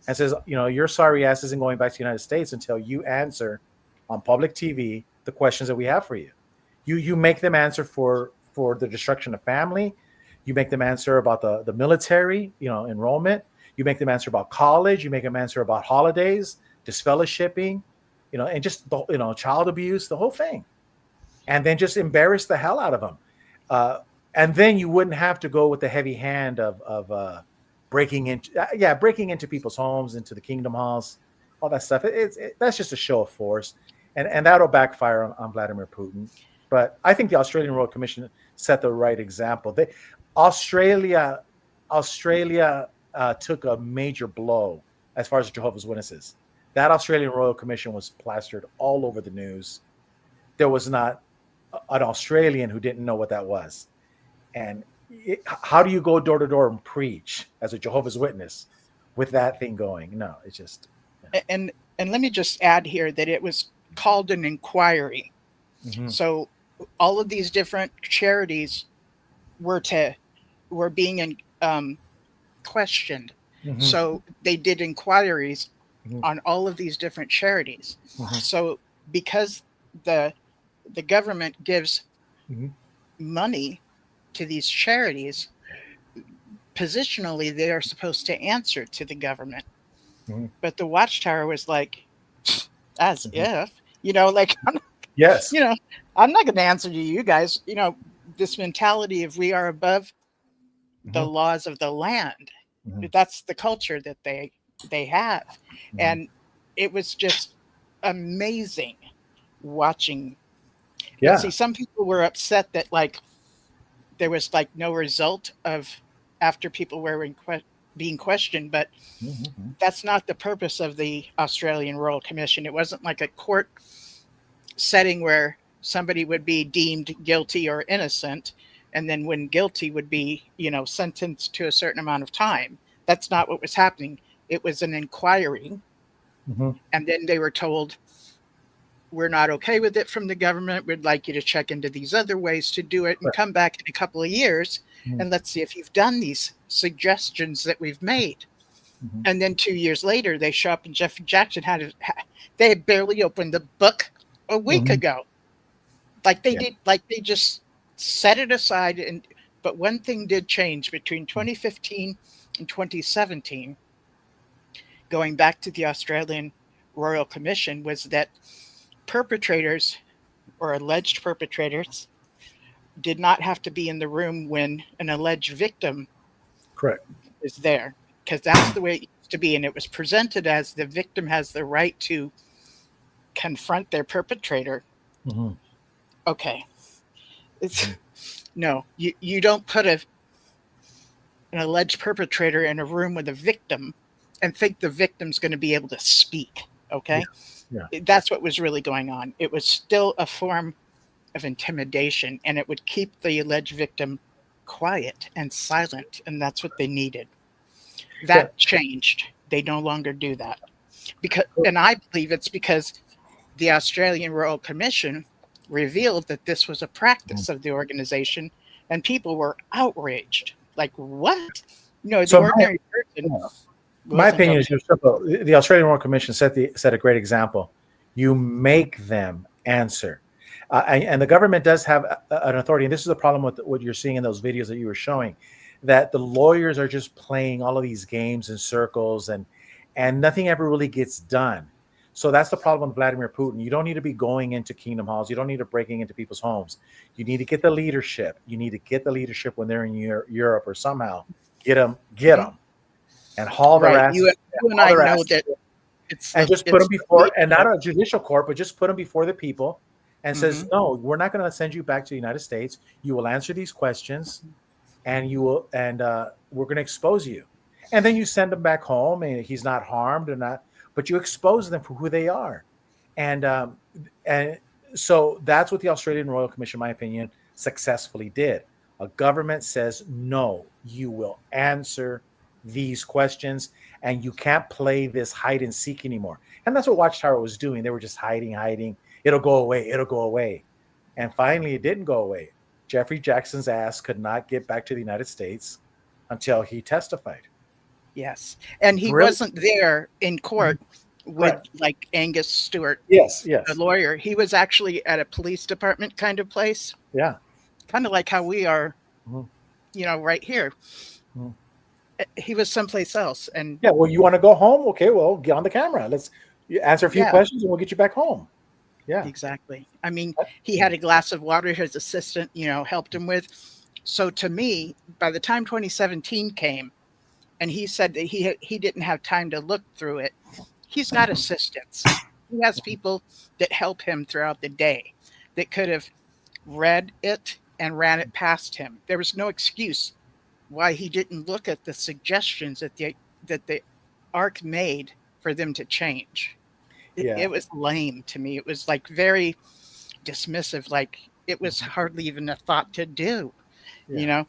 and says, you know, your sorry ass isn't going back to the United States until you answer on public TV the questions that we have for you. You make them answer for the destruction of family. You make them answer about the military, you know, enrollment. You make them answer about college. You make them answer about holidays, disfellowshipping, you know, and just child abuse, the whole thing, and then just embarrass the hell out of them. And then you wouldn't have to go with the heavy hand of breaking into people's homes, into the kingdom halls, all that stuff. That's just a show of force, and that'll backfire on Vladimir Putin. But I think the Australian Royal Commission set the right example. Australia took a major blow as far as Jehovah's Witnesses. That Australian Royal Commission was plastered all over the news. There was not an Australian who didn't know what that was. And how do you go door to door and preach as a Jehovah's Witness with that thing going? No, it's just. Yeah. And let me just add here that it was called an inquiry. Mm-hmm. So all of these different charities were being questioned. Mhm. So they did inquiries Mhm. on all of these different charities. Mhm. So because the government gives Mhm. money to these charities, positionally they are supposed to answer to the government. Mhm. But the Watchtower was like, as Mhm. if, you know, like, Yes. you know, I'm not going to answer to you guys. You know, this mentality of we are above the Mhm. laws of the land. Mhm. That's the culture that they have. Mhm. And it was just amazing watching. But see, Yeah. some people were upset that like there was like no result of after people were being questioned, but Mhm. that's not the purpose of the Australian Royal Commission. It wasn't like a court setting where somebody would be deemed guilty or innocent, and then when guilty would be, you know, sentenced to a certain amount of time. That's not what was happening. It was an inquiry, Mhm. and then they were told, we're not okay with it from the government. We'd like you to check into these other ways to do it and Right. come back in a couple of years Mhm. and let's see if you've done these suggestions that we've made. Mhm. And then 2 years later, they show up and Jeffrey Jackson they had barely opened the book a week Mhm. ago. Like they Yeah. did, like they just set it aside. And but one thing did change between 2015 and 2017, going back to the Australian Royal Commission, was that perpetrators or alleged perpetrators did not have to be in the room when an alleged victim Correct. is there, because that's the way it used to be. And it was presented as the victim has the right to confront their perpetrator. Mhm. Okay. It's Mhm. no, you don't put an alleged perpetrator in a room with a victim and think the victim's going to be able to speak. Yeah. Okay. Yeah. That's what was really going on. It was still a form of intimidation, and it would keep the alleged victim quiet and silent. And that's what they needed. Yeah. That changed. They no longer do that. And I believe it's because the Australian Royal Commission revealed that this was a Mhm. practice of the organization, and people were outraged. Like, what? No, the So ordinary person my wasn't opinion is okay. just simple. The Australian Royal Commission set a great example. You make them answer, and the government does have an authority. And this is the problem with what you're seeing in those videos that you were showing, that the lawyers are just playing all of these games in circles, and nothing ever really gets done. So that's the problem with Vladimir Putin. You don't need to be going into kingdom halls. You don't need to breaking into people's homes. You need to get the leadership. You need to get the leadership when they're in Europe, or somehow get them and haul their Right. asses, You and haul I their know asses, that and just put them it's the before, and not leadership. a judicial court, but just put them before the people, and says, Mhm. no, we're not going to send you back to the United States. You will answer these questions, and we're going to expose you, and then you send them back home, and he's not harmed or not, but you expose them for who they are, and and so that's what the Australian Royal Commission, in my opinion, successfully did. A government says, no, you will answer these questions, and you can't play this hide and seek anymore. And that's what Watchtower was doing. They were just hiding. It'll go away. It'll go away. And finally, it didn't go away. Jeffrey Jackson's ass could not get back to the United States until he testified. Yes. And he Brilliant. wasn't there in court with Correct. like Angus Stewart, Yes. the Yes. lawyer. He was actually at a police department kind of place, Yeah. kind of like how we are, Mhm. you know, right here. Mhm. He was someplace else. And Yeah. Well, you want to go home? Okay. Well, get on the camera. Let's answer a few yeah, questions, and we'll get you back home. Yeah. exactly. I mean, he had a glass of water his assistant, you know, helped him with. So to me, by the time 2017 came and he said that he didn't have time to look through it, he's got assistants. He has people that help him throughout the day that could have read it and ran it past him. There was no excuse why he didn't look at the suggestions that the ARC made for them to change. Yeah. It was lame to me. It was like very dismissive, like it was hardly even a thought to do, you Yeah. know?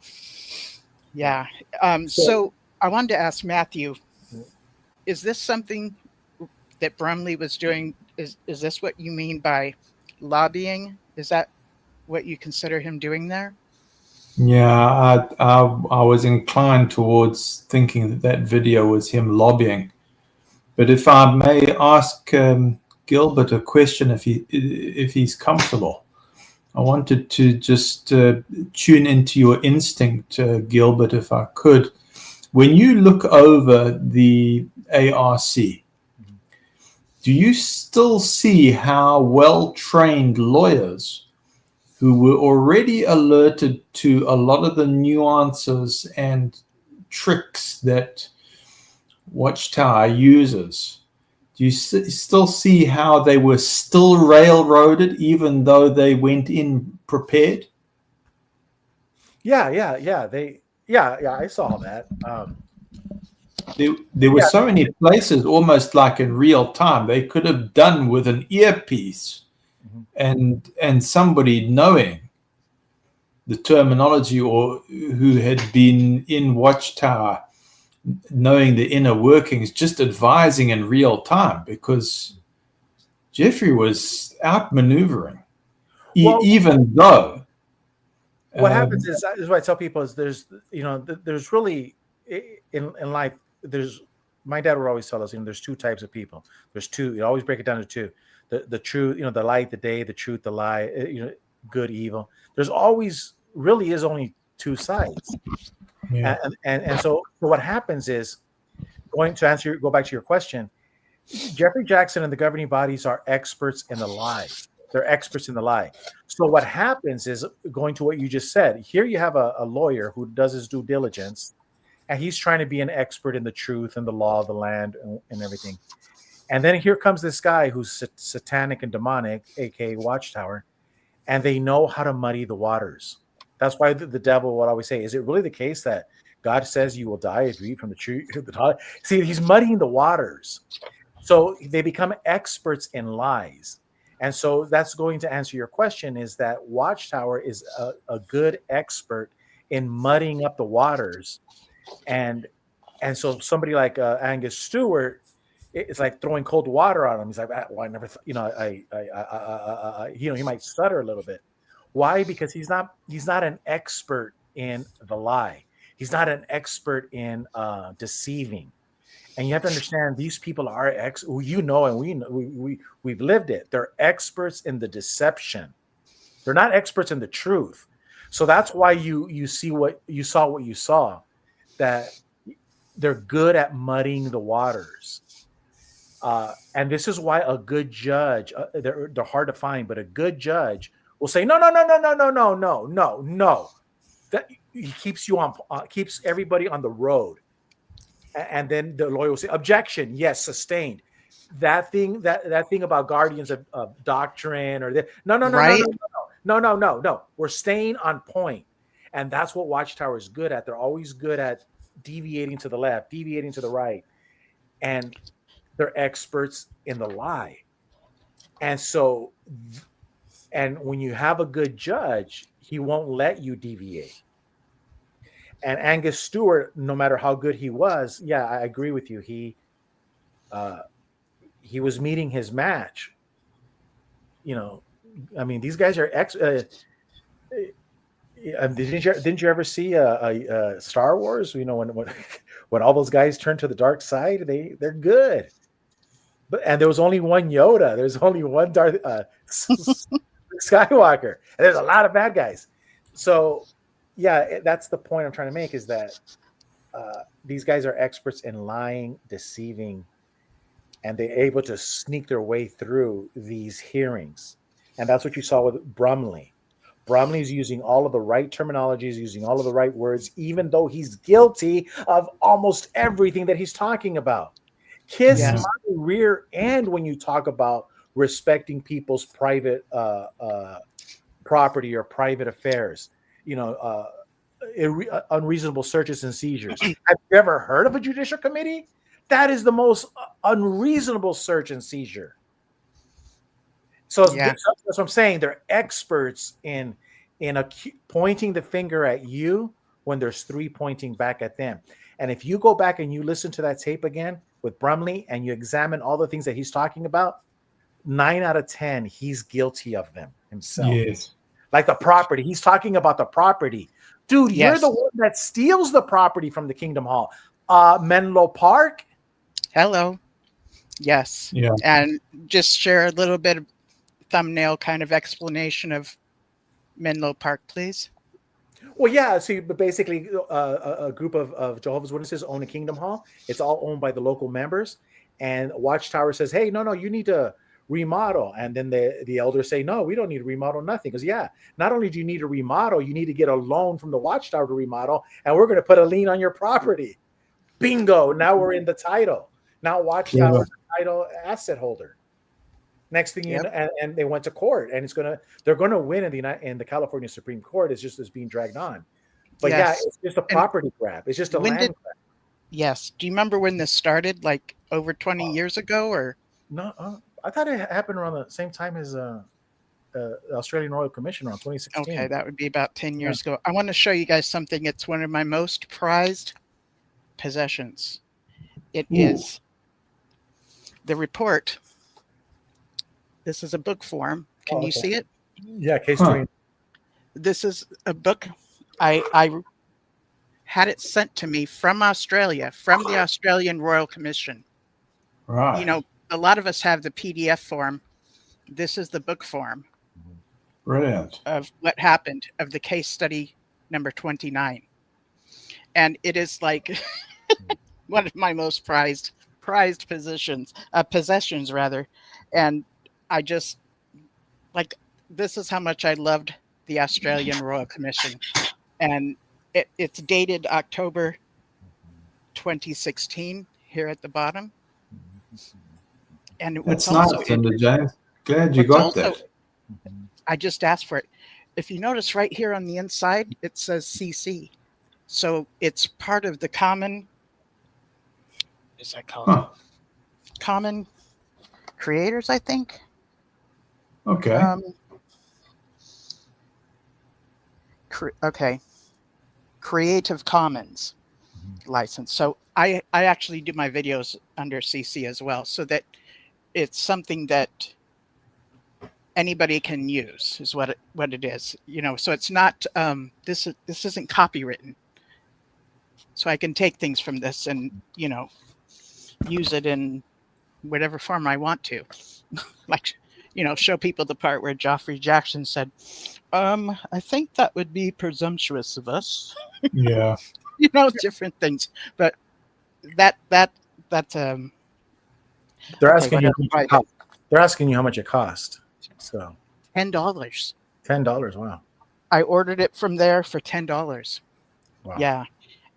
Yeah. Yeah. So So I wanted to ask Matthew, is this something that Brumley was doing? Is this what you mean by lobbying? Is that what you consider him doing there? Yeah, I was inclined towards thinking that that video was him lobbying. But if I may ask Gilbert a question, if he's comfortable, I wanted to just tune into your instinct, Gilbert, if I could. When you look over the ARC, do you still see how well-trained lawyers who were already alerted to a lot of the nuances and tricks that Watchtower uses, do you still see how they were still railroaded even though they went in prepared? Yeah. I saw that. There were so many places, almost like in real time, they could have done with an earpiece and somebody knowing the terminology, or who had been in Watchtower, knowing the inner workings, just advising in real time, because Jeffrey was outmaneuvering, even though. What happens is what I tell people is there's really in life, my dad would always tell us, there's two types of people. There's two. You always break it down to two: the truth, the light, the day; the truth, the lie. Good, evil. There's always really is only two sides. Yeah. And so what happens is, go back to your question. Jeffrey Jackson and the governing bodies are experts in the lie. They're experts in the lie. So what happens is, going to what you just said, here you have a lawyer who does his due diligence, and he's trying to be an expert in the truth and the law of the land and everything. And then here comes this guy who's satanic and demonic, aka Watchtower, and they know how to muddy the waters. That's why the devil would always say, is it really the case that God says you will die if you eat from the tree? See, he's muddying the waters. So they become experts in lies. And so that's going to answer your question, is that Watchtower is a good expert in muddying up the waters. And so somebody like Angus Stewart, it's like throwing cold water on him. He's like, well, I never, he might stutter a little bit. Why? Because he's not an expert in the lie. He's not an expert in deceiving. And you have to understand, these people are and we've lived it. They're experts in the deception. They're not experts in the truth. So that's why you saw what you saw, that they're good at muddying the waters. And this is why a good judge, they're hard to find, but a good judge will say, no. That he keeps keeps everybody on the road. And then the lawyer will say, objection, yes, sustained. That thing about guardians of doctrine or no. We're staying on point. And that's what Watchtower is good at. They're always good at deviating to the left, deviating to the right. And they're experts in the lie. And so, and when you have a good judge, he won't let you deviate. And Angus Stewart, no matter how good he was, yeah, I agree with you. He was meeting his match. These guys are didn't you ever see Star Wars? When all those guys turn to the dark side, they're good. And there was only one Yoda. There's only one Darth Skywalker, and there's a lot of bad guys. So, yeah, that's the point I'm trying to make, is that these guys are experts in lying, deceiving, and they're able to sneak their way through these hearings. And that's what you saw with Brumley. Brumley's using all of the right terminologies, using all of the right words, even though he's guilty of almost everything that he's talking about. Kiss my rear end when you talk about respecting people's private property or private affairs. Unreasonable searches and seizures. Have you ever heard of a judicial committee? That is the most unreasonable search and seizure. So that's what I'm saying. They're experts in pointing the finger at you when there's three pointing back at them. And if you go back and you listen to that tape again with Brumley and you examine all the things that he's talking about, 9 out of 10, he's guilty of them himself. Yes. Like the property. He's talking about the property. Dude, you're Yes. the one that steals the property from the Kingdom Hall. Menlo Park. Hello. Yes. Yeah. And just share a little bit of thumbnail kind of explanation of Menlo Park, please. Well, yeah. See, but basically, a group of Jehovah's Witnesses own a Kingdom Hall. It's all owned by the local members, and Watchtower says, "Hey, no, you need to remodel." And then the elders say, "No, we don't need to remodel nothing." Because yeah, not only do you need to remodel, you need to get a loan from the Watchtower to remodel, and we're going to put a lien on your property. Bingo! Now we're in the title. Now Watchtower is the title asset holder. Next thing you know, and they went to court, and they're gonna win in the California Supreme Court. It's just being dragged on. But yeah, it's just a property grab. It's just a land grab. Yes. Do you remember when this started? Like over 20 years ago, or No, I thought it happened around the same time as the Australian Royal Commission around 2016. okay, that would be about 10 years ago. I want to show you guys something. It's one of my most prized possessions. It is the report. This is a book form. Can you see it? Yeah, case three. This is a book. I had it sent to me from Australia, from the Australian Royal Commission. Right. You know, a lot of us have the PDF form. This is the book form Brilliant. of what happened, of the case study number 29. And it is like one of my most prized possessions rather. And I just like, this is how much I loved the Australian Royal Commission. And it's dated October 2016 here at the bottom. And That's nice, Linda James. Glad you got that. I just asked for it. If you notice right here on the inside, it says CC. So it's part of the common, is that called? Common Creators, I think. Okay. Okay. Creative Commons license. So I actually do my videos under CC as well, so that it's something that anybody can use is what it is. You know, so it's not this isn't copywritten. So I can take things from this and, you know, use it in whatever form I want to. Like, you know, show people the part where Joffrey Jackson said, I think that would be presumptuous of us. Yeah. You know, different things. But that's they're asking you how much it cost. So $10. $10. Wow. I ordered it from there for $10. Wow. Yeah.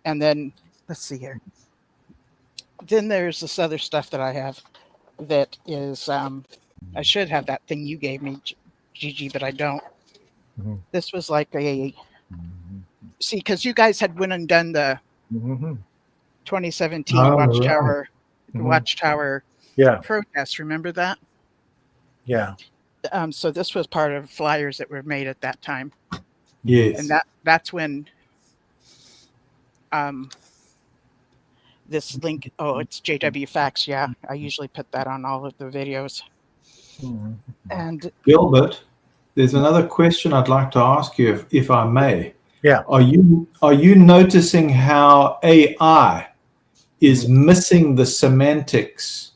And then let's see here. Then there's this other stuff that I have that is I should have that thing you gave me, Gigi, but I don't. Mm-hmm. This was like see, because you guys had went and done the 2017 Watchtower protest. Remember that? Yeah. So this was part of flyers that were made at that time. Yes. And that's when this link, it's JW Facts. Yeah, I usually put that on all of the videos. Mm-hmm. And Gilbert, there's another question I'd like to ask you, if I may. Yeah. Are you noticing how AI is missing the semantics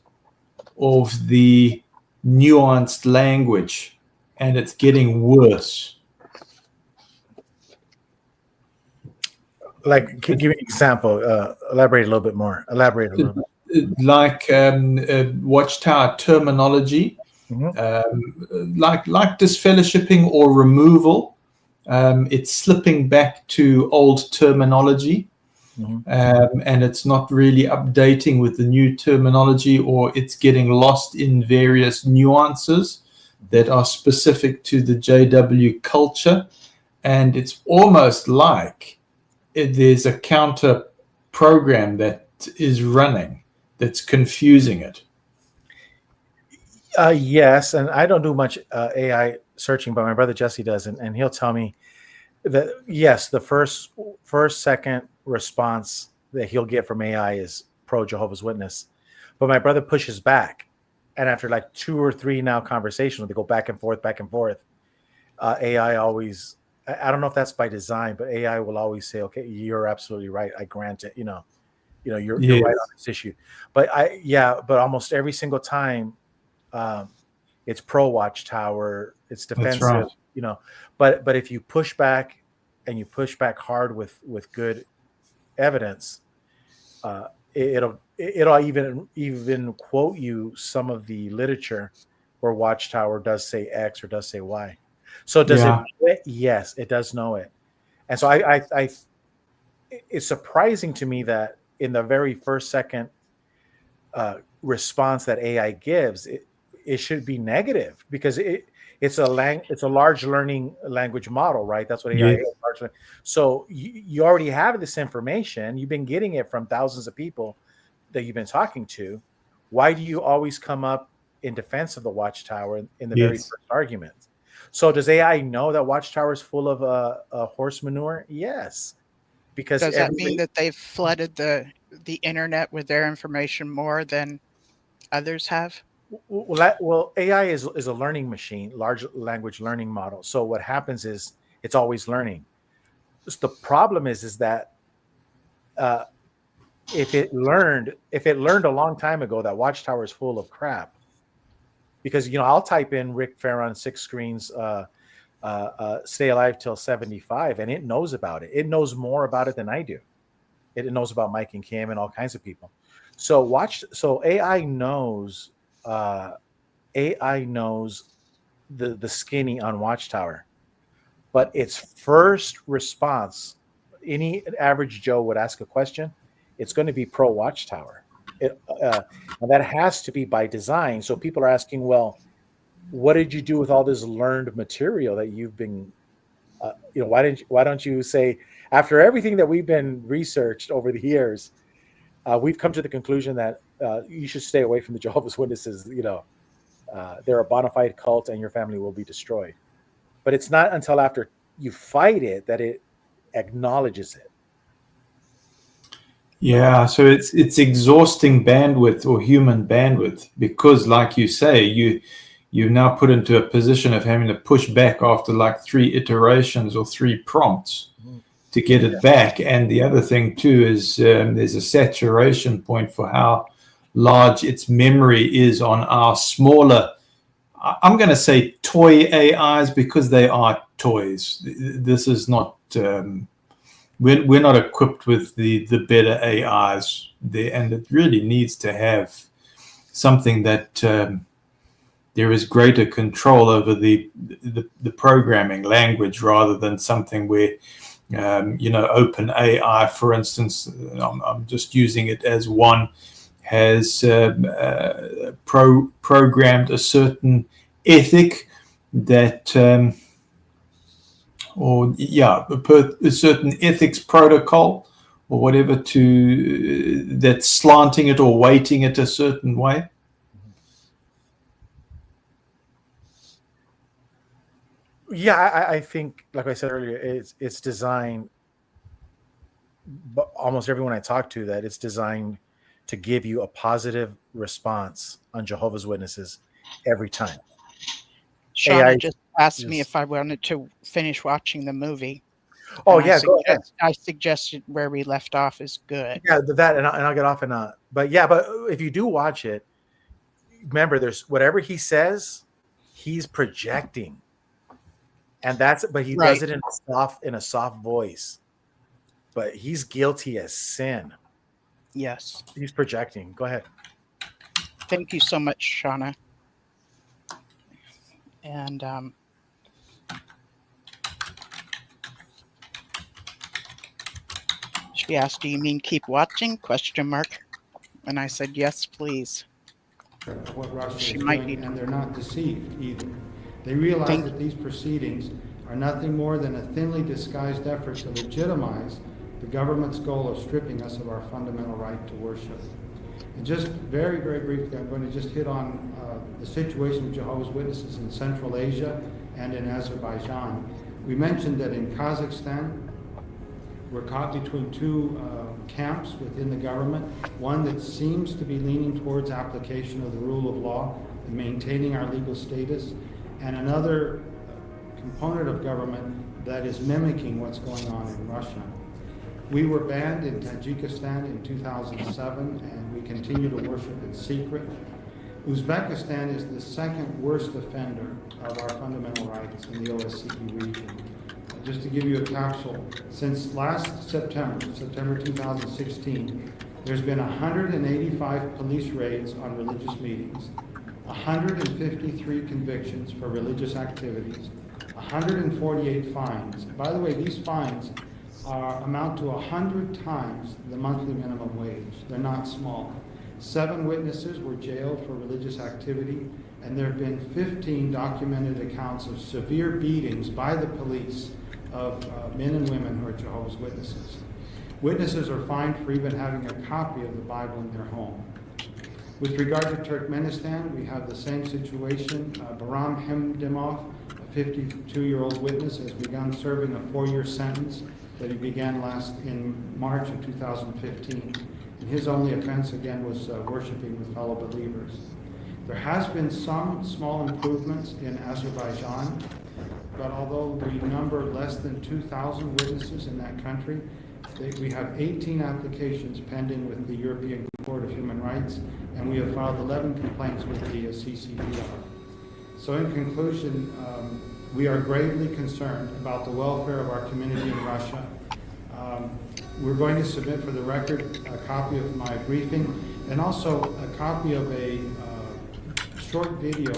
of the nuanced language, and it's getting worse? Like, give me an example. Elaborate a little bit more. Elaborate a little bit. Like Watchtower terminology, like disfellowshipping or removal. It's slipping back to old terminology, and it's not really updating with the new terminology, or it's getting lost in various nuances that are specific to the JW culture. And it's almost like there's a counter program that is running that's confusing it. Yes, and I don't do much AI searching, but my brother Jesse does, and he'll tell me that yes, the first second response that he'll get from AI is pro Jehovah's Witness, but my brother pushes back, and after like 2 or 3 now conversations, they go back and forth, AI always I don't know if that's by design, but AI will always say, "Okay, you're absolutely right. I grant it." You're Yes. right on this issue. But but almost every single time, it's pro Watchtower, it's That's defensive. right. But if you push back and you push back hard with good evidence, it'll even quote you some of the literature where Watchtower does say X or does say Y. So does Yeah. it know it? Yes, it does know it. And so I it's surprising to me that in the very first second response that AI gives, it should be negative, because it's a large learning language model, right? That's what AI Yes. is. So you already have this information. You've been getting it from thousands of people that you've been talking to. Why do you always come up in defense of the Watchtower in the very Yes. first argument? So does AI know that Watchtower is full of horse manure? Yes, because Does that mean that they've flooded the internet with their information more than others have? Well, AI is a learning machine, large language learning model. So what happens is it's always learning. Just the problem is that if it learned a long time ago that Watchtower is full of crap, because I'll type in Rick Farron 6 screens stay alive till 75, and it knows about it. It knows more about it than I do. It knows about Mike and Kim and all kinds of people. So AI knows the skinny on Watchtower, but its first response, any average Joe would ask a question, it's going to be pro Watchtower. And that has to be by design. So people are asking, well, what did you do with all this learned material that you've been, why don't you say, after everything that we've been researched over the years, we've come to the conclusion that you should stay away from the Jehovah's Witnesses. They're a bona fide cult and your family will be destroyed. But it's not until after you fight it that it acknowledges it. Yeah, so it's exhausting bandwidth, or human bandwidth, because, like you say, you're now put into a position of having to push back after like 3 iterations or 3 prompts to get it back. And the other thing too is there's a saturation point for how large its memory is on our smaller, I'm going to say toy AIs, because they are toys. This is not, we're not equipped with the better AIs there, and it really needs to have something that there is greater control over the programming language, rather than something where Open AI, for instance, I'm just using it as one, has programmed a certain ethic that, a certain ethics protocol or whatever, that's slanting it or weighting it a certain way. Yeah, I think, like I said earlier, it's designed, but almost everyone I talk to, that it's designed to give you a positive response on Jehovah's Witnesses every time. Shauna just asked me if I wanted to finish watching the movie. Oh, yeah, go ahead. I suggested where we left off is good. Yeah, that, and I'll get off and but if you do watch it, remember, there's whatever he says, he's projecting. And but he does it in a soft voice. But he's guilty as sin. Yes. He's projecting. Go ahead. Thank you so much, Shauna. And she asked, "Do you mean keep watching?" ? And I said, "Yes, please." What Russia She is might doing, need- and they're not deceived either. They realize that these proceedings are nothing more than a thinly disguised effort to legitimize the government's goal of stripping us of our fundamental right to worship. And just very, very briefly, I'm going to just hit on the situation of Jehovah's Witnesses in Central Asia and in Azerbaijan. We mentioned that in Kazakhstan, we're caught between 2 camps within the government, one that seems to be leaning towards application of the rule of law and maintaining our legal status, and another component of government that is mimicking what's going on in Russia. We were banned in Tajikistan in 2007, and we continue to worship in secret. Uzbekistan is the second worst offender of our fundamental rights in the OSCE region. Just to give you a capsule, since last September 2016, there's been 185 police raids on religious meetings, 153 convictions for religious activities, 148 fines. By the way, these fines amount to 100 times the monthly minimum wage. They're not small. 7 witnesses were jailed for religious activity, and there have been 15 documented accounts of severe beatings by the police of men and women who are Jehovah's Witnesses. Witnesses are fined for even having a copy of the Bible in their home. With regard to Turkmenistan, we have the same situation. Baram Hemdimov, a 52-year-old witness, has begun serving a 4-year sentence that he began in March of 2015. And his only offense, again, was worshiping with fellow believers. There has been some small improvements in Azerbaijan, but although we number less than 2,000 witnesses in that country, we have 18 applications pending with the European Court of Human Rights, and we have filed 11 complaints with the CCDR. So in conclusion, we are gravely concerned about the welfare of our community in Russia. We're going to submit for the record a copy of my briefing and also a copy of a short video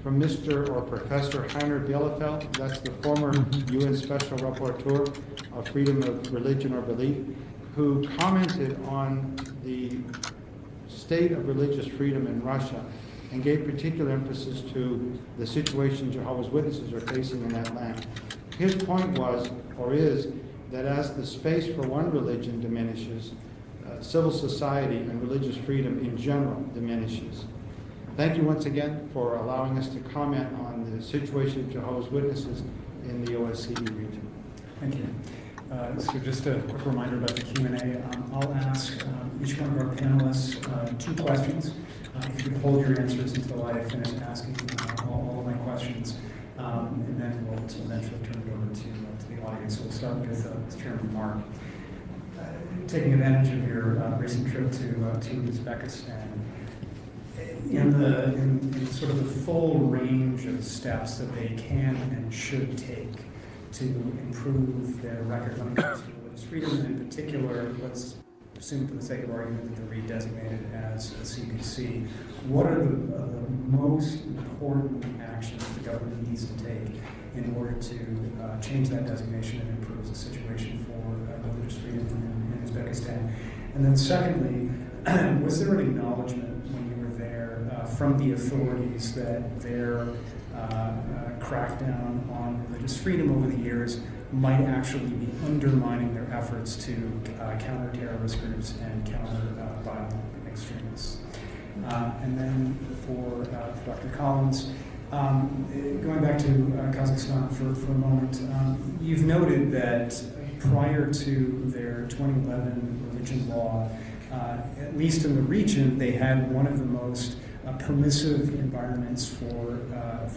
from Mr. or Professor Heiner Bielefeld. That's the former UN Special Rapporteur of Freedom of Religion or Belief, who commented on the state of religious freedom in Russia and gave particular emphasis to the situation Jehovah's Witnesses are facing in that land. His point was, or is, that as the space for one religion diminishes, civil society and religious freedom in general diminishes. Thank you once again for allowing us to comment on the situation of Jehovah's Witnesses in the OSCE region. Thank you. So just a quick reminder about the Q&A. I'll ask each one of our panelists 2 questions. If you could hold your answers until I finish asking all of my questions, and then we'll eventually turn it over to the audience. So we'll start with Chairman Mark. Taking advantage of your recent trip to Uzbekistan, in sort of the full range of steps that they can and should take to improve their record when it comes to religious freedom, and in particular, let's assume for the sake of argument that they're redesignated as a CPC. What are the most important actions the government needs to take in order to change that designation and improve the situation for religious freedom in Uzbekistan? And then secondly, was there an acknowledgement when you were there from the authorities that their crackdown on religious freedom over the years might actually be undermining their efforts to counter terrorist groups and counter violent extremists? And then for Dr. Collins, going back to Kazakhstan for a moment, you've noted that prior to their 2011 religion law, at least in the region, they had one of the most permissive environments for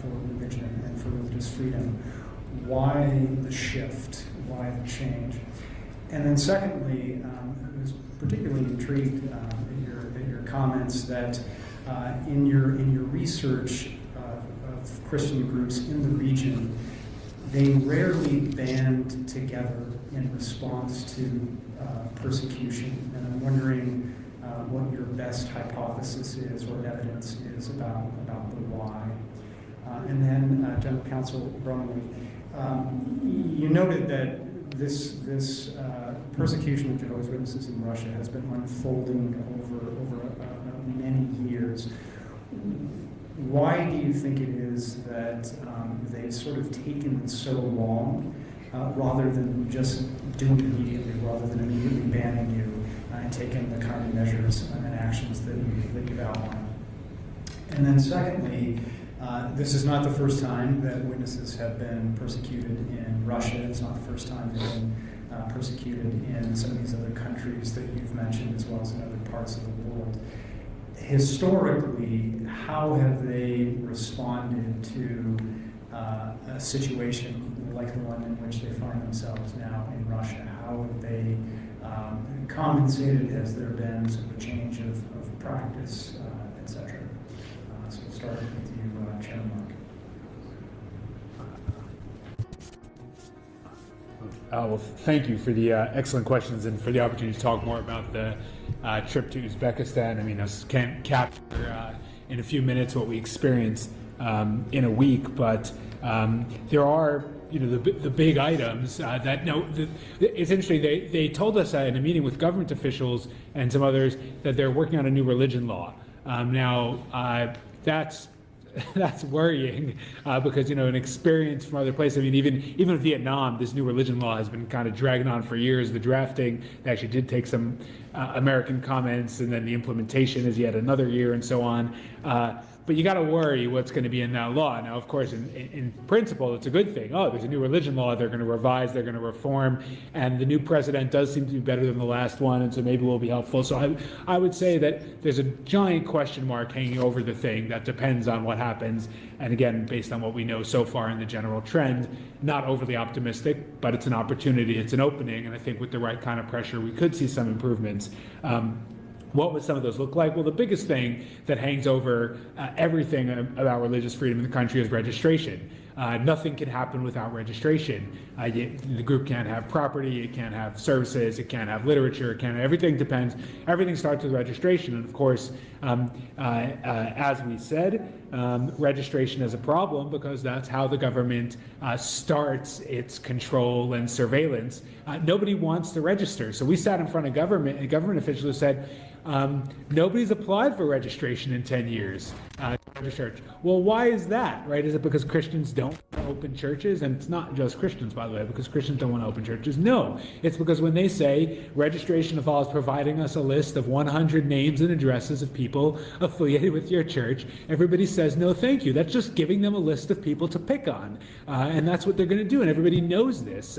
religion and for religious freedom. Why the shift? Why the change? And then secondly, I was particularly intrigued at your comments that in your research of Christian groups in the region, they rarely band together in response to persecution. And I'm wondering what your best hypothesis is or evidence is about the why. And then General Counsel Brumley, you noted that this persecution of Jehovah's Witnesses in Russia has been unfolding over many years. Why do you think it is that they've sort of taken so long rather than just doing it immediately, rather than immediately banning you and taking the kind of measures and actions that you've outlined? And then secondly, this is not the first time that witnesses have been persecuted in Russia. It's not the first time they've been persecuted in some of these other countries that you've mentioned, as well as in other parts of the world. Historically, how have they responded to a situation like the one in which they find themselves now in Russia? How have they compensated? Has there been sort of a change of practice, et cetera? So we'll start with you, Chairman Mark. Well, thank you for the excellent questions and for the opportunity to talk more about the trip to Uzbekistan. I mean, I can't capture in a few minutes what we experienced in a week, but there are, the big items that it's interesting. They told us in a meeting with government officials and some others that they're working on a new religion law. Now, that's worrying because an experience from other places. I mean, even Vietnam, this new religion law has been kind of dragging on for years. The drafting actually did take some American comments, and then the implementation is yet another year, and so on. But you got to worry what's going to be in that law. Now, of course, in principle, it's a good thing. Oh, there's a new religion law. They're going to revise. They're going to reform. And the new president does seem to be better than the last one, and so maybe will be helpful. So I would say that there's a giant question mark hanging over the thing that depends on what happens. And again, based on what we know so far in the general trend, not overly optimistic, but it's an opportunity. It's an opening. And I think with the right kind of pressure, we could see some improvements. What would some of those look like? Well, the biggest thing that hangs over everything about religious freedom in the country is registration. Nothing can happen without registration. The group can't have property, it can't have services, it can't have literature, everything depends. Everything starts with registration. And of course, as we said, registration is a problem because that's how the government starts its control and surveillance. Nobody wants to register. So we sat in front of government, and government officials who said, nobody's applied for registration in 10 years to register. Well, why is that, right? Is it because Christians don't want to open churches? And it's not just Christians, by the way, because Christians don't want to open churches. No, it's because when they say registration involves providing us a list of 100 names and addresses of people affiliated with your church, everybody says, no, thank you. That's just giving them a list of people to pick on. And that's what they're going to do. And everybody knows this.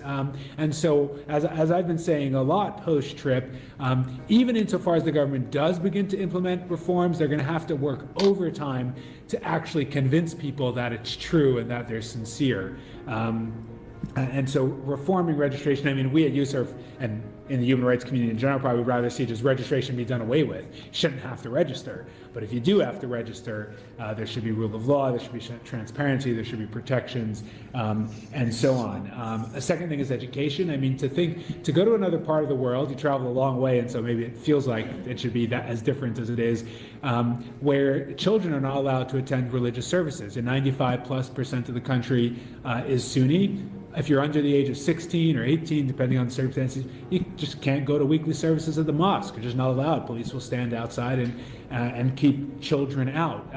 And so, as I've been saying a lot post-trip, even insofar as the government does begin to implement reforms, they're going to have to work overtime to actually convince people that it's true and that they're sincere. And so reforming registration, I mean, we at USERF and in the human rights community in general probably would rather see just registration be done away with. You shouldn't have to register. But if you do have to register, there should be rule of law, there should be transparency, there should be protections, and so on. A second thing is education. I mean, to go to another part of the world, you travel a long way, and so maybe it feels like it should be that as different as it is, where children are not allowed to attend religious services. And 95+% of the country is Sunni. If you're under the age of 16 or 18, depending on the circumstances, you just can't go to weekly services at the mosque. You're just not allowed. Police will stand outside and keep children out.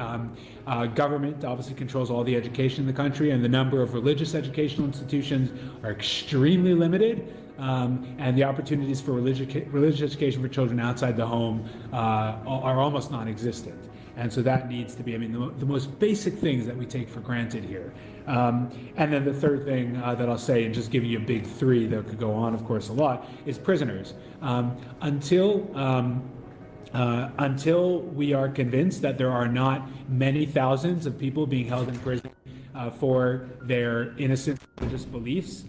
Government obviously controls all the education in the country, and the number of religious educational institutions are extremely limited. And the opportunities for religious education for children outside the home are almost non-existent. And so that needs to be, I mean, the most basic things that we take for granted here. And then the third thing that I'll say, and just giving you a big three that could go on, of course, a lot, is prisoners. Until we are convinced that there are not many thousands of people being held in prison for their innocent religious beliefs,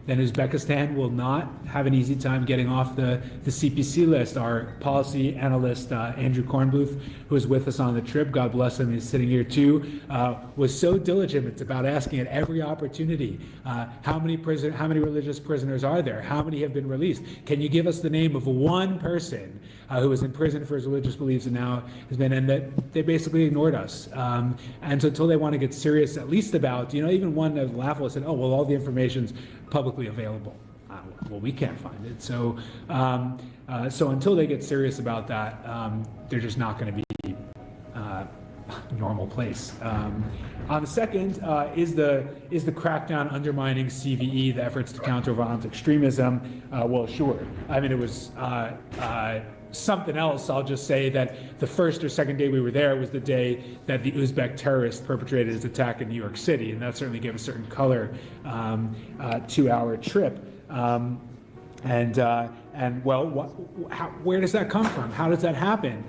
then Uzbekistan will not have an easy time getting off the CPC list. Our policy analyst, Andrew Kornbluth, who is with us on the trip, God bless him, he's sitting here too, was so diligent about asking at every opportunity, how many religious prisoners are there? How many have been released? Can you give us the name of one person who was in prison for his religious beliefs and now has been, and that they basically ignored us. And so until they want to get serious, at least about, even one that laughable said, oh, well, all the information's publicly available. Well, we can't find it. So, so until they get serious about that, they're just not going to be a normal place. On the second is the crackdown undermining CVE, the efforts to counter violent extremism. Well, sure. I mean, it was something else. I'll just say that the first or second day we were there was the day that the Uzbek terrorist perpetrated his attack in New York City, and that certainly gave a certain color to our trip. And well, where does that come from? How does that happen?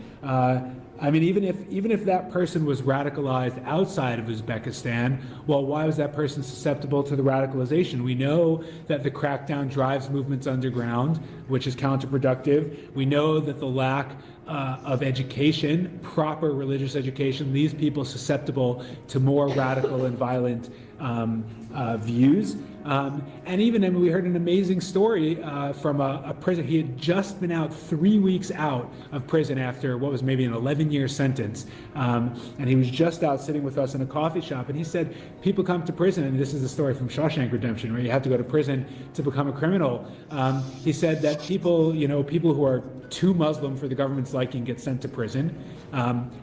I mean, even if that person was radicalized outside of Uzbekistan, well, why was that person susceptible to the radicalization? We know that the crackdown drives movements underground, which is counterproductive. We know that the lack of education, proper religious education, leaves people susceptible to more radical and violent views. And even, I mean, we heard an amazing story from a prison. He had just been out 3 weeks out of prison after what was maybe an 11-year sentence. And he was just out sitting with us in a coffee shop. And he said, people come to prison, and this is a story from Shawshank Redemption, where you have to go to prison to become a criminal. He said that people who are too Muslim for the government's liking get sent to prison.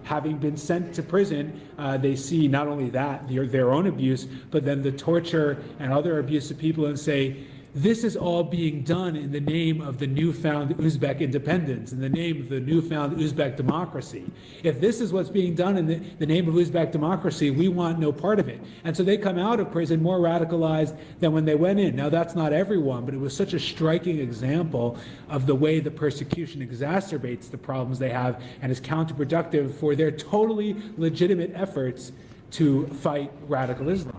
Having been sent to prison, they see not only that, their own abuse, but then the torture and other abuse of people, and say, this is all being done in the name of the newfound Uzbek independence, in the name of the newfound Uzbek democracy. If this is what's being done in the name of Uzbek democracy, we want no part of it. And so they come out of prison more radicalized than when they went in. Now, that's not everyone, but it was such a striking example of the way the persecution exacerbates the problems they have and is counterproductive for their totally legitimate efforts to fight radical Islam.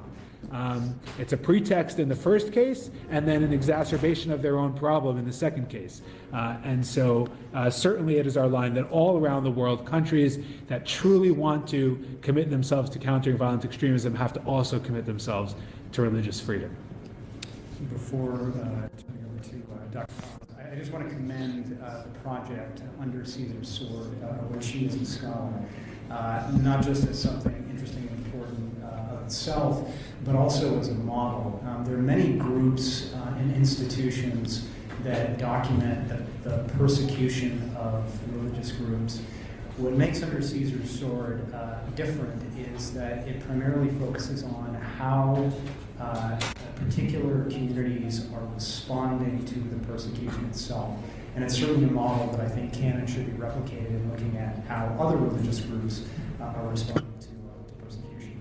It's a pretext in the first case, and then an exacerbation of their own problem in the second case. And so certainly it is our line that all around the world, countries that truly want to commit themselves to countering violent extremism have to also commit themselves to religious freedom. Before turning over to Dr. Collins, I just want to commend the project Under Caesar's Sword, where she is a scholar, not just as something interesting and important of itself, but also as a model. There are many groups and institutions that document the persecution of religious groups. What makes Under Caesar's Sword different is that it primarily focuses on how particular communities are responding to the persecution itself. And it's certainly a model that I think can and should be replicated in looking at how other religious groups are responding to persecution.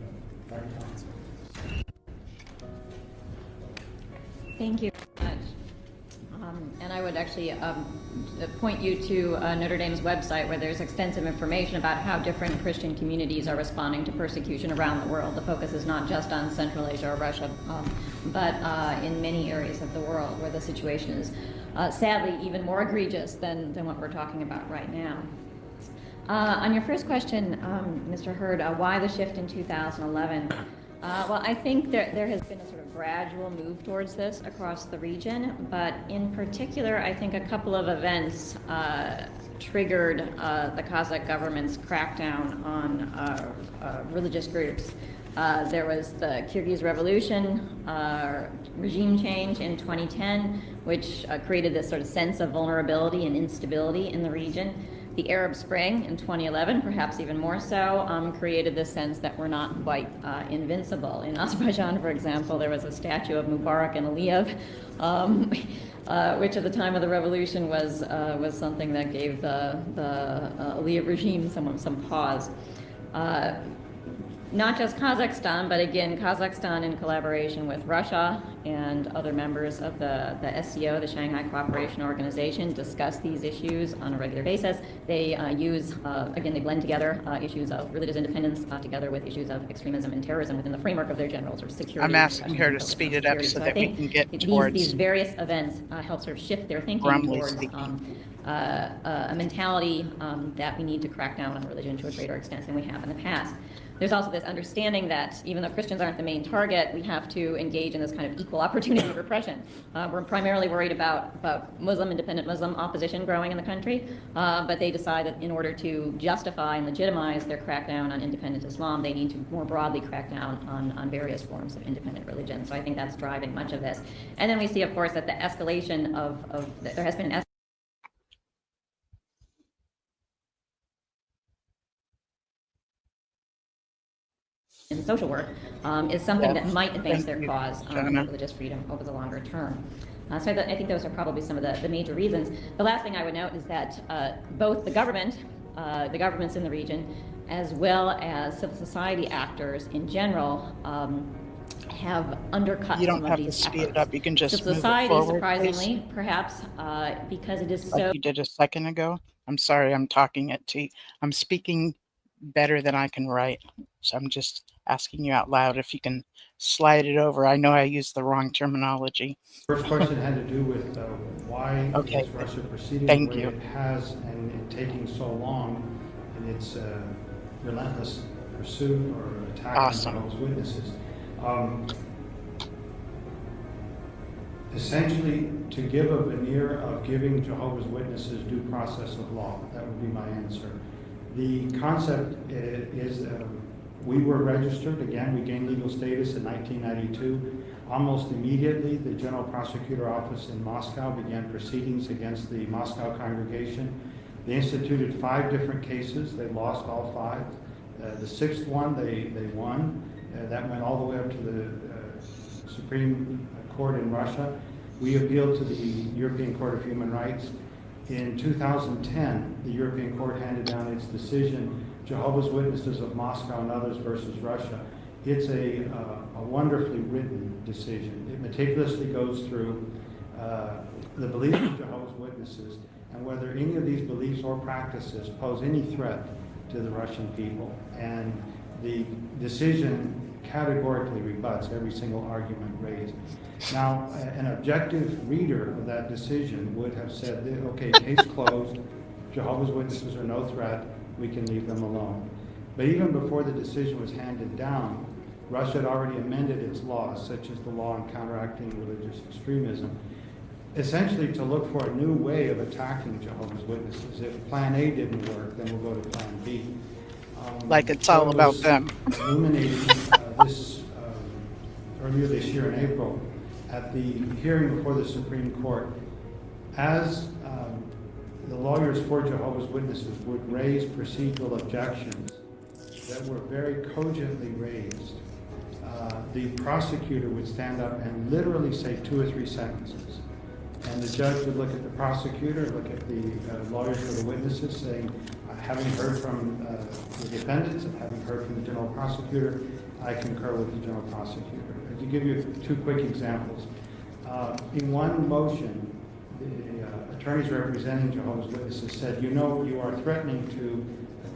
Dr. Collins. Thank you very much. And I would actually point you to Notre Dame's website, where there's extensive information about how different Christian communities are responding to persecution around the world. The focus is not just on Central Asia or Russia, but in many areas of the world where the situation is sadly even more egregious than what we're talking about right now. On your first question, Mr. Hurd, why the shift in 2011? Well, I think there has been a sort of gradual move towards this across the region, but in particular, I think a couple of events triggered the Kazakh government's crackdown on religious groups. There was the Kyrgyz Revolution, regime change in 2010, which created this sort of sense of vulnerability and instability in the region. The Arab Spring in 2011, perhaps even more so, created this sense that we're not quite invincible. In Azerbaijan, for example, there was a statue of Mubarak and Aliyev, which at the time of the revolution was something that gave the Aliyev regime some pause. Not just Kazakhstan, but again, Kazakhstan in collaboration with Russia and other members of the SCO, the Shanghai Cooperation Organization, discuss these issues on a regular basis. They they blend together issues of religious independence together with issues of extremism and terrorism within the framework of their general sort of security. I'm asking her to speed it up so that we can get towards these various events help sort of shift their thinking towards a mentality that we need to crack down on religion to a greater extent than we have in the past. There's also this understanding that even though Christians aren't the main target, we have to engage in this kind of equal opportunity repression. We're primarily worried about independent Muslim opposition growing in the country, but they decide that in order to justify and legitimize their crackdown on independent Islam, they need to more broadly crack down on various forms of independent religion. So I think that's driving much of this. And then we see, of course, that the escalation there has been an in social work is something that might advance their cause on religious freedom over the longer term. So I think those are probably some of the major reasons. The last thing I would note is that both the governments in the region, as well as civil society actors in general, have undercut some of these efforts. You don't have to speed it up. You can just move it forward, surprisingly, please. Perhaps because it is so... Like you did a second ago. I'm sorry, I'm talking it to you. I'm speaking better than I can write. So I'm just asking you out loud if you can slide it over. I know I used the wrong terminology. First question had to do with why Okay. is Russia proceeding Thank the way you. it has and it taking so long in its relentless pursuit or attack Awesome. on Jehovah's Witnesses. Essentially, to give a veneer of giving Jehovah's Witnesses due process of law. That would be my answer. The concept is we were registered. Again, we gained legal status in 1992. Almost immediately, the General Prosecutor Office in Moscow began proceedings against the Moscow congregation. They instituted 5 different cases. They lost all 5. The 6th one, they won. That went all the way up to the Supreme Court in Russia. We appealed to the European Court of Human Rights. In 2010, the European Court handed down its decision, Jehovah's Witnesses of Moscow and Others versus Russia. It's a wonderfully written decision. It meticulously goes through the beliefs of Jehovah's Witnesses and whether any of these beliefs or practices pose any threat to the Russian people. And the decision categorically rebuts every single argument raised. Now, an objective reader of that decision would have said, okay, case closed, Jehovah's Witnesses are no threat, we can leave them alone. But even before the decision was handed down, Russia had already amended its laws, such as the law on counteracting religious extremism, essentially to look for a new way of attacking Jehovah's Witnesses. If Plan A didn't work, then we'll go to Plan B. Like it's all about them. Illuminated this earlier this year in April at the hearing before the Supreme Court, as the lawyers for Jehovah's Witnesses would raise procedural objections that were very cogently raised, the prosecutor would stand up and literally say 2 or 3 sentences. And the judge would look at the prosecutor, look at the lawyers for the witnesses, saying, having heard from the defendants and having heard from the general prosecutor, I concur with the general prosecutor. To give you 2 quick examples. In one motion, the attorneys representing Jehovah's Witnesses said, you know, you are threatening to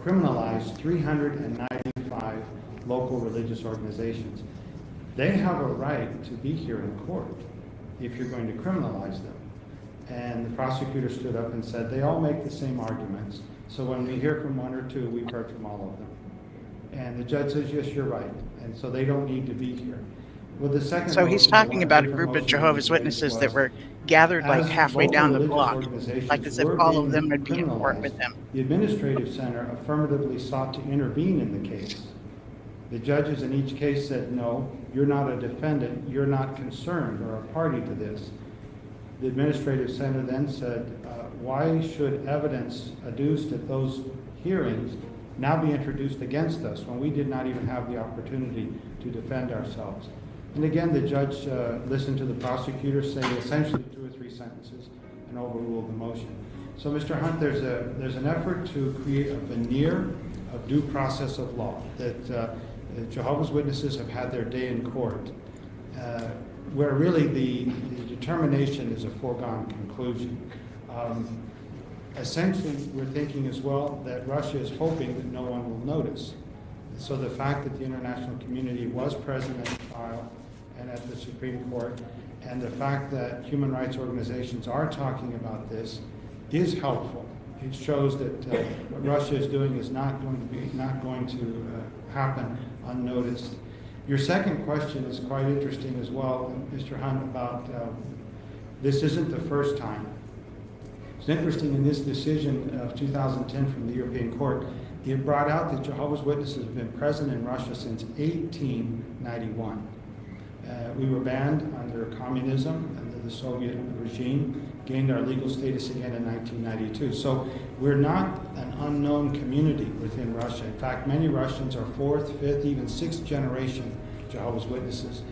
criminalize 395 local religious organizations. They have a right to be here in court if you're going to criminalize them. And the prosecutor stood up and said, they all make the same arguments. So when we hear from 1 or 2, we've heard from all of them. And the judge says, yes, you're right. And so they don't need to be here. Well, the second So he's motion, talking the about a different group of motion Jehovah's was Witnesses that were gathered like as halfway local down the religious block, organizations like as if were all of being them would be in court criminalized, with them. The administrative center affirmatively sought to intervene in the case. The judges in each case said, no, you're not a defendant, you're not concerned or a party to this. The administrative center then said, why should evidence adduced at those hearings now be introduced against us when we did not even have the opportunity to defend ourselves? And again, the judge listened to the prosecutor say essentially 2 or 3 sentences and overruled the motion. So, Mr. Hunt, there's an effort to create a veneer of due process of law that Jehovah's Witnesses have had their day in court, where really the determination is a foregone conclusion. Essentially, we're thinking as well that Russia is hoping that no one will notice. So the fact that the international community was present at the trial and at the Supreme Court, and the fact that human rights organizations are talking about this is helpful. It shows that what Russia is doing is not going to happen unnoticed. Your second question is quite interesting as well, Mr. Hunt, about this isn't the first time. It's interesting in this decision of 2010 from the European Court, it brought out that Jehovah's Witnesses have been present in Russia since 1891. We were banned under communism, under the Soviet regime, gained our legal status again in 1992. So we're not an unknown community within Russia. In fact, many Russians are 4th, 5th, even 6th generation Jehovah's Witnesses.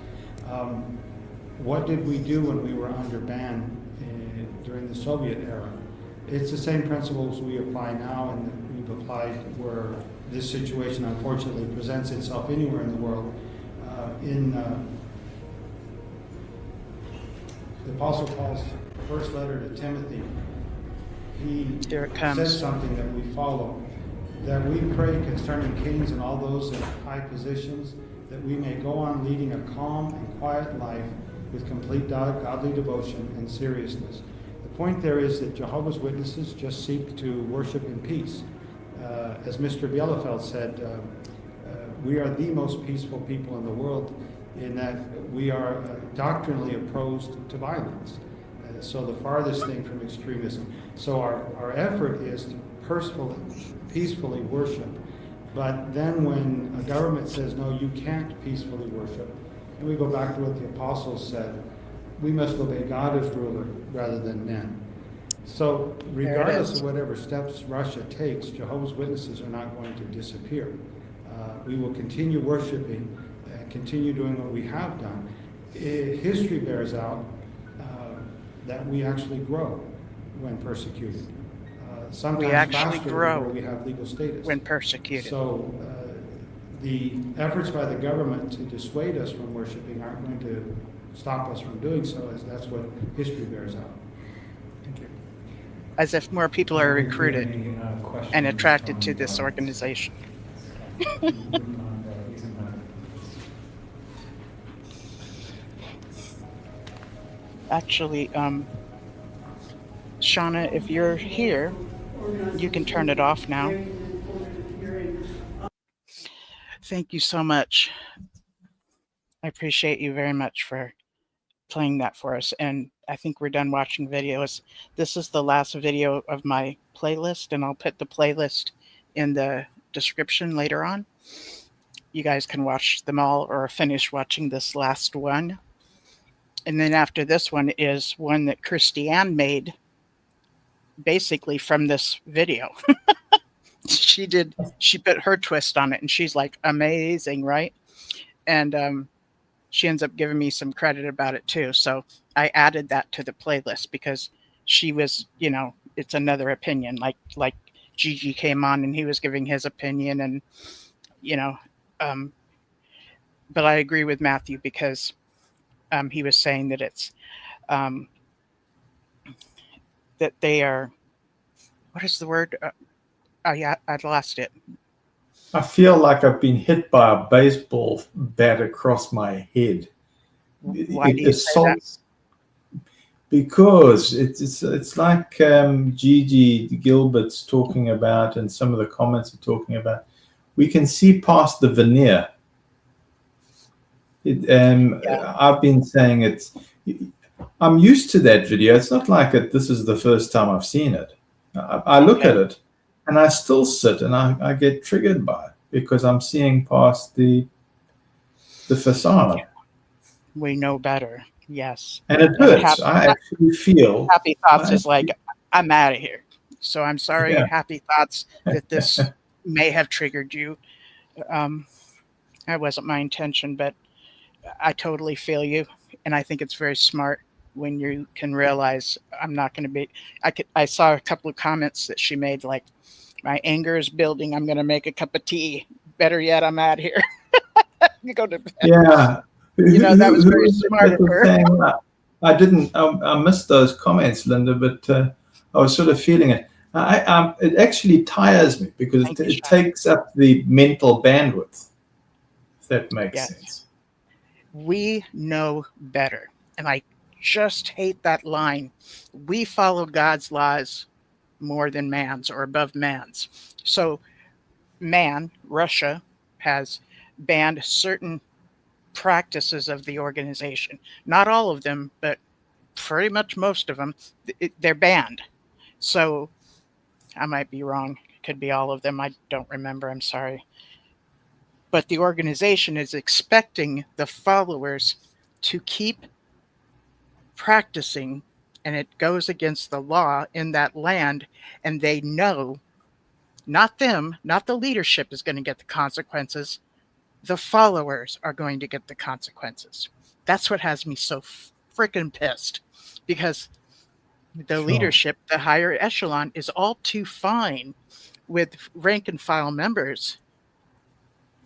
What did we do when we were under ban during the Soviet era? It's the same principles we apply now and that we've applied where this situation unfortunately presents itself anywhere in the world. In the Apostle Paul's first letter to Timothy, he Here it says comes. something that we follow, that we pray concerning kings and all those in high positions, that we may go on leading a calm and quiet life with complete godly devotion and seriousness. The point there is that Jehovah's Witnesses just seek to worship in peace. As Mr. Bielefeld said, we are the most peaceful people in the world in that we are doctrinally opposed to violence. So the farthest thing from extremism. So our effort is to peacefully worship. But then when a government says, no, you can't peacefully worship, and we go back to what the apostles said, we must obey God as ruler rather than men. So regardless of whatever steps Russia takes, Jehovah's Witnesses are not going to disappear. We will continue worshiping and continue doing what we have done. History bears out that we actually grow when persecuted. Sometimes We actually faster grow where we have legal status. when persecuted. So the efforts by the government to dissuade us from worshiping aren't going to stop us from doing so, as that's what history bears out. Thank you. As if more people are recruited Any, questions and attracted to from, this organization. Actually, Shauna, if you're here, you can turn it off now. Thank you so much. I appreciate you very much for playing that for us. And I think we're done watching videos. This is the last video of my playlist, and I'll put the playlist in the description later on. You guys can watch them all or finish watching this last one. And then after this one is one that Christiane made basically from this video. She put her twist on it, and she's like, amazing, right? And she ends up giving me some credit about it too. So I added that to the playlist because she was, it's another opinion. Like Gigi came on and he was giving his opinion, and but I agree with Matthew because he was saying that it's that they are, what is the word? Oh yeah, I'd lost it. I feel like I've been hit by a baseball bat across my head. Why do you say that? Because it's like Gigi Gilbert's talking about, and some of the comments are talking about. We can see past the veneer. I've been saying I'm used to that video. It's not like this is the first time I've seen it. I look at it, and I still sit and I get triggered by it because I'm seeing past the facade. We know better. Yes. And it hurts. I actually feel Happy Thoughts is like, I'm out of here. So I'm sorry, Happy Thoughts, that this may have triggered you. That wasn't my intention, but I totally feel you. And I think it's very smart when you can realize I'm not going to be, I saw a couple of comments that she made, like, my anger is building. I'm going to make a cup of tea. Better yet, I'm out here. You go to bed. Yeah. That was very smart of her. I missed those comments, Linda, but I was sort of feeling it. It actually tires me because it takes up the mental bandwidth, if that makes sense. We know better. And I just hate that line. We follow God's laws more than man's or above man's. So Russia, has banned certain practices of the organization. Not all of them, but pretty much most of them, they're banned. So I might be wrong. It could be all of them. I don't remember. I'm sorry. But the organization is expecting the followers to keep practicing, and it goes against the law in that land. And they know, not them, not the leadership is going to get the consequences. The followers are going to get the consequences. That's what has me so freaking pissed, because the leadership, the higher echelon, is all too fine with rank and file members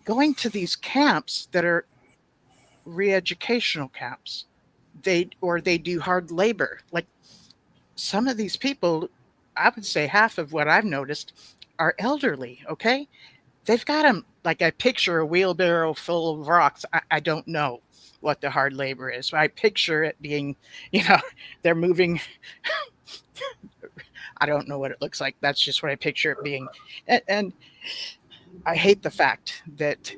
going to these camps that are re-educational camps. They do hard labor. Like, some of these people, I would say half of what I've noticed are elderly. Okay, they've got them like I picture a wheelbarrow full of rocks. I don't know what the hard labor is. I picture it being, they're moving. I don't know what it looks like. That's just what I picture it being. And I hate the fact that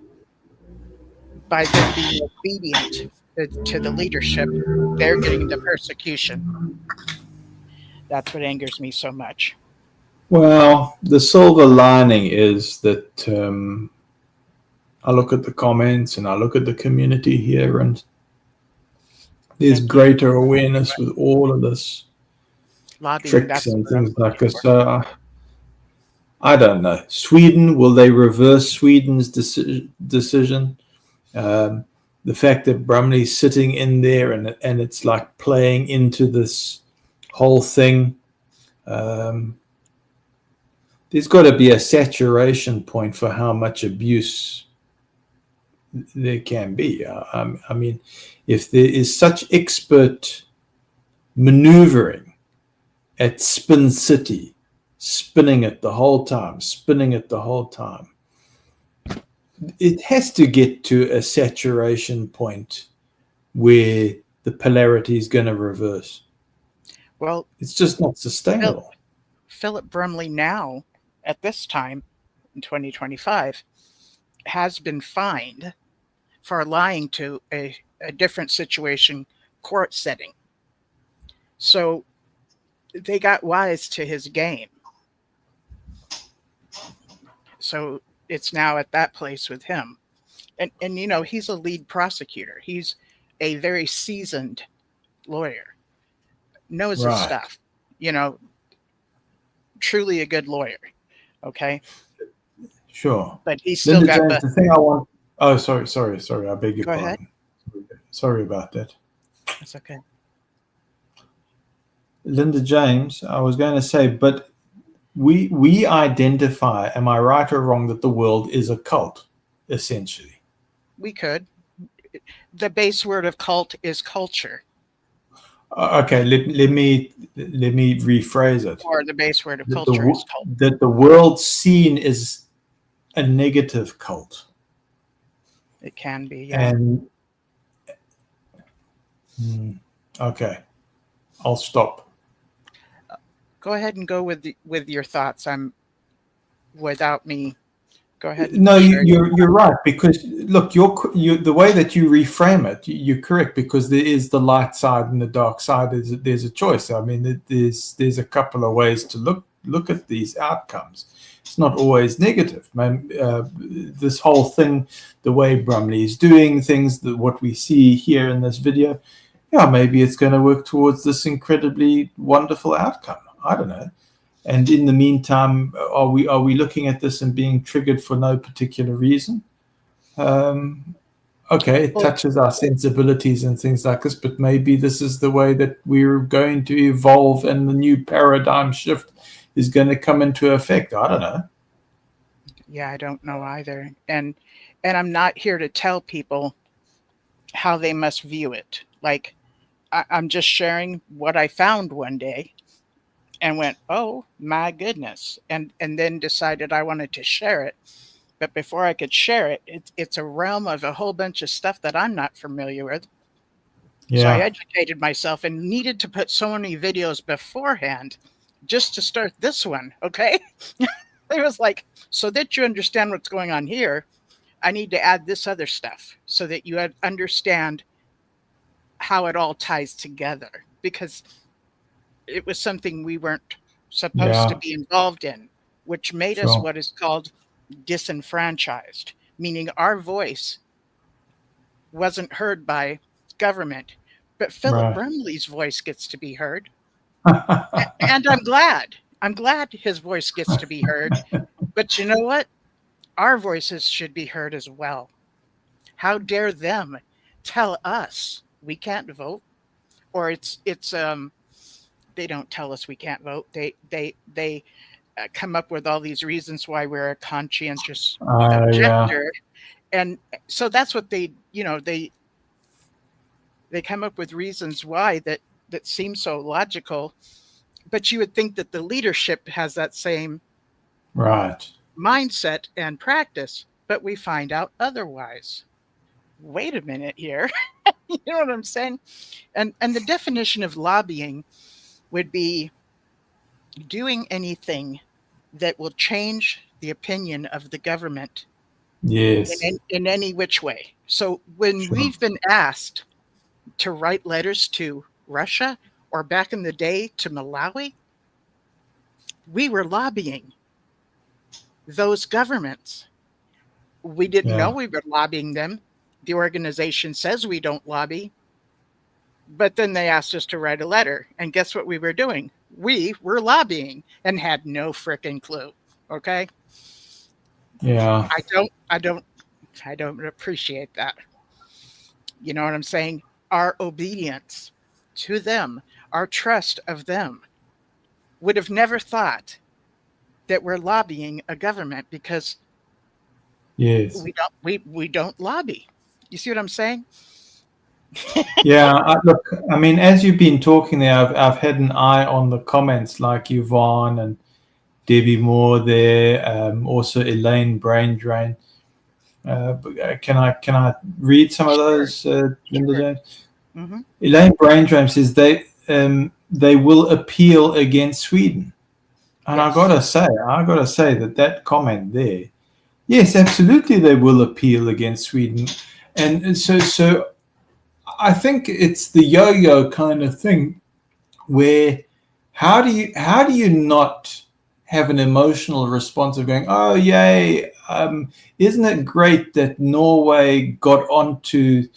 by them being obedient to the leadership, they're getting the persecution. That's what angers me so much. Well, the silver lining is that I look at the comments and I look at the community here, and there's greater awareness with all of this Lobbying, tricks and things like this. I don't know. Sweden, will they reverse Sweden's decision? The fact that Brumley's sitting in there and it's like playing into this whole thing. There's got to be a saturation point for how much abuse there can be. I mean, if there is such expert maneuvering at Spin City, spinning it the whole time, it has to get to a saturation point where the polarity is going to reverse. Well, it's just not sustainable. Philip Brumley now, at this time in 2025, has been fined for lying to a different situation court setting. So they got wise to his game. So it's now at that place with him. And he's a lead prosecutor. He's a very seasoned lawyer. Knows his stuff. Truly a good lawyer. Okay. Sure. But he's still Linda got James, the thing I want. Oh, sorry. I beg your Go pardon. ahead. Sorry about that. That's okay. Linda James, I was going to say, but we identify, am I right or wrong, that the world is a cult, essentially? We could. The base word of cult is culture. Okay, let me rephrase it. Or the base word of culture is cult. That the world seen is a negative cult. It can be, yeah. And okay, I'll stop. Go ahead and go with your thoughts. Without me. Go ahead. No, you're right, because look, the way that you reframe it, you're correct, because there is the light side and the dark side. There's a choice. I mean, there's a couple of ways to look at these outcomes. It's not always negative. This whole thing, the way Brumley is doing things, what we see here in this video, maybe it's going to work towards this incredibly wonderful outcome. I don't know. And in the meantime, are we looking at this and being triggered for no particular reason? Okay, it touches our sensibilities and things like this, but maybe this is the way that we're going to evolve, and the new paradigm shift is going to come into effect. I don't know. Yeah, I don't know either. And I'm not here to tell people how they must view it. Like, I'm just sharing what I found one day and went, oh my goodness, and then decided I wanted to share it. But before I could share it, it's a realm of a whole bunch of stuff that I'm not familiar with. Yeah. So I educated myself and needed to put so many videos beforehand just to start this one, okay? It was like, so that you understand what's going on here, I need to add this other stuff so that you understand how it all ties together, because it was something we weren't supposed to be involved in, which made us what is called disenfranchised, meaning our voice wasn't heard by government, but Philip Brumley's voice gets to be heard. And I'm glad his voice gets to be heard. But you know what? Our voices should be heard as well. How dare them tell us we can't vote? Or it's they don't tell us we can't vote. They come up with all these reasons why we're a conscientious objector. And so that's what they come up with reasons why that seem so logical, But you would think that the leadership has that same Right. mindset and practice, but we find out otherwise. Wait a minute here. You know what I'm saying? And the definition of lobbying would be doing anything that will change the opinion of the government Yes. in any which way. So when Sure. we've been asked to write letters to Russia or back in the day to Malawi, we were lobbying those governments. We didn't know Yeah. we were lobbying them. The organization says we don't lobby, but then they asked us to write a letter. And guess what we were doing? We were lobbying and had no frickin' clue. Okay? Yeah. I don't appreciate that. You know what I'm saying? Our obedience to them, our trust of them, would have never thought that we're lobbying a government because Yes. we don't lobby. You see what I'm saying? Yeah. Look, I mean, as you've been talking there, I've had an eye on the comments like Yvonne and Debbie Moore there, also Elaine Brain Drain. Can I read some of those, Linda James? Mm-hmm. Elaine Brain Drain says they will appeal against Sweden. And Yes. I gotta say that comment there, yes, absolutely, they will appeal against Sweden, and so I think it's the yo-yo kind of thing, where how do you not have an emotional response of going, oh yay, isn't it great that Norway got onto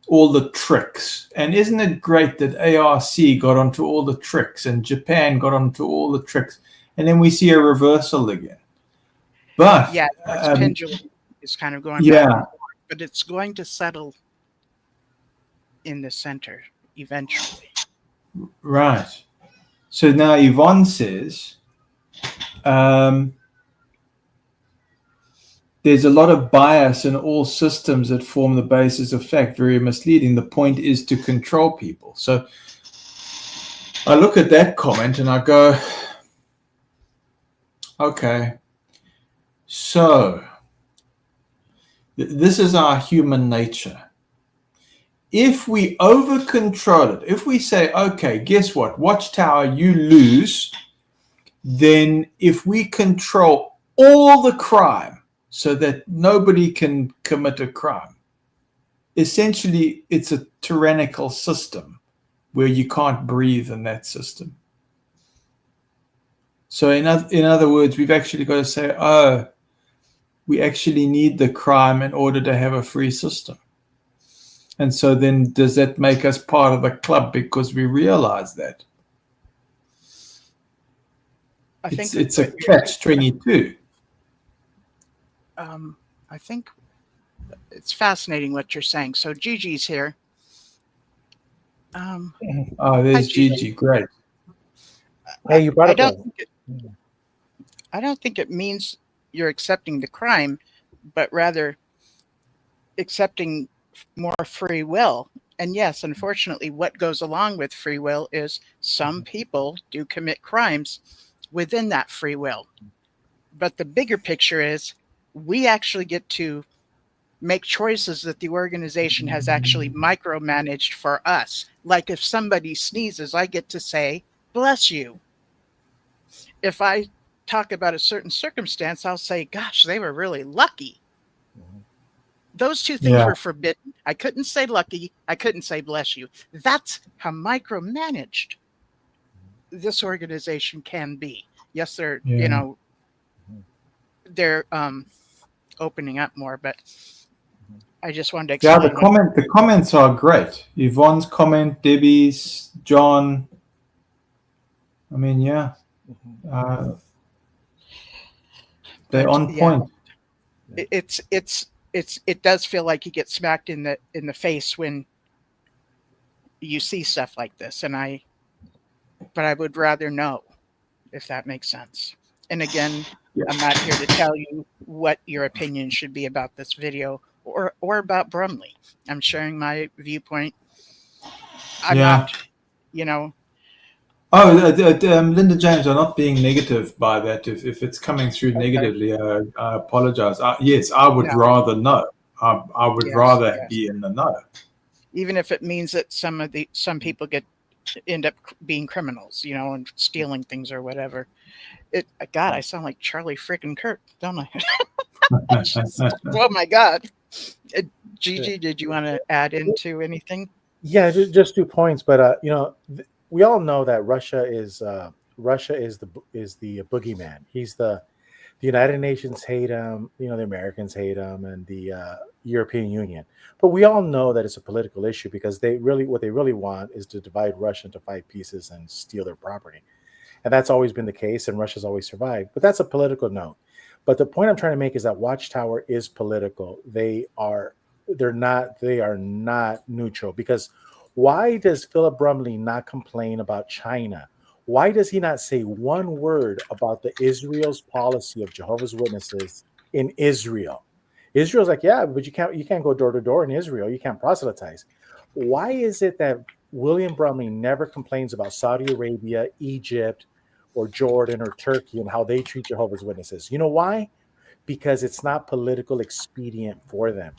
all the tricks, and isn't it great that ARC got onto all the tricks and Japan got onto all the tricks? And then we see a reversal again. But Yeah, its pendulum is kind of going yeah. back and forth, but it's going to settle in the center eventually. Right. So now Yvonne says there's a lot of bias in all systems that form the basis of fact, very misleading. The point is to control people. So I look at that comment and I go, okay, so this is our human nature. If we over control it, if we say, okay, guess what? Watchtower, you lose. Then if we control all the crime so that nobody can commit a crime, essentially it's a tyrannical system where you can't breathe in that system. So in other words, we've actually got to say, oh, we actually need the crime in order to have a free system. And so then does that make us part of the club because we realize that? I think It's a catch-22. I think it's fascinating what you're saying. So Gigi's here. Oh, there's Hi, Gigi. Gigi. Great. Hey, you brought I up don't think it means you're accepting the crime, but rather accepting more free will. And yes, unfortunately, what goes along with free will is some people do commit crimes within that free will. But the bigger picture is we actually get to make choices that the organization has actually micromanaged for us. Like if somebody sneezes, I get to say, bless you. If I talk about a certain circumstance, I'll say, gosh, they were really lucky. Those two things were forbidden. I couldn't say lucky. I couldn't say bless you. That's how micromanaged this organization can be. Yes, they're, they're opening up more, but I just wanted to explain. Yeah, the comments are great. Yvonne's comment, Debbie's, John. I mean, yeah. They're on point. It does feel like you get smacked in the face when you see stuff like this, but I would rather know, if that makes sense. And again, I'm not here to tell you what your opinion should be about this video or about Brumley. I'm sharing my viewpoint. I'm not, Oh, Linda James, I'm not being negative by that. If it's coming through Okay. negatively, I apologize. Yes, I would No. rather know. I would Yes, rather yes. be in the know. Even if it means that some people end up being criminals, and stealing things or whatever. God, I sound like Charlie freaking Kirk, don't I? Oh my God. Gigi, did you want to add into anything? Yeah, just 2 points, but we all know that Russia is the boogeyman. He's the United Nations hate him, the Americans hate him, and the European Union. But we all know that it's a political issue because what they really want is to divide Russia into 5 pieces and steal their property, and that's always been the case, and Russia's always survived. But that's a political note. But the point I'm trying to make is that Watchtower is political. They are not neutral, because why does Philip Brumley not complain about China? Why does he not say one word about the Israel's policy of Jehovah's Witnesses in Israel? Israel's like, yeah, but you can't go door to door in Israel. You can't proselytize. Why is it that William Brumley never complains about Saudi Arabia, Egypt, or Jordan or Turkey and how they treat Jehovah's Witnesses? You know why? Because it's not political expedient for them.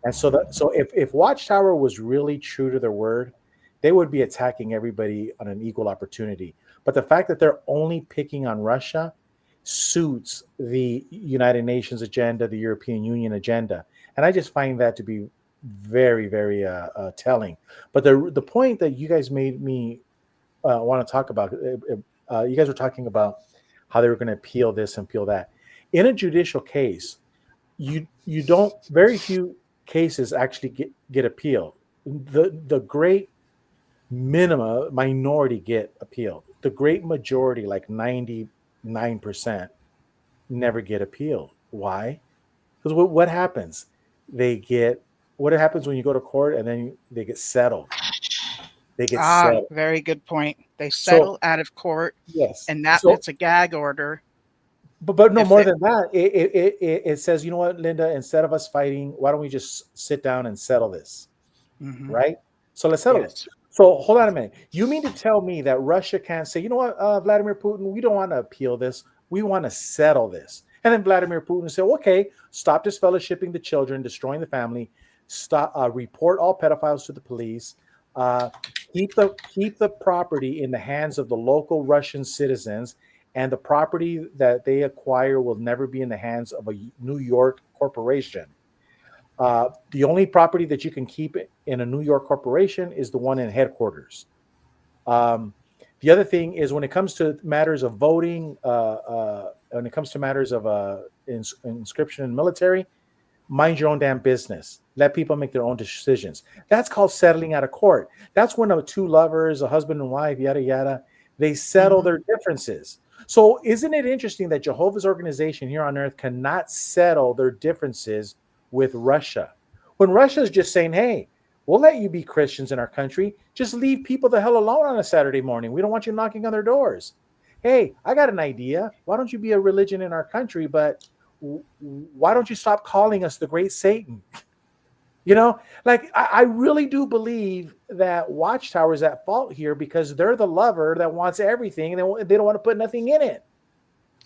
And so if Watchtower was really true to their word, they would be attacking everybody on an equal opportunity. But the fact that they're only picking on Russia suits the United Nations agenda, the European Union agenda. And I just find that to be very, very telling. But the point that you guys made me want to talk about, you guys were talking about how they were going to appeal this and appeal that. In a judicial case, you don't, very few cases actually get appealed. The great minority get appealed. The great majority, like 99%, never get appealed. Why? Because what happens? What happens when you go to court and then they get settled? They get settled. Very good point. They settle out of court. Yes. And it's a gag order. But no more than that. It says, you know what, Linda, instead of us fighting, why don't we just sit down and settle this? Mm-hmm. Right? So let's settle it. So hold on a minute. You mean to tell me that Russia can't say, you know what, Vladimir Putin, we don't want to appeal this. We want to settle this. And then Vladimir Putin said, okay, stop this fellowshipping the children, destroying the family, stop, report all pedophiles to the police, keep the property in the hands of the local Russian citizens, and the property that they acquire will never be in the hands of a New York corporation. The only property that you can keep in a New York corporation is the one in headquarters. The other thing is, when it comes to matters of voting, when it comes to matters of inscription in military, mind your own damn business. Let people make their own decisions. That's called settling out of court. That's when two lovers, a husband and wife, yada, yada, they settle their differences. So isn't it interesting that Jehovah's organization here on earth cannot settle their differences with Russia? When Russia is just saying, hey, we'll let you be Christians in our country. Just leave people the hell alone on a Saturday morning. We don't want you knocking on their doors. Hey, I got an idea. Why don't you be a religion in our country, but why don't you stop calling us the great Satan? I really do believe that Watchtower is at fault here, because they're the lover that wants everything and they don't want to put nothing in it.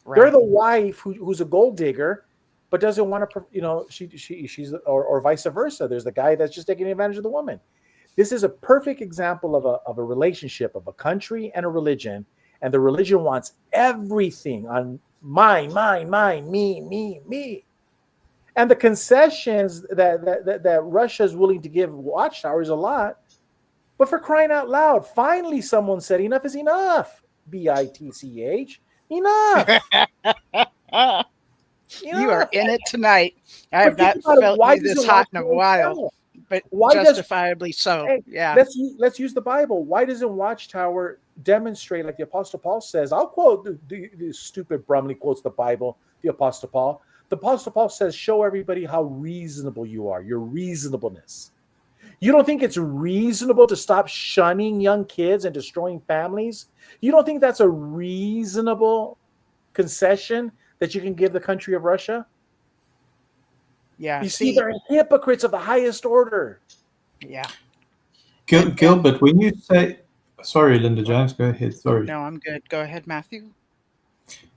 Right. They're the wife who's a gold digger, but doesn't want to, she's or vice versa. There's the guy that's just taking advantage of the woman. This is a perfect example of a relationship of a country and a religion, and the religion wants everything on mine, me. And the concessions that Russia is willing to give Watchtower is a lot. But for crying out loud, finally someone said enough is enough. BITCH. Enough. You are in it tonight. I have not felt you this hot in a while, but justifiably so. Hey, yeah. Let's use the Bible. Why doesn't Watchtower demonstrate, like the Apostle Paul says? I'll quote the stupid Brumley quotes the Bible, the Apostle Paul. The Apostle Paul says, show everybody how reasonable you are, your reasonableness. You don't think it's reasonable to stop shunning young kids and destroying families? You don't think that's a reasonable concession that you can give the country of Russia? Yeah. You see, they're hypocrites of the highest order. Yeah. Gilbert, when you say, Sorry, Linda Jones, go ahead. Sorry. No, I'm good. Go ahead, Matthew.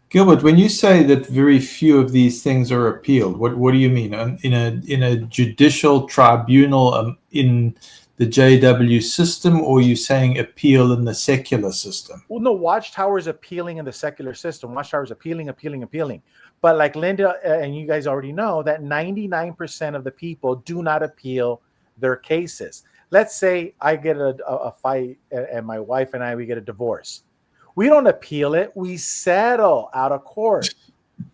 Gilbert, when you say that very few of these things are appealed, what do you mean? In a judicial tribunal in the JW system, or are you saying appeal in the secular system? Well, no, Watchtower is appealing in the secular system. Watchtower is appealing. But like Linda and you guys already know that 99% of the people do not appeal their cases. Let's say I get a fight and my wife and we get a divorce. We don't appeal it. We settle out of court,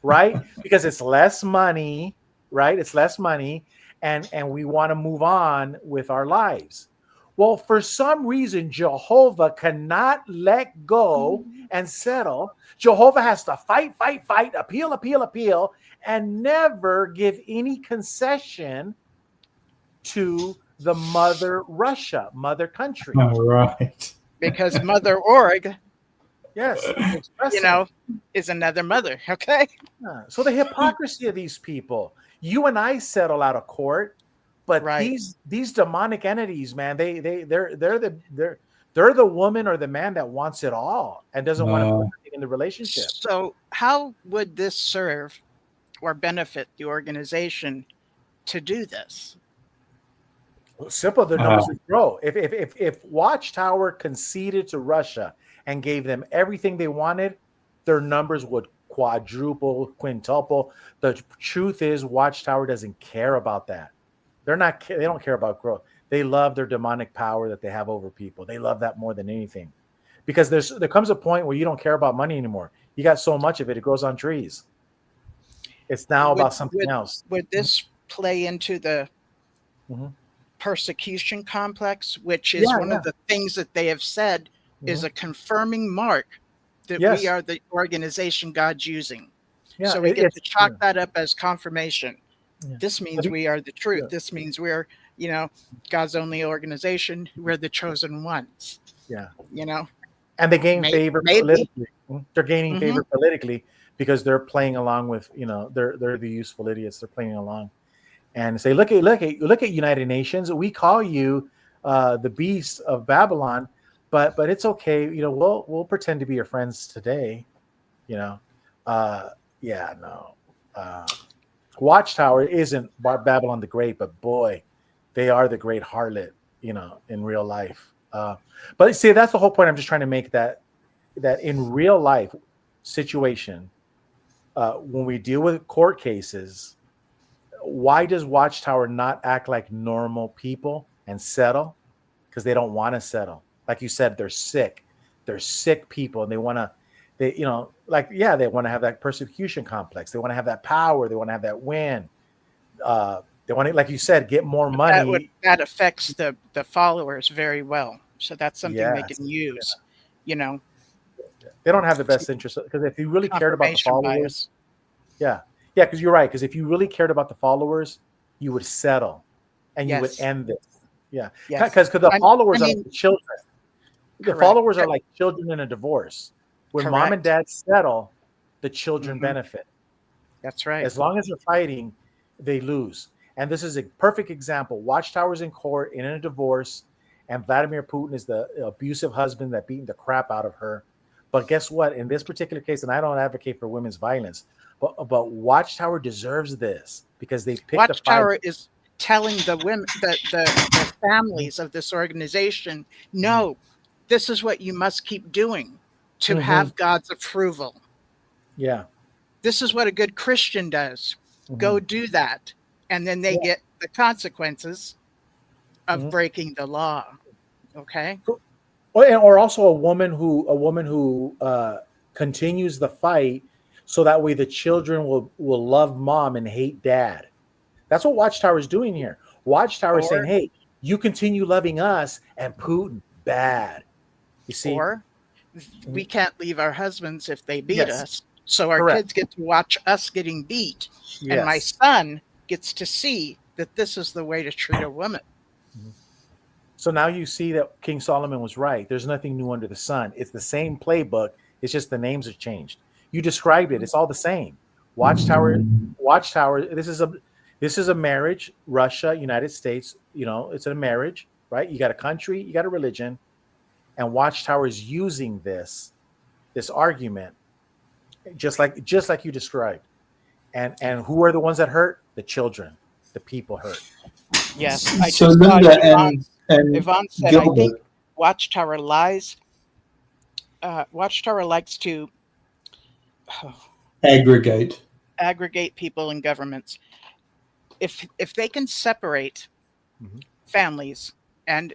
right? Because it's less money, right? It's less money. And we want to move on with our lives. Well, for some reason, Jehovah cannot let go and settle. Jehovah has to fight, appeal, and never give any concession to the mother Russia, mother country. All right. Because Mother Org, Yes. is another mother. Okay. Yeah. So the hypocrisy of these people. You and I settle out of court, but Right. these demonic entities, man, they're the woman or the man that wants it all and doesn't want to put anything in the relationship. So how would this serve or benefit the organization to do this? Simple, their numbers would grow. If Watchtower conceded to Russia and gave them everything they wanted, their numbers would quadruple, quintuple. The truth is, Watchtower doesn't care about that. They don't care about growth. They love their demonic power that they have over people. They love that more than anything, because there comes a point where you don't care about money anymore. You got so much of it, it grows on trees. It's now about something else. Would this play into the Mhm. persecution complex, which is one of the things that they have said is a confirming mark that we are the organization God's using. Yeah, so we get to chalk yeah. that up as confirmation. Yeah. This means we are the truth. This means we're, God's only organization. We're the chosen ones. Yeah. And they gain favor politically. They're gaining Mhm. favor politically because they're playing along with, they're the useful idiots. They're playing along and say, look at United Nations. We call you the beast of Babylon, but it's okay. We'll pretend to be your friends today. Watchtower isn't Babylon the Great, but boy, they are the great harlot, in real life. But see, that's the whole point. I'm just trying to make that in real life situation, when we deal with court cases, why does Watchtower not act like normal people and settle? Because they don't want to settle. Like you said, they're sick. They're sick people, and they want to. They want to have that persecution complex. They want to have that power. They want to have that win. They want to, like you said, get more money. That affects the followers very well. So that's something they can use. They don't have the best interest, because if you really cared about the followers, because you're right. Because if you really cared about the followers, you would settle, and you would end this. Yeah, because the followers are like children. The followers are like children in a divorce. When mom and dad settle, the children benefit. That's right. As long as they're fighting, they lose. And this is a perfect example. Watchtower's in court in a divorce, and Vladimir Putin is the abusive husband that beating the crap out of her. But guess what? In this particular case, and I don't advocate for women's violence, but Watchtower deserves this because they picked Watchtower is telling the women, the families of this organization, no, this is what you must keep doing to have God's approval. Yeah. This is what a good Christian does. Go do that. And then they get the consequences of breaking the law. Okay. Or also a woman who continues the fight, so that way the children will love mom and hate dad. That's what Watchtower is doing here. Watchtower is saying, hey, you continue loving us, and Putin, bad. You see? Or we can't leave our husbands if they beat us. So our kids get to watch us getting beat. Yes. And my son gets to see that this is the way to treat a woman. So now you see that King Solomon was right. There's nothing new under the sun. It's the same playbook. It's just the names have changed. You described it. It's all the same. Watchtower. This is a marriage. Russia, United States. It's a marriage, right? You got a country. You got a religion. and Watchtower is using this argument just like you described. And who are the ones that hurt? The children, the people hurt. Yes, I So just saw Linda Yvonne, and Yvonne said, I Gilbert, think Watchtower lies. Watchtower likes to aggregate. aggregate people and governments. If they can separate families, and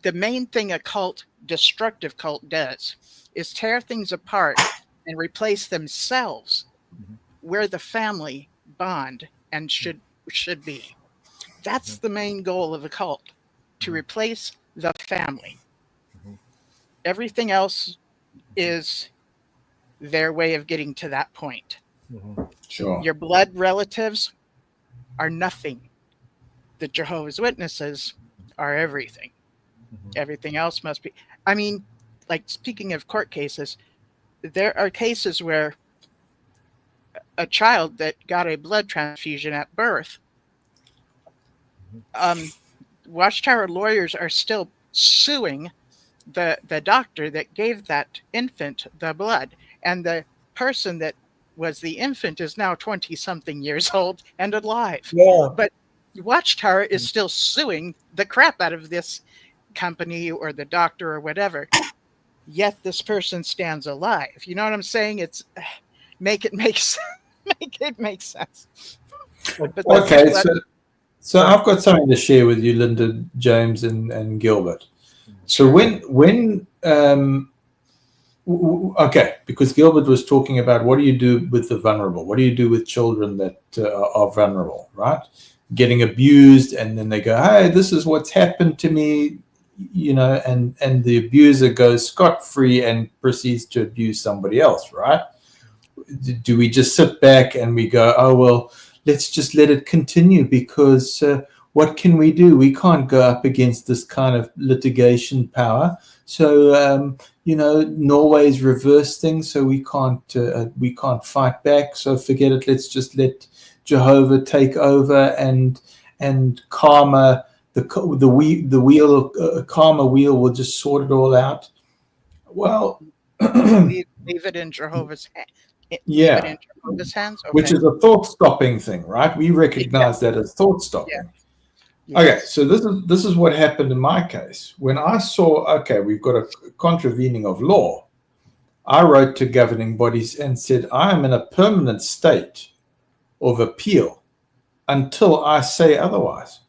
the main thing a destructive cult does is tear things apart and replace themselves where the family bond and should be. That's the main goal of a cult, to replace the family. Everything else is their way of getting to that point. Sure. Your blood relatives are nothing. The Jehovah's Witnesses are everything. Everything else must be. I mean, like, speaking of court cases, there are cases where a child that got a blood transfusion at birth, Watchtower lawyers are still suing the doctor that gave that infant the blood, and the person that was the infant is now 20-something years old and alive. Yeah. But Watchtower is still suing the crap out of this company or the doctor or whatever, yet this person stands alive. You know what I'm saying? It's make it make sense. Make it make sense. But that's Okay, what- so I've got something to share with you, Linda, James, and Gilbert. So when okay, because Gilbert was talking about what do you do with the vulnerable? What do you do with children that are vulnerable, right? Getting abused, and then they go, "Hey, this is what's happened to me," you know, and the abuser goes scot-free and proceeds to abuse somebody else, right? Do we just sit back and we go, "Oh well, let's just let it continue," because what can we do? We can't go up against this kind of litigation power. So you know, Norway's reversed things, so we can't fight back. So forget it. Let's just let Jehovah take over, and karma, the wheel of karma wheel will just sort it all out. Well, leave it in Jehovah's hands. Yeah. Leave it in Jehovah's hands. Okay. which is a thought-stopping thing, right? We recognize that as thought-stopping. Yes. Okay, so this is what happened in my case. When I saw, okay, we've got a contravening of law, I wrote to governing bodies and said, I am in a permanent state of appeal until I say otherwise.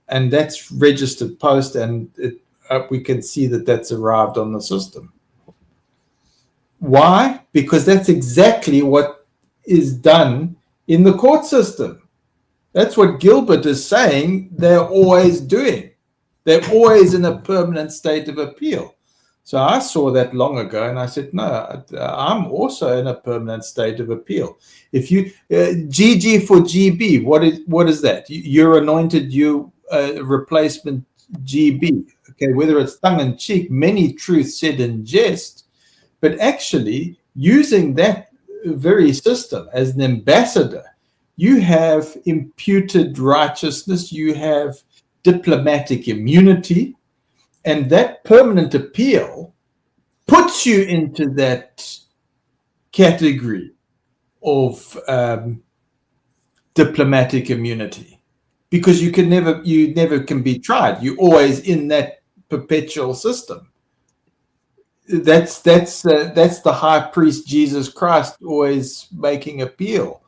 And that's registered post, and we can see that that's arrived on the system. Why? Because that's exactly what is done in the court system. That's what Gilbert is saying they're always doing. They're always in a permanent state of appeal. So I saw that long ago, and I said, no, I'm also in a permanent state of appeal. If you GG for GB, what is that? You're anointed, you replacement GB. Okay, whether it's tongue in cheek, many truths said in jest, but actually using that very system as an ambassador, you have imputed righteousness, you have diplomatic immunity, and that permanent appeal puts you into that category of diplomatic immunity, because you never can be tried. You're always in that perpetual system. That's the high priest Jesus Christ always making appeal.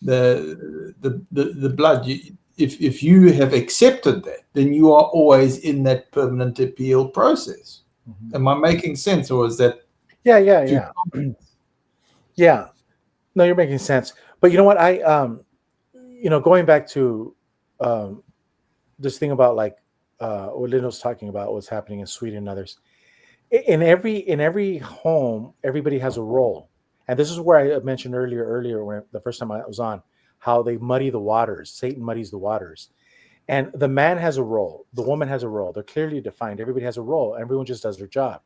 The blood. If you have accepted that, then you are always in that permanent appeal process. Mm-hmm. Am I making sense, or is that? Yeah. Yeah. No, you're making sense. But you know what? I going back to this thing about like what Lynn was talking about, what's happening in Sweden and others. In every home, everybody has a role. And this is where I mentioned earlier when the first time I was on, how they muddy the waters. Satan muddies the waters. And the man has a role. The woman has a role. They're clearly defined. Everybody has a role. Everyone just does their job.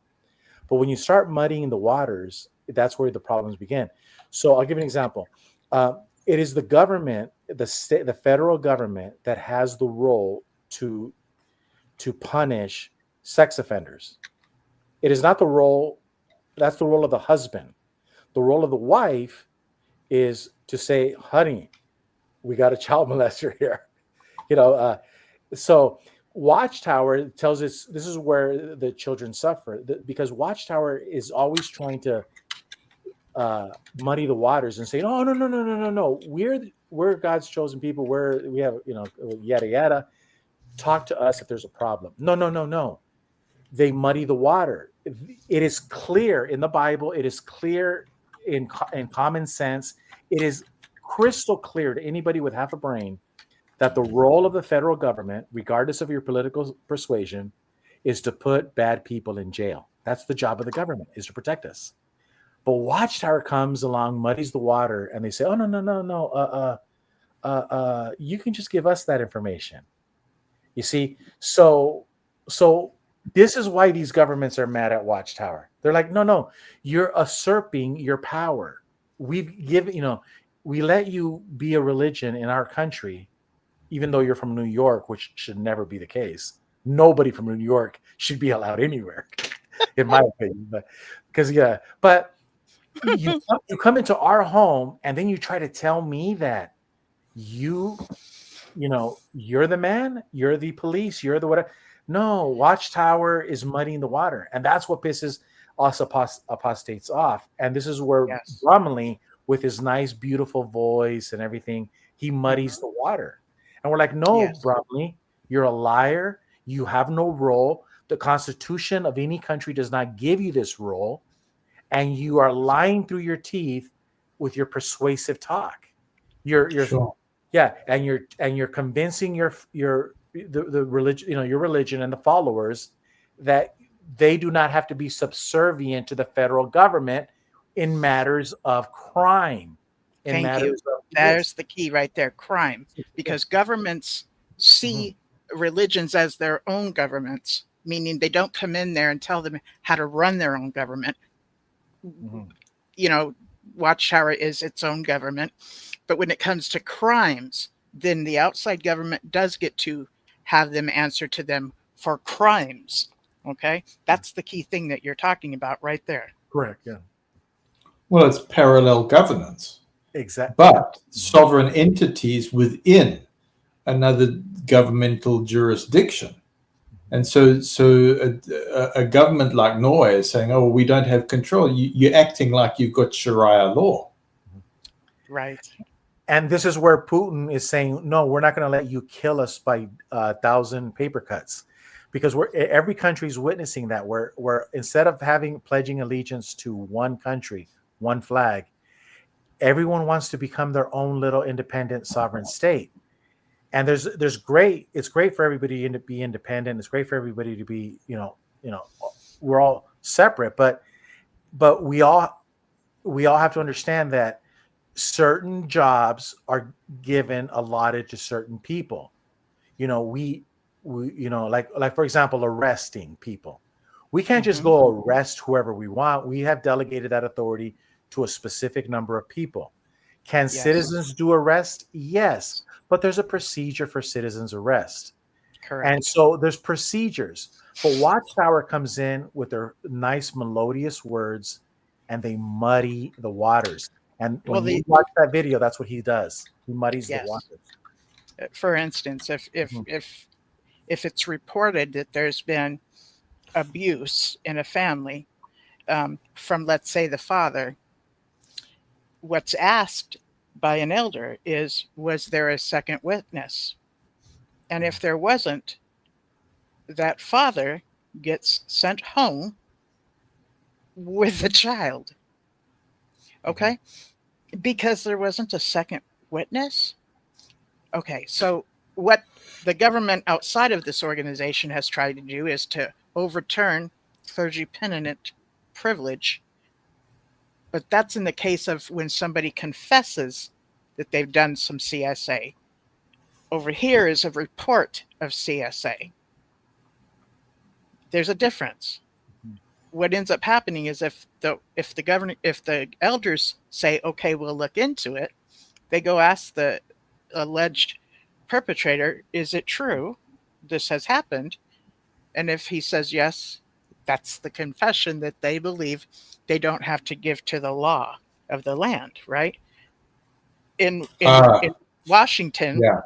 But when you start muddying the waters, that's where the problems begin. So I'll give you an example. It is the government, the federal government, that has the role to punish sex offenders. It is not the role, that's the role of the husband. The role of the wife is to say, honey, we got a child molester here. So Watchtower tells us this is where the children suffer, because Watchtower is always trying to muddy the waters and say, oh, no. We're God's chosen people. We have, yada, yada. Talk to us if there's a problem. No. They muddy the water. It is clear in the Bible. It is clear in common sense. It is crystal clear to anybody with half a brain that the role of the federal government, regardless of your political persuasion, is to put bad people in jail. That's the job of the government, is to protect us. But Watchtower comes along, muddies the water, and they say, oh, no. You can just give us that information. You see? So this is why these governments are mad at Watchtower. They're like, no, you're usurping your power. We let you be a religion in our country, even though you're from New York, which should never be the case. Nobody from New York should be allowed anywhere, in my opinion. But you come into our home and then you try to tell me that you're the man, you're the police, you're the whatever. No, Watchtower is muddying the water, and that's what pisses us apostates off. And this is where Bromley, with his nice, beautiful voice and everything, he muddies the water. And we're like, no, Bromley, you're a liar. You have no role. The Constitution of any country does not give you this role, and you are lying through your teeth with your persuasive talk. You're Sure. and you're convincing the religion, your religion and the followers that they do not have to be subservient to the federal government in matters of crime. Thank you. There's the key right there, crime. Because governments see religions as their own governments, meaning they don't come in there and tell them how to run their own government. Watchtower is its own government. But when it comes to crimes, then the outside government does get to have them answer to them for crimes. Okay? That's the key thing that you're talking about right there. Correct, yeah. Well, it's parallel governance. Exactly. But sovereign entities within another governmental jurisdiction. And so a government like Norway is saying, oh, we don't have control. You're acting like you've got Sharia law. Right. And this is where Putin is saying, no, we're not going to let you kill us by 1,000 paper cuts. Because every country is witnessing that, where instead of pledging allegiance to one country, one flag, everyone wants to become their own little independent sovereign state. And it's great for everybody to be independent. It's great for everybody to be, we're all separate, but we all have to understand that certain jobs are allotted to certain people. We like for example, arresting people. We can't just go arrest whoever we want. We have delegated that authority to a specific number of people. Can citizens do arrest? Yes, but there's a procedure for citizens arrest. Correct. And so there's procedures. But Watchtower comes in with their nice melodious words, and they muddy the waters. And when you watch that video, that's what he does. He muddies the waters. For instance, if it's reported that there's been abuse in a family from, let's say, the father, what's asked by an elder is, was there a second witness? And if there wasn't, that father gets sent home with the child. Okay? Because there wasn't a second witness? Okay, so what the government outside of this organization has tried to do is to overturn clergy penitent privilege. But that's in the case of when somebody confesses that they've done some CSA. Over here is a report of CSA. There's a difference. What ends up happening is if the elders say, okay, we'll look into it, they go ask the alleged perpetrator, is it true this has happened? And if he says yes, That's the confession that they believe they don't have to give to the law of the land, right? In Washington, Yeah.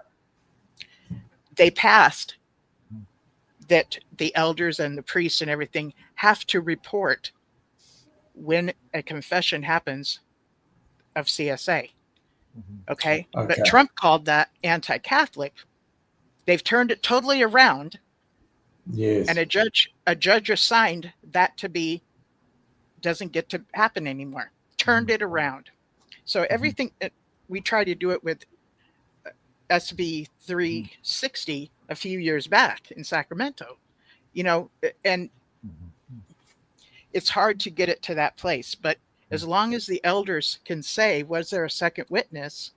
they passed that the elders and the priests and everything have to report when a confession happens of CSA. Okay. Okay. But Trump called that anti-Catholic. They've turned it totally around, Yes. and a judge assigned that to be, doesn't get to happen anymore. Turned it around. So everything, we try to do it with SB 360 a few years back in Sacramento, and it's hard to get it to that place. But as long as the elders can say, was there a second witness,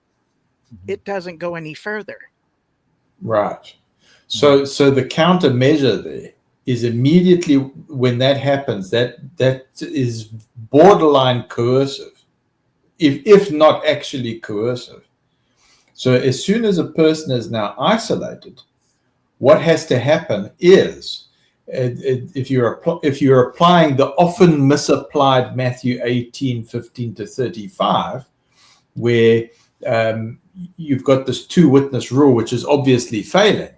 it doesn't go any further. Right. So the countermeasure there is immediately when that happens, that is borderline coercive, if not actually coercive. So as soon as a person is now isolated, what has to happen is, if you're applying the often misapplied Matthew 18:15-35, where you've got this 2-witness rule, which is obviously failing.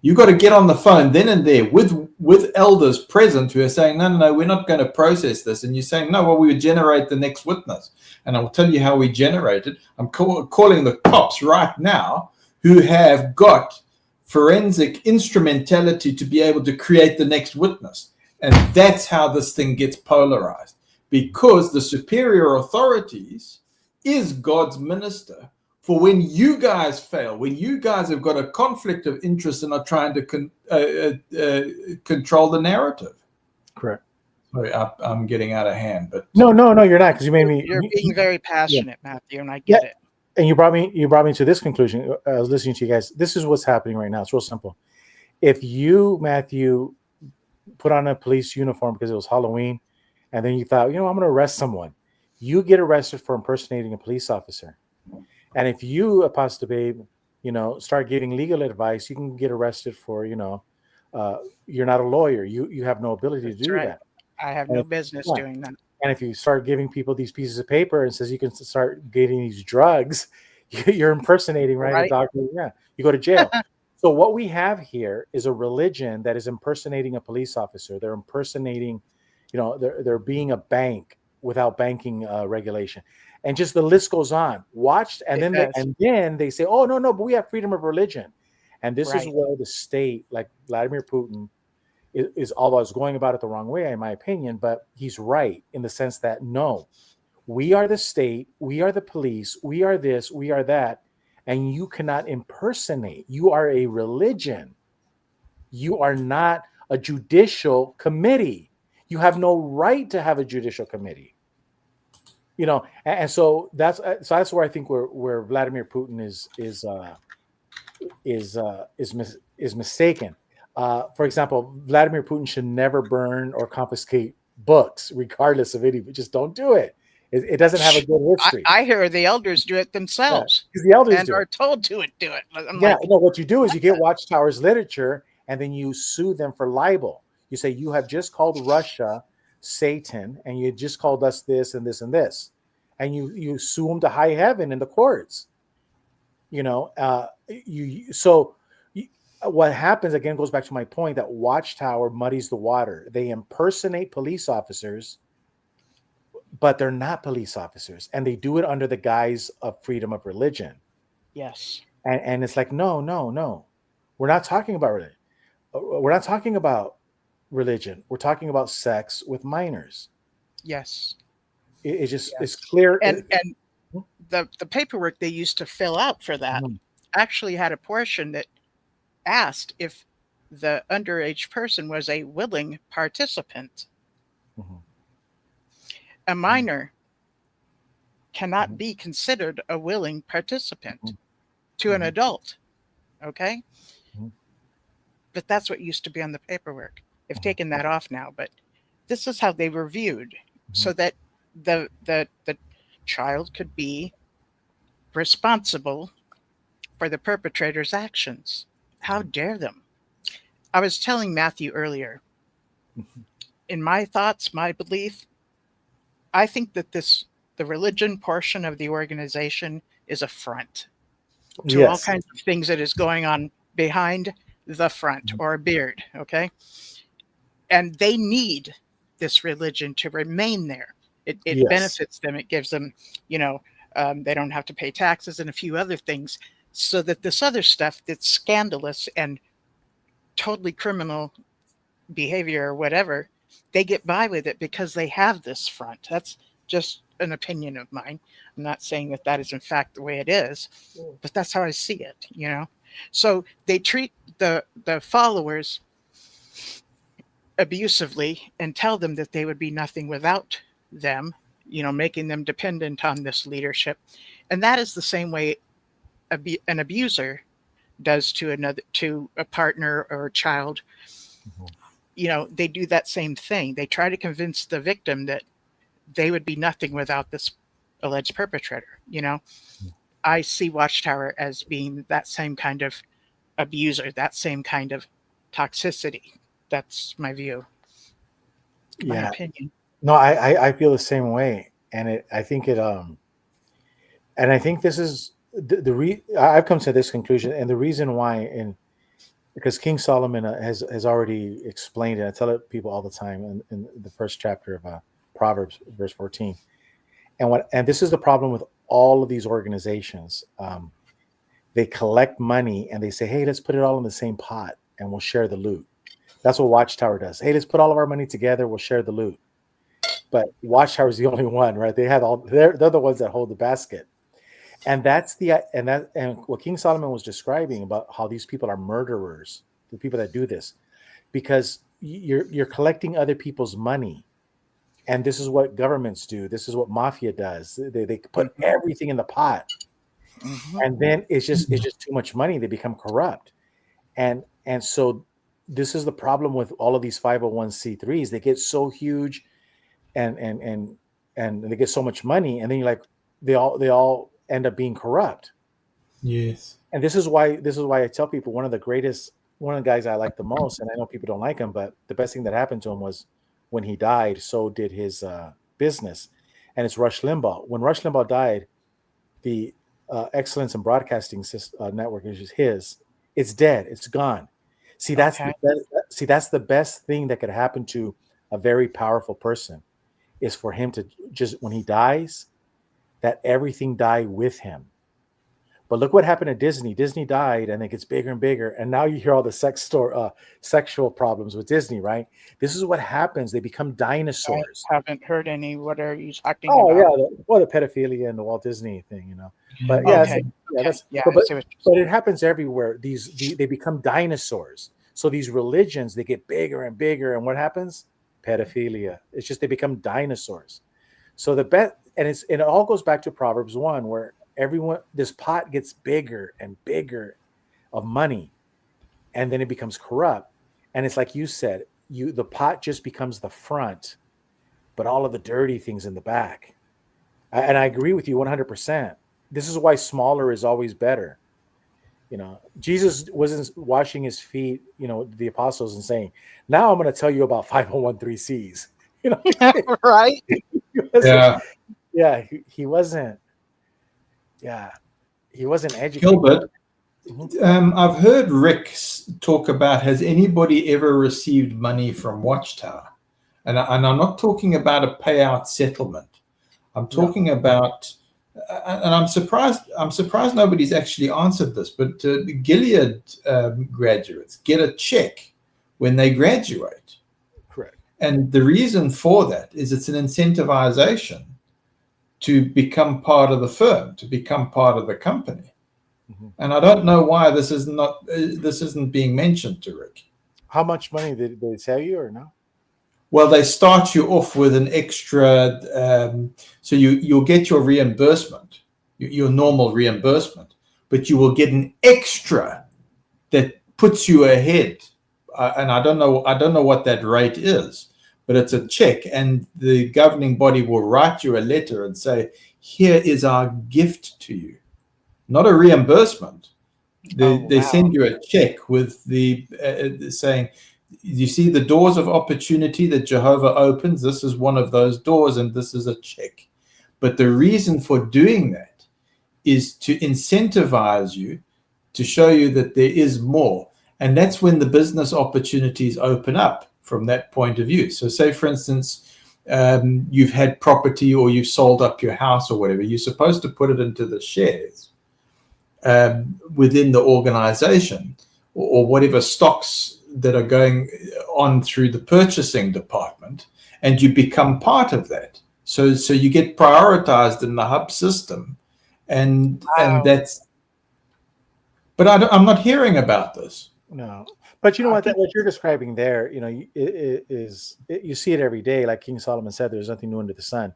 You've got to get on the phone then and there with elders present who are saying, no, we're not going to process this. And you're saying, no, well, we would generate the next witness. And I'll tell you how we generate it. I'm calling the cops right now who have got forensic instrumentality to be able to create the next witness. And that's how this thing gets polarized, because the superior authorities is God's minister for when you guys fail, when you guys have got a conflict of interest and are trying to control the narrative. Correct. Sorry, I'm getting out of hand, but No, you're not, because you made me. You're being very passionate, Matthew, and I get it. And you brought me to this conclusion. I was listening to you guys. This is what's happening right now. It's real simple. If you, Matthew, put on a police uniform because it was Halloween, and then you thought, I'm going to arrest someone, you get arrested for impersonating a police officer. And if you, Apostle Babe, start giving legal advice, you can get arrested for, you're not a lawyer. You have no ability to do that. I have no business doing that. And if you start giving people these pieces of paper and says you can start getting these drugs, you're impersonating, right? A doctor, you go to jail. So what we have here is a religion that is impersonating a police officer. They're impersonating, they're being a bank without banking regulation. And just the list goes on. And then they say, oh, no, but we have freedom of religion. And this is where the state, like Vladimir Putin, is always going about it the wrong way, in my opinion. But he's right in the sense that, no, we are the state, we are the police, we are this, we are that, and you cannot impersonate. You are a religion. You are not a judicial committee. You have no right to have a judicial committee. And so that's where I think where Vladimir Putin is mistaken. For example, Vladimir Putin should never burn or confiscate books, regardless of any. Just don't do it. It doesn't have a good history. I hear the elders do it themselves. The elders are told to do it. What you do is you get Watchtower's literature, and then you sue them for libel. You say, you have just called Russia Satan, and you just called us this and this and this, and you sue them to high heaven in the courts. What happens again goes back to my point that Watchtower muddies the water. They impersonate police officers, but they're not police officers, and they do it under the guise of freedom of religion. Yes. And it's like, no. We're not talking about religion. We're not talking about religion. We're talking about sex with minors. Yes. It's clear. And the paperwork they used to fill out for that actually had a portion that asked if the underage person was a willing participant. A minor cannot be considered a willing participant to an adult. Okay? But that's what used to be on the paperwork. They've taken that off now, but this is how they were viewed, so that the child could be responsible for the perpetrator's actions. How dare them? I was telling Matthew earlier, in my thoughts, my belief, I think that the religion portion of the organization is a front to all Yes. kinds of things that is going on behind the front or a beard. Okay. And they need this religion to remain there. It Yes. benefits them. It gives them, they don't have to pay taxes and a few other things, so that this other stuff that's scandalous and totally criminal behavior or whatever, they get by with it because they have this front. That's just an opinion of mine. I'm not saying that that is in fact the way it is, but that's how I see it, So they treat the followers abusively and tell them that they would be nothing without them, making them dependent on this leadership. And that is the same way an abuser does to a partner or a child. They do that same thing. They try to convince the victim that they would be nothing without this alleged perpetrator. I see Watchtower as being that same kind of abuser, that same kind of toxicity. That's my view. My opinion. No, I feel the same way, and I think this is I've come to this conclusion, and the reason why, because King Solomon has already explained it. I tell it people all the time in the first chapter of Proverbs, verse 14, and this is the problem with all of these organizations. They collect money and they say, "Hey, let's put it all in the same pot, and we'll share the loot." That's what Watchtower does. Hey, let's put all of our money together. We'll share the loot. But Watchtower is the only one, right? They're the ones that hold the basket. And and what King Solomon was describing about how these people are murderers, the people that do this, because you're collecting other people's money. And this is what governments do. This is what mafia does. They put everything in the pot. Mm-hmm. And then it's just too much money. They become corrupt. And so this is the problem with all of these 501c3s. They get so huge and they get so much money, and then you're like, they all end up being corrupt. Yes. And this is why I tell people one of the guys I like the most, and I know people don't like him, but the best thing that happened to him was when he died, so did his business. And it's Rush Limbaugh. When Rush Limbaugh died, the Excellence in Broadcasting Network, which is his, it's dead. It's gone. See, that's the best thing that could happen to a very powerful person, is for him to just, when he dies, that everything die with him. But look what happened to Disney. Disney died, and it gets bigger and bigger. And now you hear all the sexual problems with Disney, right? This is what happens. They become dinosaurs. I haven't heard any. What are you talking about? Oh, the pedophilia and the Walt Disney thing, But but it happens everywhere. They become dinosaurs. So these religions, they get bigger and bigger, and what happens? Pedophilia. It's just they become dinosaurs. So it all goes back to Proverbs 1, where this pot gets bigger and bigger of money, and then it becomes corrupt. And it's like you said, the pot just becomes the front, but all of the dirty things in the back. And I agree with you 100%. This is why smaller is always better. Jesus wasn't washing his feet, the apostles, and saying, "Now I'm going to tell you about 501(c)(3)s." Right? He wasn't. Yeah, he wasn't educated. Gilbert, I've heard Rick talk about, has anybody ever received money from Watchtower? And I'm not talking about a payout settlement. I'm talking about, and I'm surprised nobody's actually answered this, but Gilead graduates get a check when they graduate. Correct. And the reason for that is it's an incentivization to become part of the firm, to become part of the company. Mm-hmm. And I don't know why this isn't being mentioned to Rick. How much money did they tell you, or no? Well, they start you off with an extra, so you'll get your reimbursement, your normal reimbursement, but you will get an extra that puts you ahead. And I don't know what that rate is, but it's a check, and the governing body will write you a letter and say, "Here is our gift to you," not a reimbursement. They send you a check with the saying, you see the doors of opportunity that Jehovah opens. This is one of those doors, and this is a check. But the reason for doing that is to incentivize you, to show you that there is more. And that's when the business opportunities open up from that point of view. So say, for instance, you've had property or you've sold up your house or whatever, you're supposed to put it into the shares within the organization, or whatever stocks that are going on through the purchasing department, and you become part of that. So you get prioritized in the hub system, and that's. But I'm not hearing about this. No, but you know what you're describing there, you know, you see it every day. Like King Solomon said, there's nothing new under the sun.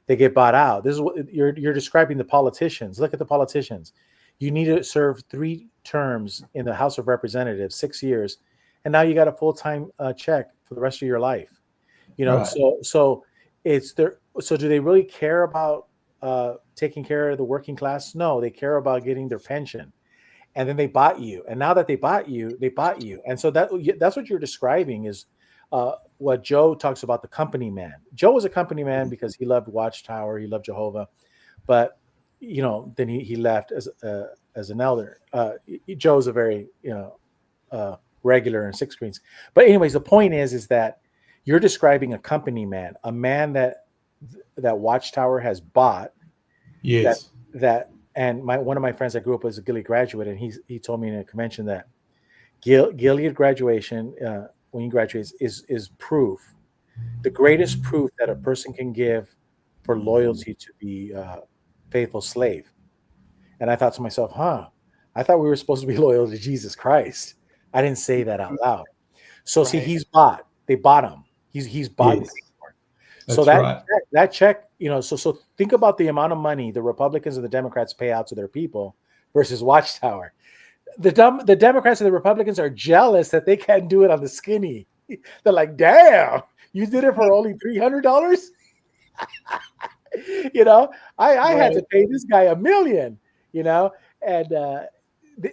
They get bought out. This is what you're describing. The politicians. Look at the politicians. You need to serve 3 terms in the House of Representatives, 6 years, and now you got a full-time check for the rest of your life. You know, right. So it's there. So do they really care about taking care of the working class? No, they care about getting their pension. And then they bought you. And now that they bought you. And so that's what you're describing is what Joe talks about, the company man. Joe was a company man because he loved Watchtower. He loved Jehovah. But, you know, then he left as an elder. Joe's a very, regular in Six Screens. But anyways, the point is that you're describing a company man, a man that Watchtower has bought. Yes. And one of my friends I grew up as a Gilead graduate, and he told me in a convention that Gilead graduation, when you graduate, is proof, the greatest proof that a person can give for loyalty to the faithful slave. And I thought to myself, I thought we were supposed to be loyal to Jesus Christ. I didn't say that out loud. So right. See, they bought him. He's bought. Yes. So that check, so think about the amount of money the Republicans and the Democrats pay out to their people versus Watchtower. The Democrats and the Republicans are jealous that they can't do it on the skinny. They're like, damn, you did it for only $300? I had to pay this guy $1 million, and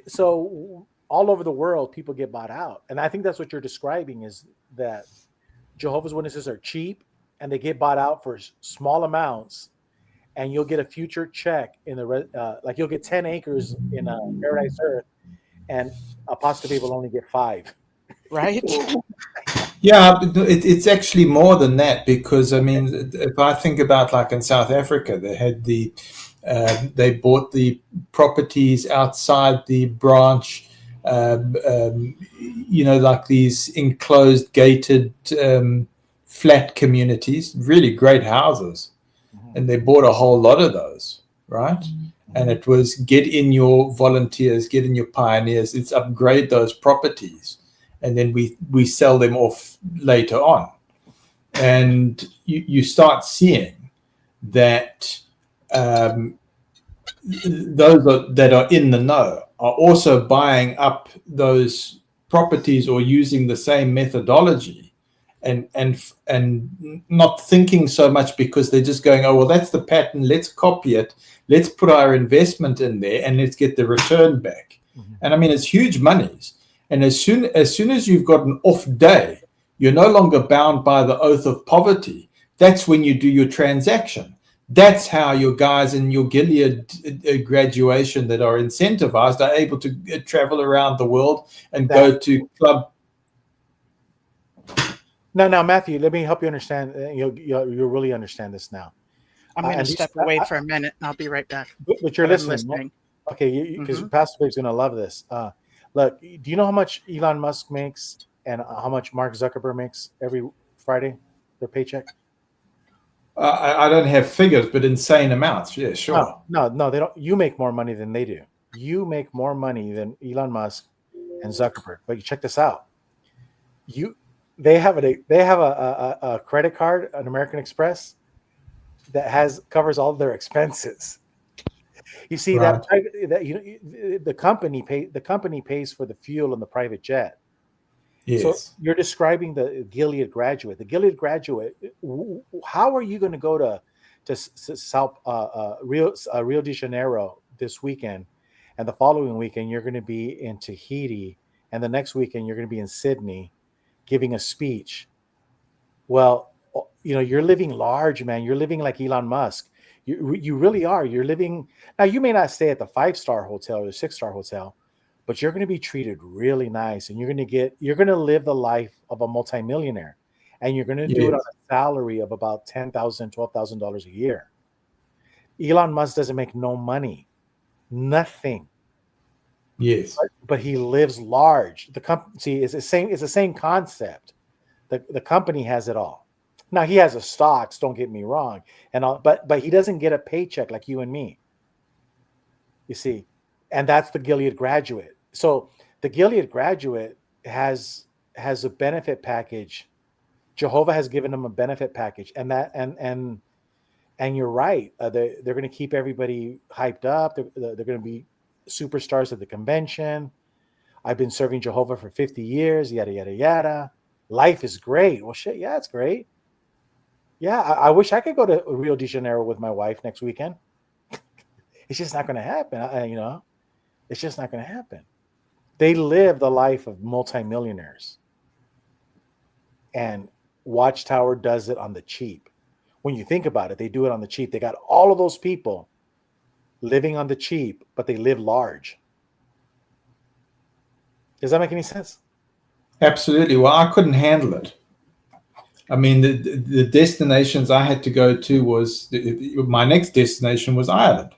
so all over the world, people get bought out. And I think that's what you're describing is that Jehovah's Witnesses are cheap, and they get bought out for small amounts, and you'll get a future check in the like you'll get 10 acres in Paradise Earth, and Apostate will only get 5. Right? Yeah, it's actually more than that, because I mean, if I think about like in South Africa, they had they bought the properties outside the branch, like these enclosed, gated. Flat communities, really great houses, and they bought a whole lot of those, right? And it was get in your volunteers, get in your pioneers, let's upgrade those properties, and then we sell them off later on. And you start seeing that those that are in the know are also buying up those properties or using the same methodology. And not thinking so much, because they're just going, oh, well, that's the pattern. Let's copy it. Let's put our investment in there and let's get the return back. Mm-hmm. And I mean, it's huge monies. And as soon as you've got an off day, you're no longer bound by the oath of poverty. That's when you do your transaction. That's how your guys in your Gilead graduation that are incentivized are able to travel around the world and go to club. Now, Matthew, let me help you understand. You'll really understand this now. I'm going to step away for a minute, and I'll be right back. But you're listening. Okay, because Pastor Dave's going to love this. Look, do you know how much Elon Musk makes and how much Mark Zuckerberg makes every Friday, their paycheck? I don't have figures, but insane amounts. Yeah, sure. No, they don't. You make more money than they do. You make more money than Elon Musk and Zuckerberg. But you check this out. They have a credit card, an American Express, that covers all of their expenses. You see right. The company pays for the fuel in the private jet. Yes. So you're describing the Gilead graduate. The Gilead graduate. How are you going to go to South Rio de Janeiro this weekend, and the following weekend you're going to be in Tahiti, and the next weekend you're going to be in Sydney, giving a speech. Well, you're living large, man. You're living like Elon Musk. You really are. You're living now. You may not stay at the 5-star hotel or the 6-star hotel, but you're going to be treated really nice, and you're going to live the life of a multimillionaire, and you're going to do it on a salary of about $10,000, $12,000 a year. Elon Musk doesn't make no money, nothing. Yes, but he lives large. The company, see, it's the same. It's the same concept. The company has it all. Now he has a stocks. Don't get me wrong, and all, but he doesn't get a paycheck like you and me. You see, and that's the Gilead graduate. So the Gilead graduate has a benefit package. Jehovah has given them a benefit package, and you're right. They're going to keep everybody hyped up. They're going to be superstars at the convention. I've been serving Jehovah for 50 years. Yada yada yada. Life is great. Well, shit, yeah, it's great. Yeah, I wish I could go to Rio de Janeiro with my wife next weekend. It's just not going to happen. It's just not going to happen. They live the life of multimillionaires. And Watchtower does it on the cheap. When you think about it, they do it on the cheap. They got all of those people living on the cheap, but they live large. Does that make any sense? absolutely. Well, I couldn't handle it. I mean, the destinations I had to go to was my next destination was Ireland,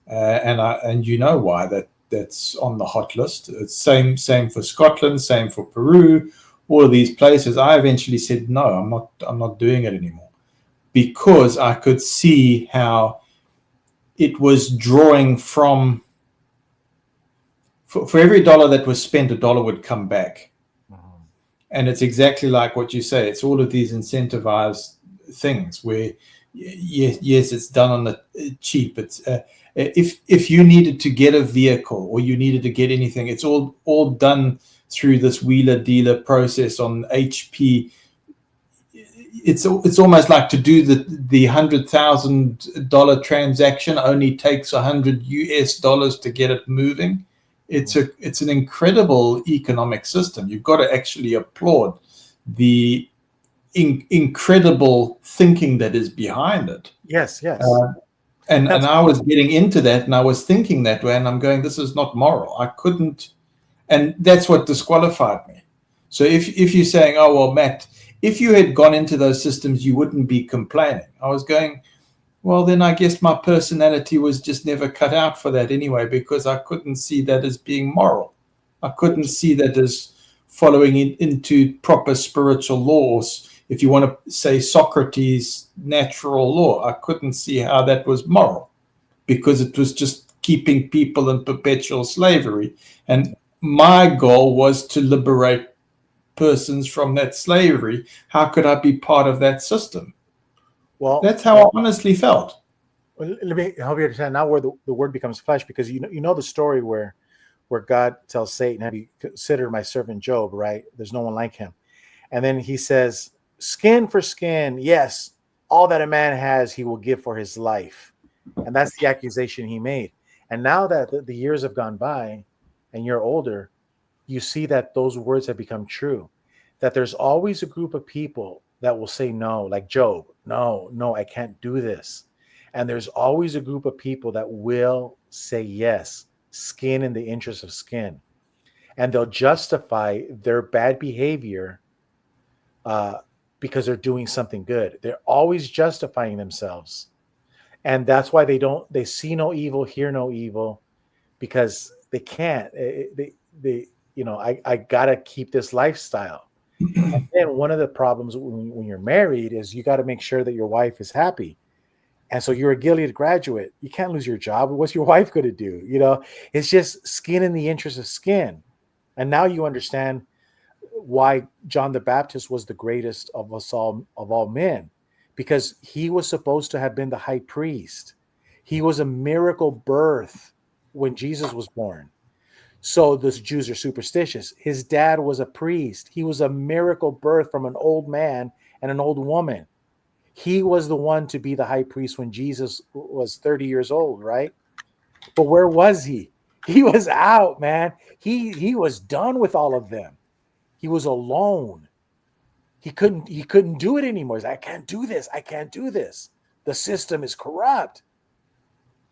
and you know why that's on the hot list. It's same for Scotland, same for Peru, all of these places. I eventually said no, I'm not doing it anymore, because I could see how it was drawing from. For every dollar that was spent, a dollar would come back. And it's exactly like what you say. It's all of these incentivized things where, yes, it's done on the cheap. It's if you needed to get a vehicle or you needed to get anything, it's all done through this wheeler dealer process on HP. It's almost like to do the $100,000 transaction only takes $100 to get it moving. It's an incredible economic system. You've got to actually applaud the incredible thinking that is behind it. Yes. And I was getting into that, and I was thinking that way, and I'm going, this is not moral. I couldn't, and that's what disqualified me. So if you're saying, oh well, Matt, if you had gone into those systems, you wouldn't be complaining. I was going, well, then I guess my personality was just never cut out for that anyway, because I couldn't see that as being moral. I couldn't see that as following into proper spiritual laws. If you want to say Socrates' natural law, I couldn't see how that was moral, because it was just keeping people in perpetual slavery. And my goal was to liberate persons from that slavery. How could I be part of that system? Well, that's how I honestly felt. Well, let me help you understand now where the word becomes flesh, because you know the story where God tells Satan, have you considered my servant Job, right? There's no one like him. And then he says, skin for skin, yes, all that a man has, he will give for his life. And that's the accusation he made. And now that the years have gone by and you're older, you see that those words have become true, that there's always a group of people that will say no, like Job. No, I can't do this. And there's always a group of people that will say yes, skin in the interest of skin. And they'll justify their bad behavior because they're doing something good. They're always justifying themselves. And that's why they see no evil, hear no evil, because they can't. I got to keep this lifestyle. And then one of the problems when you're married is you got to make sure that your wife is happy. And so you're a Gilead graduate. You can't lose your job. What's your wife going to do? It's just skin in the interest of skin. And now you understand why John the Baptist was the greatest of us all, of all men, because he was supposed to have been the high priest. He was a miracle birth when Jesus was born. So the Jews are superstitious. His dad was a priest. He was a miracle birth from an old man and an old woman. He was the one to be the high priest when Jesus was 30 years old, right? But where was he? He was out, man. He was done with all of them. He was alone. He couldn't do it anymore. He's like, I can't do this. I can't do this. The system is corrupt.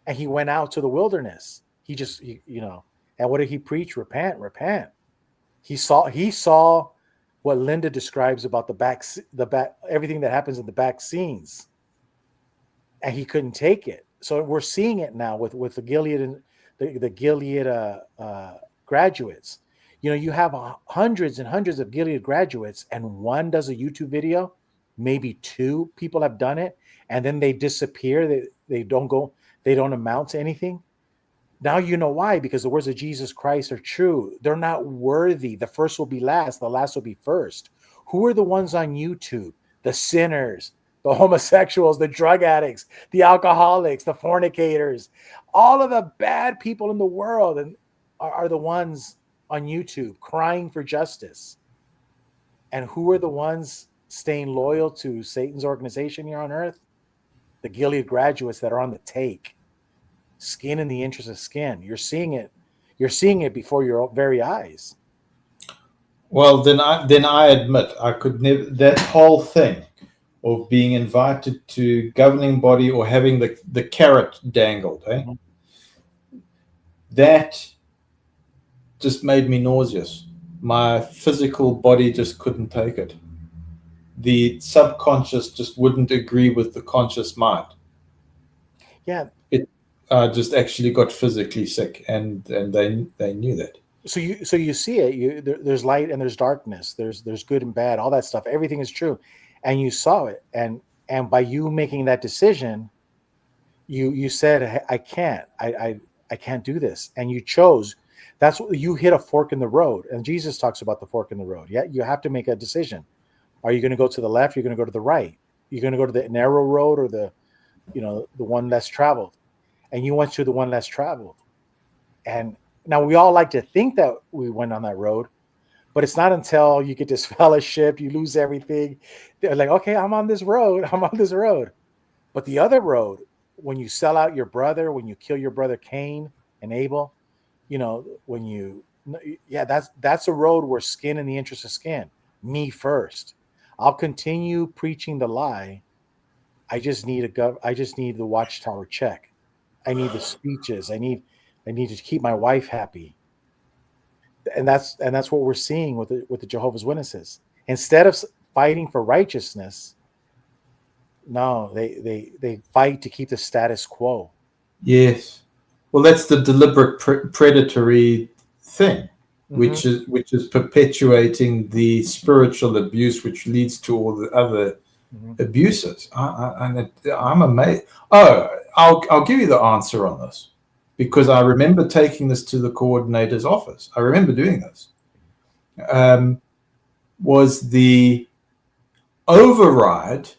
And he went out to the wilderness. He and what did he preach? Repent, repent. He saw what Linda describes about the back, everything that happens in the back scenes. And he couldn't take it. So we're seeing it now with the Gilead and the Gilead graduates. You have hundreds and hundreds of Gilead graduates, and one does a YouTube video. Maybe two people have done it, and then they disappear. They don't amount to anything. Now you know why, because the words of Jesus Christ are true. They're not worthy. The first will be last. The last will be first. Who are the ones on YouTube? The sinners, the homosexuals, the drug addicts, the alcoholics, the fornicators, all of the bad people in the world and are the ones on YouTube crying for justice. And who are the ones staying loyal to Satan's organization here on earth? The Gilead graduates that are on the take. Skin in the interest of skin. You're seeing it. You're seeing it before your very eyes. Well, then I admit I could never. That whole thing of being invited to governing body or having the carrot dangled, that just made me nauseous. My physical body just couldn't take it. The subconscious just wouldn't agree with the conscious mind. Yeah. Just actually got physically sick, and they knew that. So you see it. There's light and there's darkness. There's good and bad. All that stuff. Everything is true, and you saw it. And by you making that decision, you said, I can't. I can't do this. And you chose. That's what you hit, a fork in the road. And Jesus talks about the fork in the road. Yeah, you have to make a decision. Are you going to go to the left? You're going to go to the right. You're going to go to the narrow road or the one less traveled. And you went to the one less traveled. And now we all like to think that we went on that road, but it's not until you get disfellowshipped, you lose everything. They're like, okay, I'm on this road. I'm on this road. But the other road, when you sell out your brother, when you kill your brother Cain and Abel, that's a road where skin in the interest of skin. Me first. I'll continue preaching the lie. I just need the watchtower check. I need the speeches. I need to keep my wife happy. And that's what we're seeing with the Jehovah's Witnesses. Instead of fighting for righteousness, no, they fight to keep the status quo. Yes. Well, that's the deliberate predatory thing, which is perpetuating the spiritual abuse, which leads to all the other abuses. I'm amazed. Oh, I'll give you the answer on this, because I remember taking this to the coordinator's office. I remember doing this. Was the override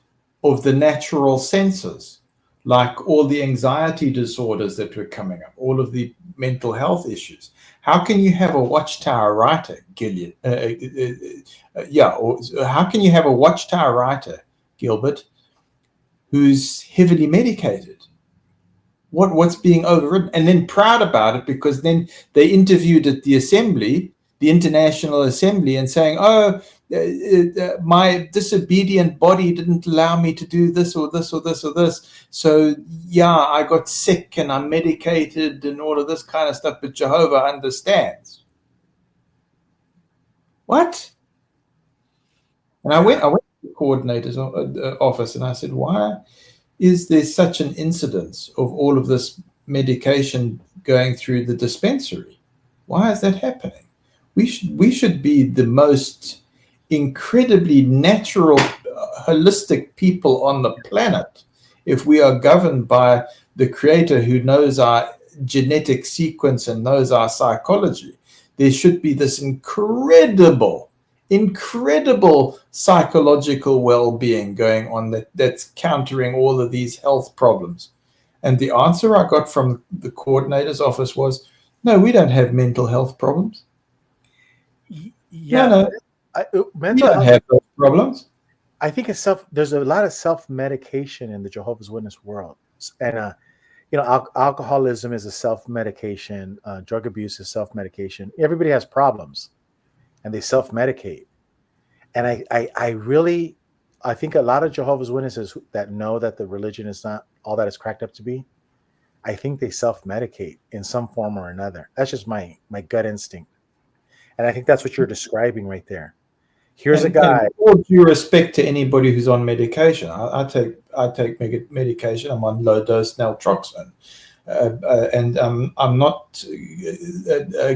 of the natural senses, like all the anxiety disorders that were coming up, all of the mental health issues. How can you have a watchtower writer, Gilead? Or how can you have a watchtower writer, Gilbert, who's heavily medicated? What's being overridden? And then proud about it, because then they interviewed at the assembly, the International Assembly, and saying, my disobedient body didn't allow me to do this or this or this or this. So, I got sick and I'm medicated and all of this kind of stuff, but Jehovah understands. What? And I went to the coordinator's office and I said, why is there such an incidence of all of this medication going through the dispensary? Why is that happening? We should be the most incredibly natural, holistic people on the planet if we are governed by the Creator who knows our genetic sequence and knows our psychology. There should be this incredible psychological well-being going on that's countering all of these health problems. And the answer I got from the coordinator's office was, no, we don't have mental health problems. Yeah, no. We don't have those problems. I think there's a lot of self-medication in the Jehovah's Witness world. And, alcoholism is a self-medication. Drug abuse is self-medication. Everybody has problems. and they self-medicate. And I think a lot of Jehovah's Witnesses that know that the religion is not all that it's cracked up to be, I think they self-medicate in some form or another. That's just my gut instinct. And I think that's what you're describing right there. Here's a guy. And all due respect to anybody who's on medication, I take medication. I'm on low dose naltrexone, and I'm not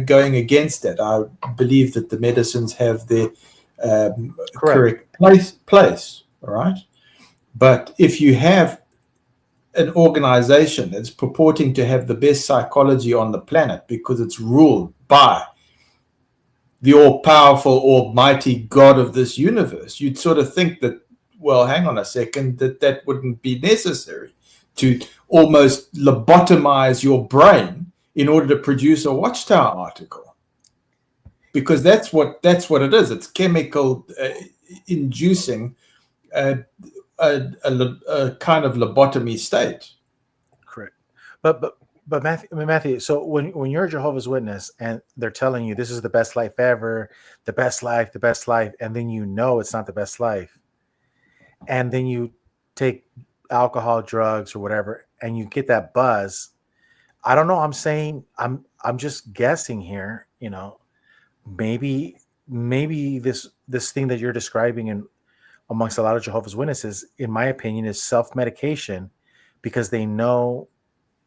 going against that. I believe that the medicines have their correct place. All right, but if you have an organization that's purporting to have the best psychology on the planet because it's ruled by the all-powerful, almighty God of this universe, you'd sort of think that, well, hang on a second, that wouldn't be necessary to almost lobotomize your brain in order to produce a Watchtower article, because that's what it is. It's chemical inducing a kind of lobotomy state. Correct. But Matthew, so when you're a Jehovah's Witness and they're telling you this is the best life ever, the best life, and then you know it's not the best life, and then you take alcohol, drugs, or whatever, and you get that buzz. I don't know. I'm just guessing here. You know, maybe this thing that you're describing and amongst a lot of Jehovah's Witnesses, in my opinion, is self-medication because they know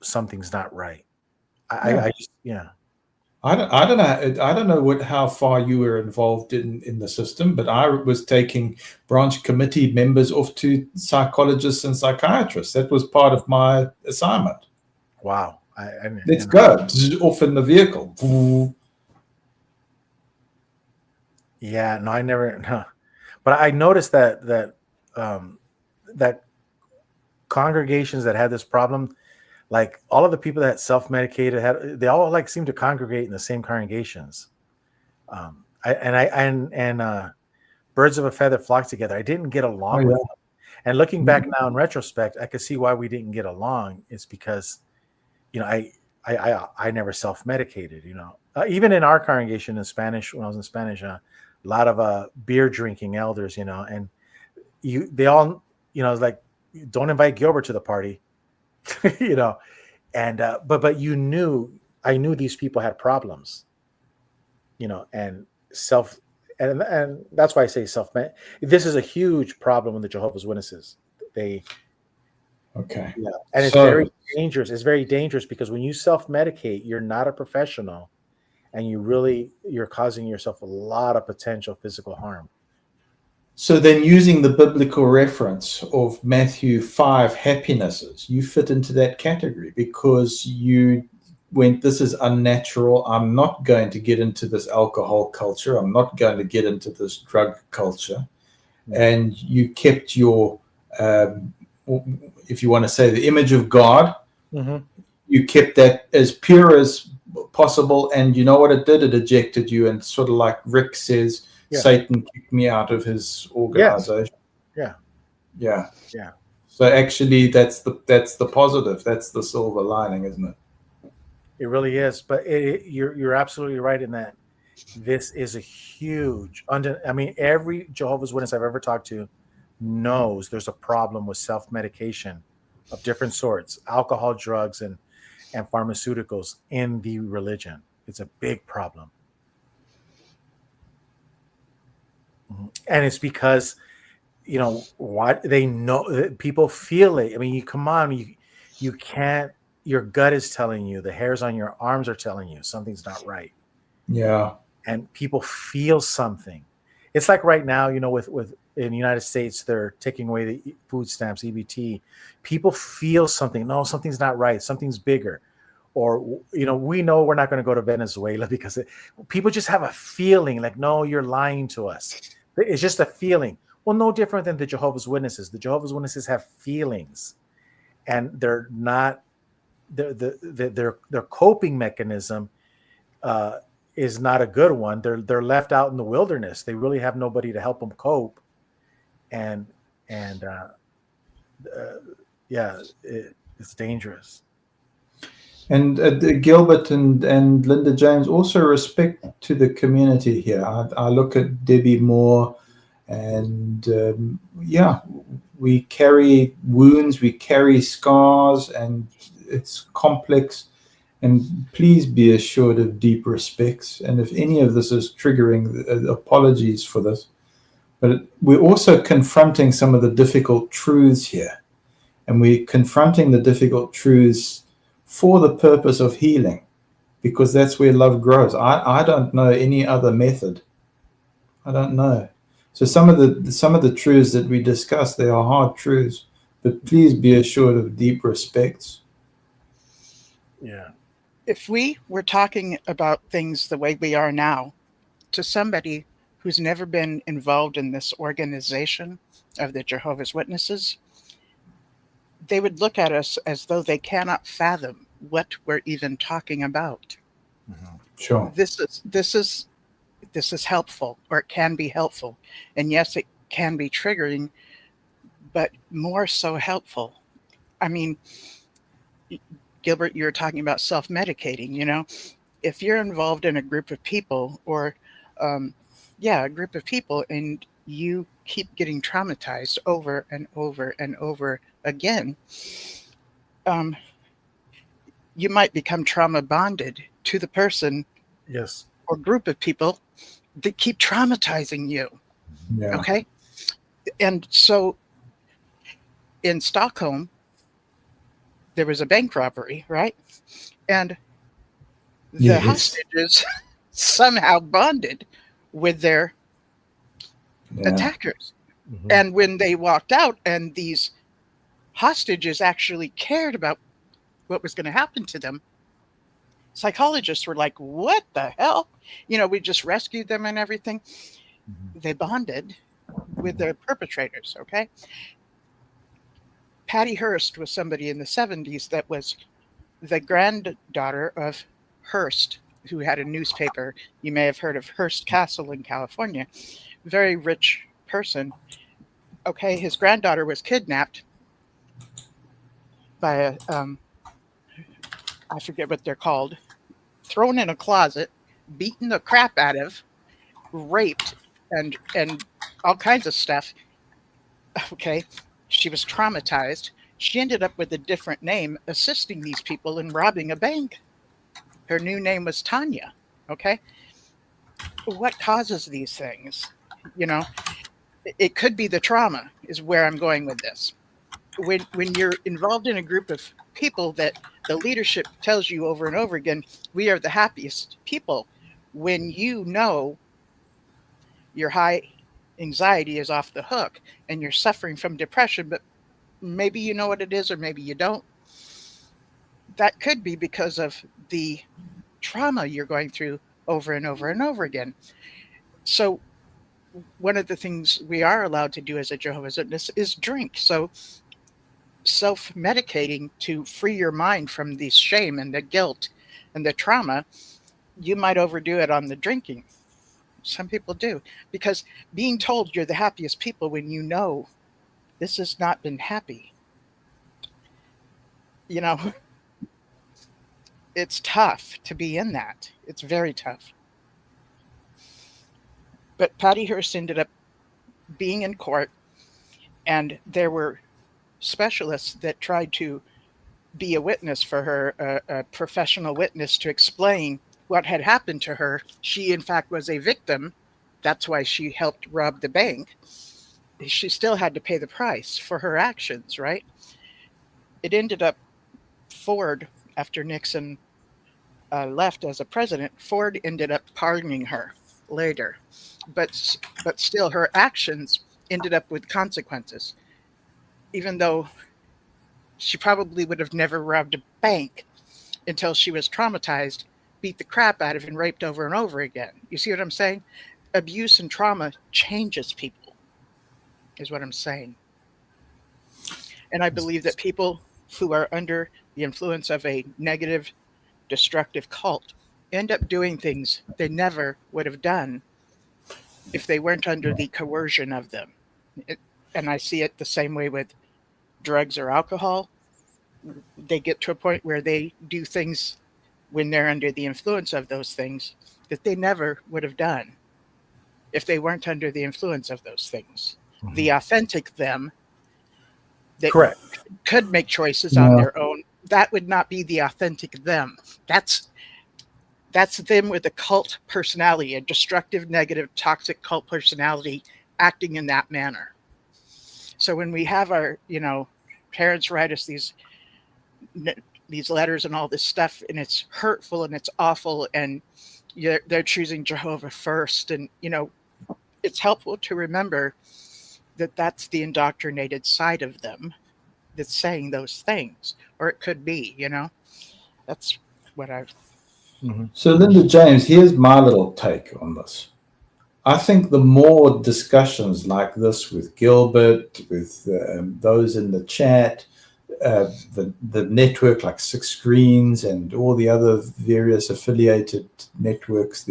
something's not right. I don't know how far you were involved in the system, but I was taking branch committee members off to psychologists and psychiatrists. That was part of my assignment. Wow. Let's go. Off in the vehicle. Yeah, no, I never. No. But I noticed that congregations that had this problem, like all of the people that self-medicated, they all like seem to congregate in the same congregations. Birds of a feather flock together. I didn't get along with them. And looking back now in retrospect, I could see why we didn't get along. It's because, you know, I never self-medicated. You know, even in our congregation in Spanish, when I was in Spanish, a lot of beer drinking elders, you know, and they all, you know, like, don't invite Gilbert to the party. You know, and but I knew these people had problems, you know, and that's why I say this is a huge problem with the Jehovah's Witnesses. And it's very dangerous. It's very dangerous because when you self-medicate, you're not a professional, and you're causing yourself a lot of potential physical harm. So then, using the biblical reference of Matthew 5 happinesses, you fit into that category because you went, this is unnatural. I'm not going to get into this alcohol culture. I'm not going to get into this drug culture. And you kept your, if you want to say, the image of God. Mm-hmm. You kept that as pure as possible. And you know what it did? It ejected you. And sort of like Rick says, Satan kicked me out of his organization. Yeah. So actually, that's the positive. That's the silver lining, isn't it? It really is. But you're absolutely right in that this is a huge. I mean, every Jehovah's Witness I've ever talked to knows there's a problem with self-medication of different sorts, alcohol, drugs, and pharmaceuticals in the religion. It's a big problem. And it's because, you know, what they know, people feel it. I mean, you can't, your gut is telling you, the hairs on your arms are telling you something's not right. Yeah. And people feel something. It's like right now, you know, with in the United States, they're taking away the food stamps, EBT. People feel something. No, something's not right. Something's bigger. Or, you know, we know we're not going to go to Venezuela because people just have a feeling like, no, you're lying to us. It's just a feeling. Well, no different than the Jehovah's Witnesses. The Jehovah's Witnesses have feelings, and they're not. Their coping mechanism is not a good one. They're left out in the wilderness. They really have nobody to help them cope, it's dangerous. And Gilbert and Linda James, also respect to the community here. I look at Debbie Moore, and yeah, we carry wounds, we carry scars, and it's complex. And please be assured of deep respects. And if any of this is triggering, apologies for this. But we're also confronting some of the difficult truths here. And we're confronting the difficult truths for the purpose of healing, because that's where love grows. I don't know any other method. I don't know. So some of the truths that we discuss, they are hard truths, but please be assured of deep respects. Yeah. If we were talking about things the way we are now to somebody who's never been involved in this organization of the Jehovah's Witnesses, they would look at us as though they cannot fathom what we're even talking about. Sure. This is helpful, or it can be helpful. And yes, it can be triggering, but more so helpful. I mean, Gilbert, you were talking about self-medicating, if you're involved in a group of people, or a group of people, and you keep getting traumatized over and over and over again, you might become trauma bonded to the person Yes. or group of people that keep traumatizing you. Yeah. Okay. And so in Stockholm, there was a bank robbery, right? And the Yes. hostages somehow bonded with their attackers. Mhm. And when they walked out and these hostages actually cared about what was going to happen to them, psychologists were like, what the hell? We just rescued them and everything. They bonded with the perpetrators, okay? Patty Hearst was somebody in the 70s that was the granddaughter of Hearst, who had a newspaper. You may have heard of Hearst Castle in California. Very rich person. Okay, his granddaughter was kidnapped by a, I forget what they're called, thrown in a closet, beaten the crap out of, raped, and all kinds of stuff. Okay, she was traumatized. She ended up with a different name, assisting these people in robbing a bank. Her new name was Tanya. Okay, what causes these things? It could be the trauma, is where I'm going with this. When you're involved in a group of people that the leadership tells you over and over again, we are the happiest people, when your high anxiety is off the hook and you're suffering from depression, but maybe you know what it is or maybe you don't, that could be because of the trauma you're going through over and over and over again. So one of the things we are allowed to do as a Jehovah's Witness is drink. So self-medicating to free your mind from the shame and the guilt and the trauma, you might overdo it on the drinking. Some people do, because being told you're the happiest people when this has not been happy, it's tough to be in that. It's very tough. But Patty Hearst ended up being in court, and there were specialists that tried to be a witness for her, a professional witness, to explain what had happened to her. She, in fact, was a victim. That's why she helped rob the bank. She still had to pay the price for her actions, right? It ended up Ford, after Nixon left as a president, Ford ended up pardoning her later. But still, her actions ended up with consequences, even though she probably would have never robbed a bank until she was traumatized, beat the crap out of, and raped over and over again. You see what I'm saying? Abuse and trauma changes people, is what I'm saying. And I believe that people who are under the influence of a negative, destructive cult end up doing things they never would have done if they weren't under the coercion of them. And I see it the same way with drugs or alcohol. they get to a point where they do things when they're under the influence of those things that they never would have done if they weren't under the influence of those things. The authentic them that Correct. could make choices on their own, that would not be the authentic them. That's them with a cult personality, a destructive, negative, toxic cult personality acting in that manner. So when we have our, parents write us these letters and all this stuff, and it's hurtful and it's awful, and they're choosing Jehovah first, and it's helpful to remember that that's the indoctrinated side of them that's saying those things, or it could be, that's what I've. So, Linda James, here's my little take on this. I think the more discussions like this with Gilbert, with those in the chat, the network like Six Screens and all the other various affiliated networks,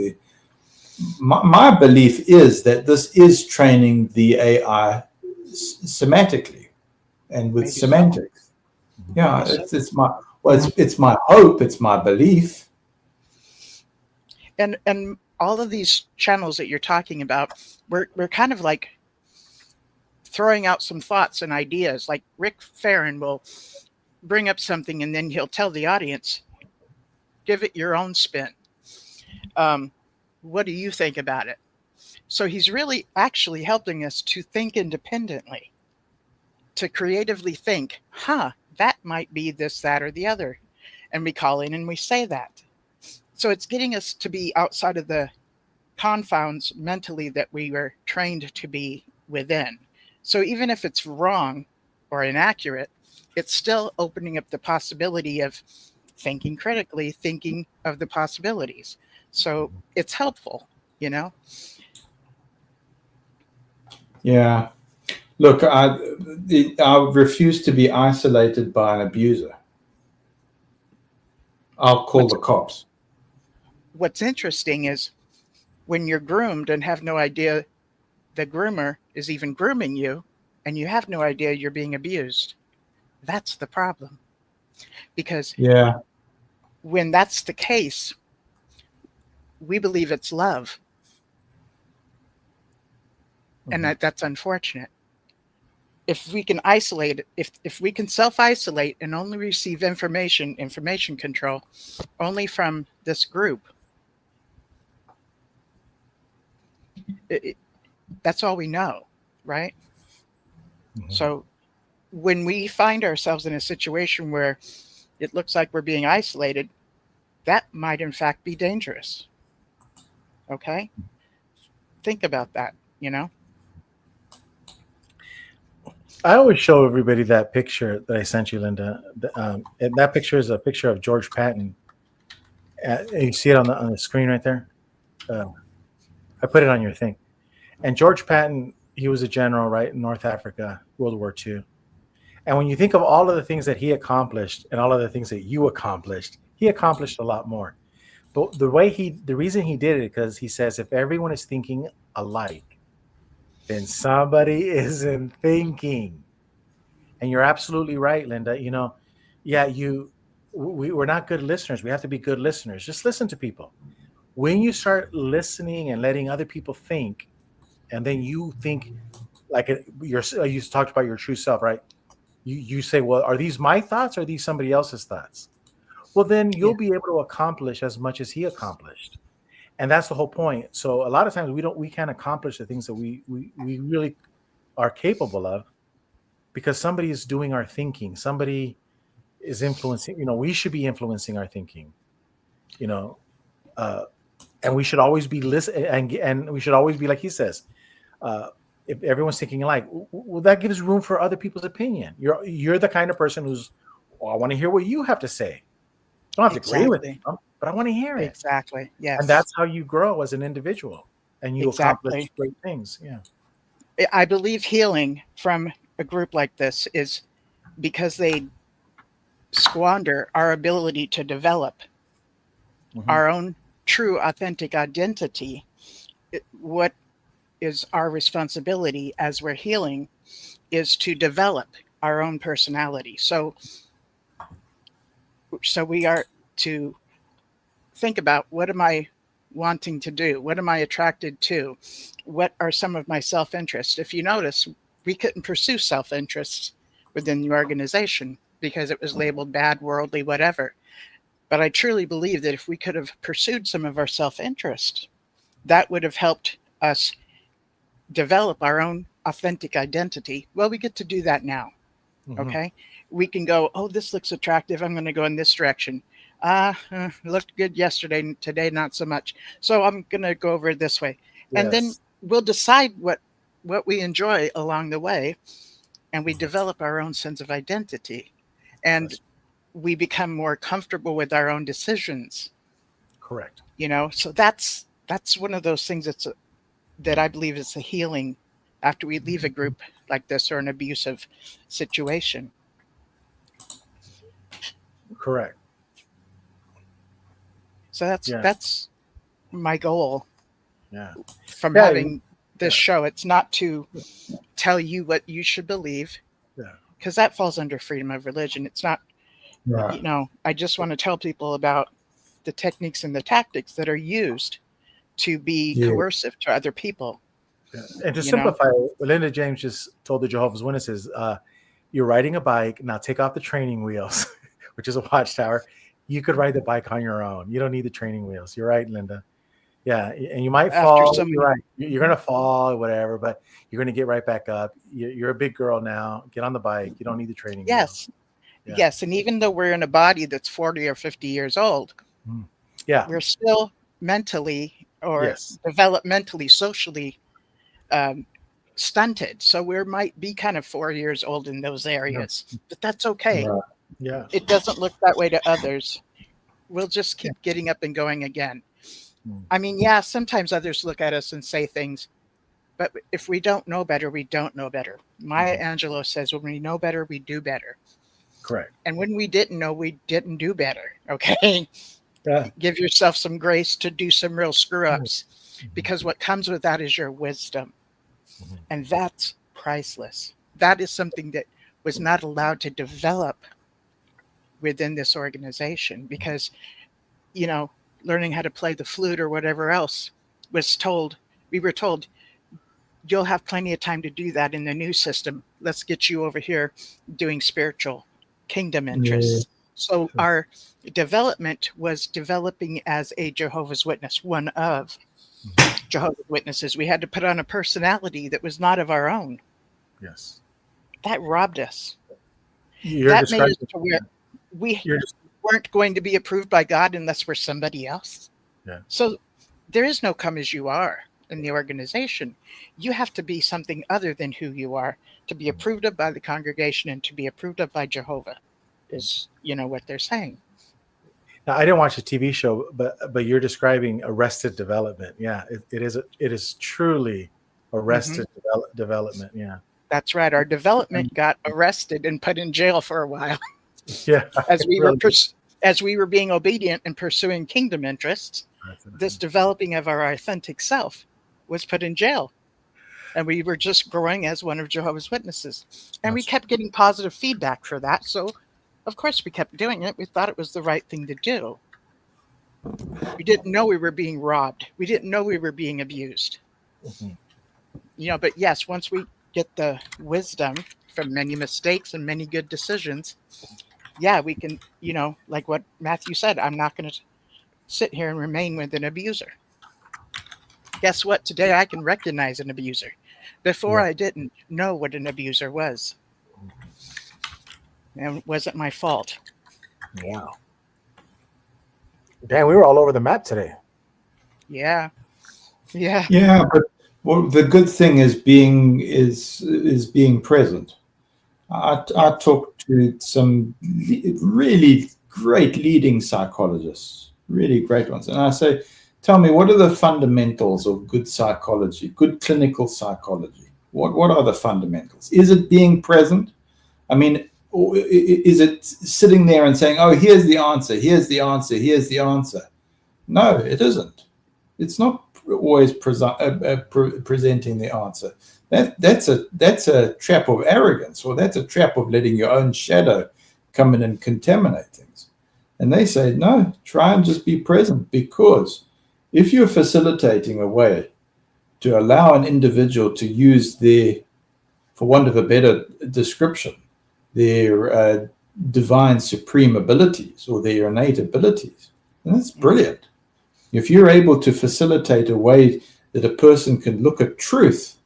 my belief is that this is training the AI semantically and with Maybe so. semantics. Yeah, it's my hope, it's my belief. And all of these channels that you're talking about, we're kind of like throwing out some thoughts and ideas. Like Rick Farron will bring up something and then he'll tell the audience, give it your own spin. What do you think about it? So he's really actually helping us to think independently, to creatively think, that might be this, that, or the other. And we call in and we say that. So it's getting us to be outside of the confounds mentally that we were trained to be within. So even if it's wrong or inaccurate, it's still opening up the possibility of thinking critically, thinking of the possibilities. So it's helpful, Yeah. Look, I refuse to be isolated by an abuser. I'll call the cops. What's interesting is when you're groomed and have no idea the groomer is even grooming you, and you have no idea you're being abused. That's the problem. Because when that's the case, we believe it's love. And that's unfortunate. If we can isolate, if we can self-isolate and only receive information control only from this group, that's all we know, right? So when we find ourselves in a situation where it looks like we're being isolated, that might in fact be dangerous. Okay? Think about that, I always show everybody that picture that I sent you, Linda. And that picture is a picture of George Patton. You see it on the screen right there. I put it on your thing. And George Patton, he was a general, right, in North Africa, World War II. And when you think of all of the things that he accomplished and all of the things that you accomplished, he accomplished a lot more. But the reason he did it, because he says, if everyone is thinking alike, then somebody isn't thinking. And you're absolutely right, Linda. We're not good listeners. We have to be good listeners. Just listen to people. When you start listening and letting other people think, and then you think like you talked about your true self, right? You say, well, are these my thoughts or are these somebody else's thoughts? Well, then you'll be able to accomplish as much as he accomplished. And that's the whole point. So a lot of times we can't accomplish the things that we really are capable of because somebody is doing our thinking. Somebody is influencing, we should be influencing our thinking, and we should always be listening, and we should always be, like he says, if everyone's thinking alike, well, that gives room for other people's opinion. You're the kind of person who's, I want to hear what you have to say. I don't have to agree with it, but I want to hear it. Exactly. Yes. And that's how you grow as an individual, and you accomplish great things. Yeah. I believe healing from a group like this is because they squander our ability to develop our own true, authentic identity. What is our responsibility as we're healing is to develop our own personality. So So we are to think about, what am I wanting to do? What am I attracted to? What are some of my self-interests? If you notice, we couldn't pursue self-interests within the organization because it was labeled bad, worldly, whatever. But I truly believe that if we could have pursued some of our self-interest, that would have helped us develop our own authentic identity. Well, we get to do that now. Okay. We can go, oh, this looks attractive, I'm going to go in this direction. Looked good yesterday, and today not so much. So I'm going to go over it this way. And then Yes. we'll decide what we enjoy along the way, and we develop our own sense of identity, and we become more comfortable with our own decisions. Correct. So that's one of those things that I believe is a healing after we leave a group like this or an abusive situation. Correct. So that's Yeah. that's my goal Yeah. from Yeah, having this show. It's not to tell you what you should believe, Yeah. because that falls under freedom of religion. It's not, Right. I just want to tell people about the techniques and the tactics that are used to be Yeah. coercive to other people. And to You know? simplify, Linda James just told the Jehovah's Witnesses, you're riding a bike, now take off the training wheels, which is a watchtower. You could ride the bike on your own. You don't need the training wheels. You're right, Linda. Yeah, and you might After fall. some- You're right. You're going to fall or whatever, but you're going to get right back up. You're a big girl now. Get on the bike. You don't need the training wheels. Yes. Yeah. Yes. And even though we're in a body that's 40 or 50 years old, Yeah. we're still mentally or Yes. developmentally, socially stunted. So we might be kind of 4 years old in those areas, but that's okay. Right. Yeah. It doesn't look that way to others. We'll just keep getting up and going again. I mean, yeah, sometimes others look at us and say things, but if we don't know better, we don't know better. Maya Angelou says, when we know better, we do better. Correct. And when we didn't know, we didn't do better. Okay. Yeah. Give yourself some grace to do some real screw ups, because what comes with that is your wisdom. And that's priceless. That is something that was not allowed to develop within this organization, because, learning how to play the flute or whatever else we were told, you'll have plenty of time to do that in the new system. Let's get you over here doing spiritual kingdom interests. So our development was developing as a Jehovah's Witness, one of Jehovah's Witnesses. We had to put on a personality that was not of our own. Yes. That robbed us. You're That made us describing. to where we You're weren't going to be approved by God unless we're somebody else. Yeah. So there is no come as you are in the organization. You have to be something other than who you are to be approved of by the congregation and to be approved of by Jehovah, is what they're saying. Now, I didn't watch the TV show, but you're describing arrested development. Yeah, it is truly arrested development. Yeah. That's right. Our development got arrested and put in jail for a while Yeah. as we Really. were as we were being obedient and pursuing kingdom interests. This developing of our authentic self was put in jail, and we were just growing as one of Jehovah's Witnesses, and we kept getting positive feedback for that. So of course we kept doing it. We thought it was the right thing to do. We didn't know we were being robbed. We didn't know we were being abused. But yes, once we get the wisdom from many mistakes and many good decisions, yeah, we can, like what Matthew said, I'm not going to sit here and remain with an abuser. Guess what? Today I can recognize an abuser. Before I didn't know what an abuser was. And it wasn't my fault. Wow. Damn, we were all over the map today. Yeah. Yeah. Yeah, but the good thing is being present. I talked to some really great leading psychologists, really great ones, and I say, tell me, what are the fundamentals of good psychology, good clinical psychology? What are the fundamentals? Is it being present? I mean, or is it sitting there and saying, oh, here's the answer, here's the answer, here's the answer? No, it isn't. It's not always presenting the answer. That's a trap of arrogance, or that's a trap of letting your own shadow come in and contaminate things. And they say, no, try and just be present, because if you're facilitating a way to allow an individual to use their, for want of a better description, their divine supreme abilities or their innate abilities, and that's brilliant. If you're able to facilitate a way that a person can look at truth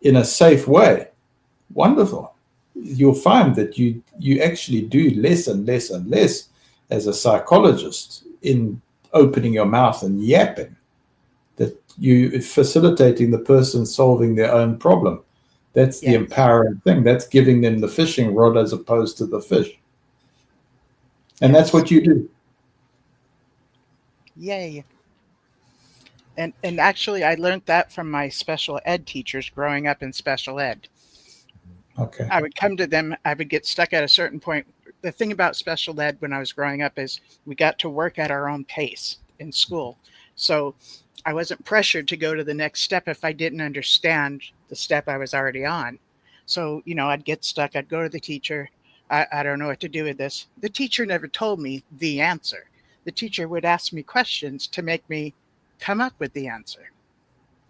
in a safe way, wonderful. You'll find that you actually do less and less and less as a psychologist in opening your mouth and yapping, that you facilitating the person solving their own problem. That's the empowering thing. That's giving them the fishing rod as opposed to the fish. And that's what you do. Yay. And actually, I learned that from my special ed teachers growing up in special ed. Okay. I would come to them, I would get stuck at a certain point. The thing about special ed when I was growing up is we got to work at our own pace in school. So I wasn't pressured to go to the next step if I didn't understand the step I was already on. So, I'd get stuck. I'd go to the teacher. I don't know what to do with this. The teacher never told me the answer. The teacher would ask me questions to make me come up with the answer.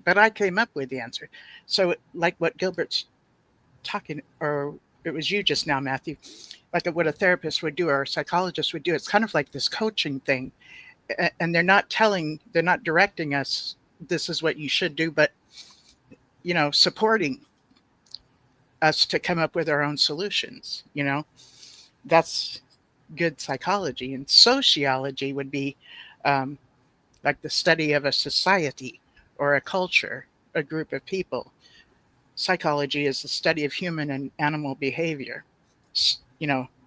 But I came up with the answer. So like what Gilbert's talking, or it was you just now, Matthew, like what a therapist would do or a psychologist would do. It's kind of like this coaching thing. And they're not directing us, this is what you should do, but, supporting us to come up with our own solutions. That's good psychology. And sociology would be like the study of a society or a culture, a group of people. Psychology is the study of human and animal behavior,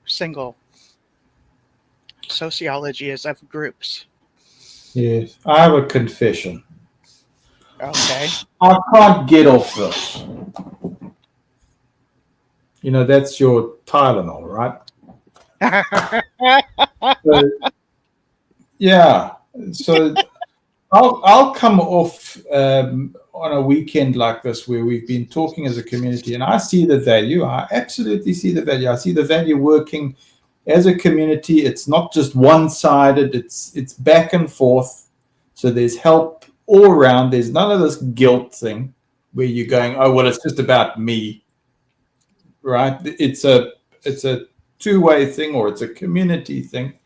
single. Sociology is of groups. Yes, I have a confession. Okay. I can't get off this. That's your Tylenol, right? So, yeah. So I'll come off on a weekend like this where we've been talking as a community, and I see the value. I absolutely see the value. I see the value working as a community. It's not just one-sided. It's back and forth. So there's help all around. There's none of this guilt thing where you're going, oh, well, it's just about me, right? It's a two-way thing, or it's a community thing.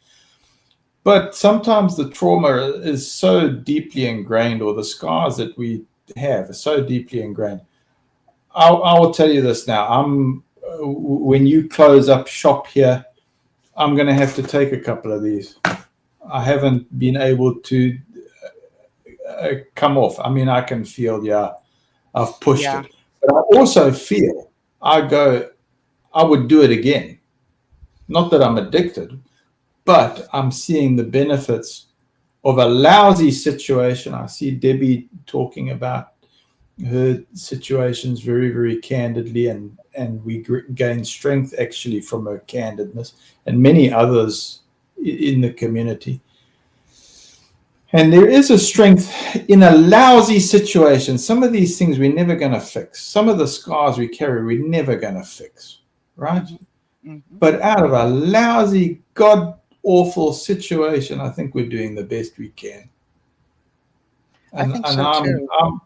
But sometimes the trauma is so deeply ingrained, or the scars that we have are so deeply ingrained. I will tell you this now. When you close up shop here, I'm going to have to take a couple of these. I haven't been able to come off. I mean, I can feel, I've pushed it. But I also feel, I would do it again. Not that I'm addicted, but I'm seeing the benefits of a lousy situation. I see Debbie talking about her situations very, very candidly, and we gain strength actually from her candidness, and many others in the community. And there is a strength in a lousy situation. Some of these things we're never going to fix. Some of the scars we carry, we're never going to fix, right? Mm-hmm. But out of a lousy, god-awful situation, I think we're doing the best we can. And, I think so too.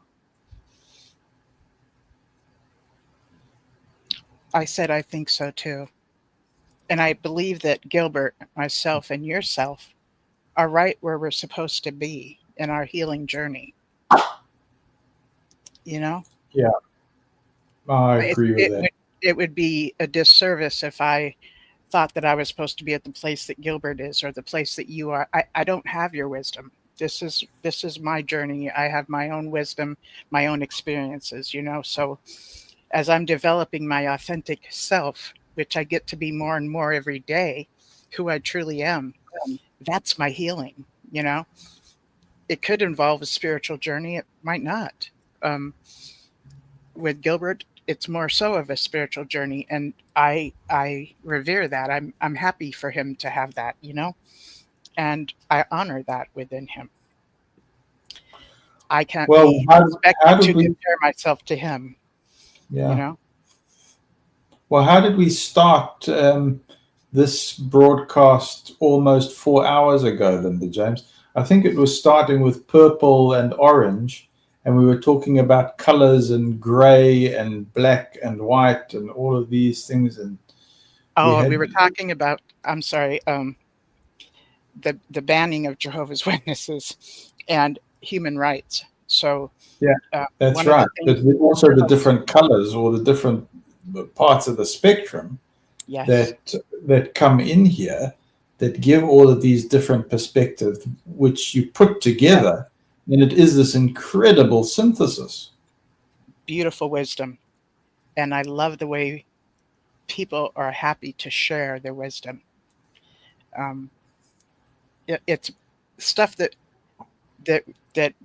I said I think so too. And I believe that Gilbert, myself, and yourself are right where we're supposed to be in our healing journey. Yeah, I agree with that. It would be a disservice if I thought that I was supposed to be at the place that Gilbert is, or the place that you are. I don't have your wisdom. This is my journey. I have my own wisdom, my own experiences, so as I'm developing my authentic self, which I get to be more and more every day, who I truly am, that's my healing. It could involve a spiritual journey. It might not. With Gilbert, it's more so of a spiritual journey, and I revere that. I'm happy for him to have that, and I honor that within him. I can't be expected to compare myself to him. Yeah. Well, how did we start this broadcast almost 4 hours ago, Linda James. I think it was starting with purple and orange, and we were talking about colors and gray and black and white and all of these things. And we were talking about, I'm sorry, the banning of Jehovah's Witnesses and human rights. So that's one right. of the But also the different colors or the different parts of the spectrum yes, that come in here that give all of these different perspectives, which you put together, and it is this incredible synthesis. beautiful wisdom. And I love the way people are happy to share their wisdom. It's stuff that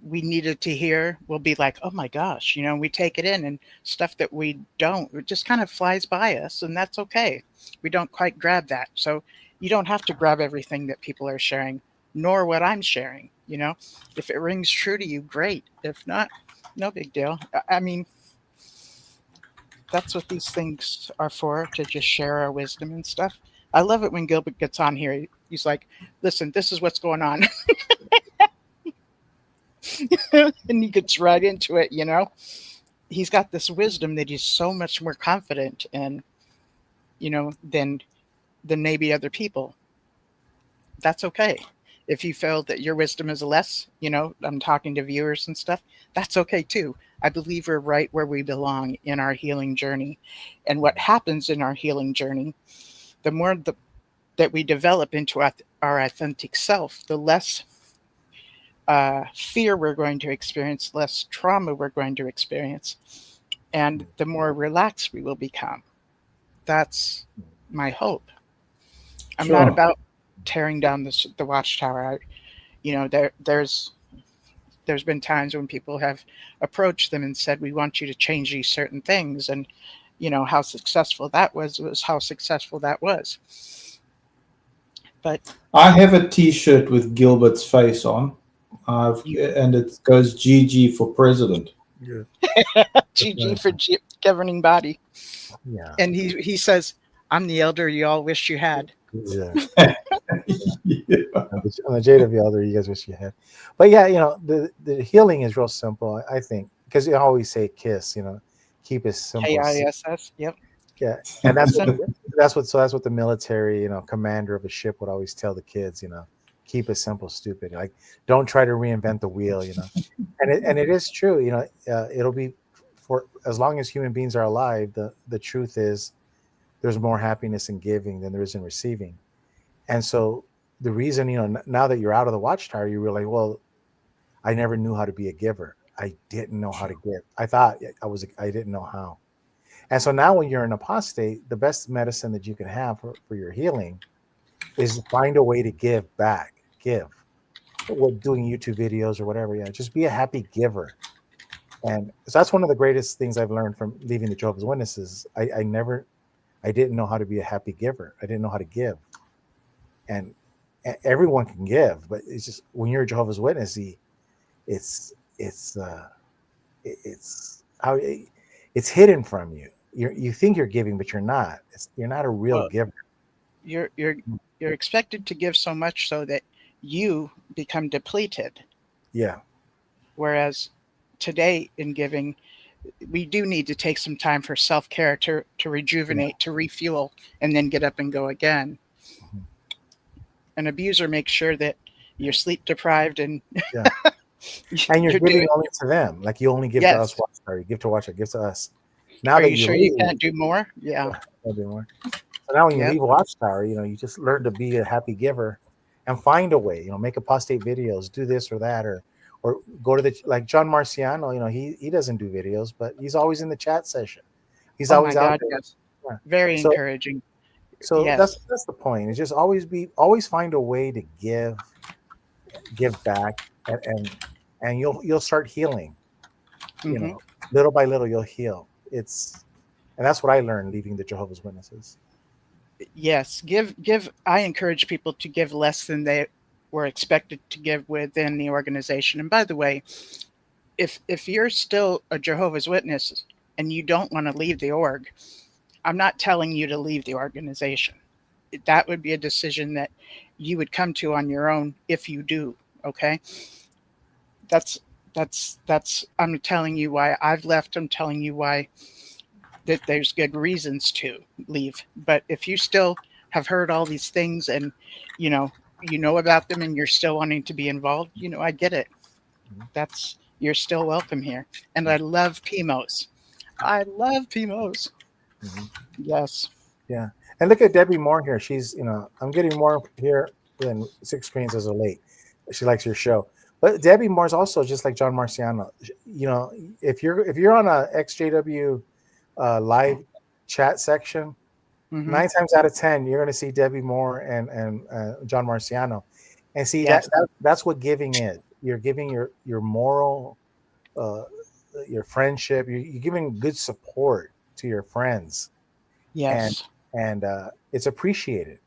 we needed to hear will be like, oh my gosh, we take it in, and stuff that we don't, it just kind of flies by us, and that's okay. We don't quite grab that. So you don't have to grab everything that people are sharing, nor what I'm sharing. If it rings true to you, great. If not, no big deal. I mean, that's what these things are for, to just share our wisdom and stuff. I love it when Gilbert gets on here. He's like, listen, this is what's going on. And he gets right into it, He's got this wisdom that he's so much more confident in, than maybe other people. That's okay. If you feel that your wisdom is less, I'm talking to viewers and stuff, that's okay too. I believe we're right where we belong in our healing journey. And what happens in our healing journey, the more that we develop into our authentic self, the less fear we're going to experience, less trauma we're going to experience, and the more relaxed we will become. That's my hope. I'm Sure. not about tearing down the watchtower. There's been times when people have approached them and said, we want you to change these certain things, and how successful that was how successful that was. But I have a T-shirt with Gilbert's face on, and it goes GG for president. Yeah. GG for governing body. Yeah. And he says, I'm the elder you all wish you had. Yeah. Yeah. On the JW Elder, you guys wish you had. But yeah, the healing is real simple, I think, because you always say KISS, keep it simple. KISS. Yep. Yeah, and that's what the military, commander of a ship would always tell the kids, keep it simple, stupid. Like, don't try to reinvent the wheel, and it is true, it'll be for as long as human beings are alive. The truth is, there's more happiness in giving than there is in receiving, and so the reason, now that you're out of the watchtower, you realize, well, I never knew how to be a giver. I didn't know how to give. I thought I didn't know how. And so now when you're an apostate, the best medicine that you can have for your healing is to find a way to give back, doing YouTube videos or whatever. Yeah, just be a happy giver. And so that's one of the greatest things I've learned from leaving the Jehovah's Witnesses. I didn't know how to be a happy giver. I didn't know how to give. And everyone can give, but it's just when you're a Jehovah's Witness, it's hidden from you. You think you're giving, but you're not. You're not a real giver. You're expected to give so much so that you become depleted. Yeah. Whereas today in giving, we do need to take some time for self-care to rejuvenate, to refuel, and then get up and go again. Mm-hmm. An abuser makes sure that you're sleep deprived and and you're giving only to them. Like, you only give to us, Watchtower. You give to Watchtower, give to us. Now Are that you sure you can't do more? Yeah. Can't do more. So now when you leave Watchtower, you just learn to be a happy giver and find a way, make apostate videos, do this or that, or go to like John Marciano, he doesn't do videos, but he's always in the chat session. He's always out there. Yes. Yeah. Very encouraging. So that's the point. It's just always find a way to give back, and you'll start healing. Mm-hmm. Little by little you'll heal. And that's what I learned leaving the Jehovah's Witnesses. Yes, give. I encourage people to give less than they were expected to give within the organization. And by the way, if you're still a Jehovah's Witness and you don't want to leave the org, I'm not telling you to leave the organization. that would be a decision that you would come to on your own if you do. Okay. That's I'm telling you why I've left. I'm telling you why that there's good reasons to leave. But if you still have heard all these things and you know about them and you're still wanting to be involved, I get it. You're still welcome here. And I love PMOs. I love PMOs. Yes. Yeah. And look at Debbie Moore here. She's, I'm getting more here than 6 screens as of late. She likes your show. But Debbie Moore's also just like John Marciano. If you're on a XJW live chat section, 9 times out of 10, you're going to see Debbie Moore and John Marciano. And see, Yes. that's what giving is. You're giving your moral, your friendship. You're giving good support to your friends. Yes. And it's appreciated.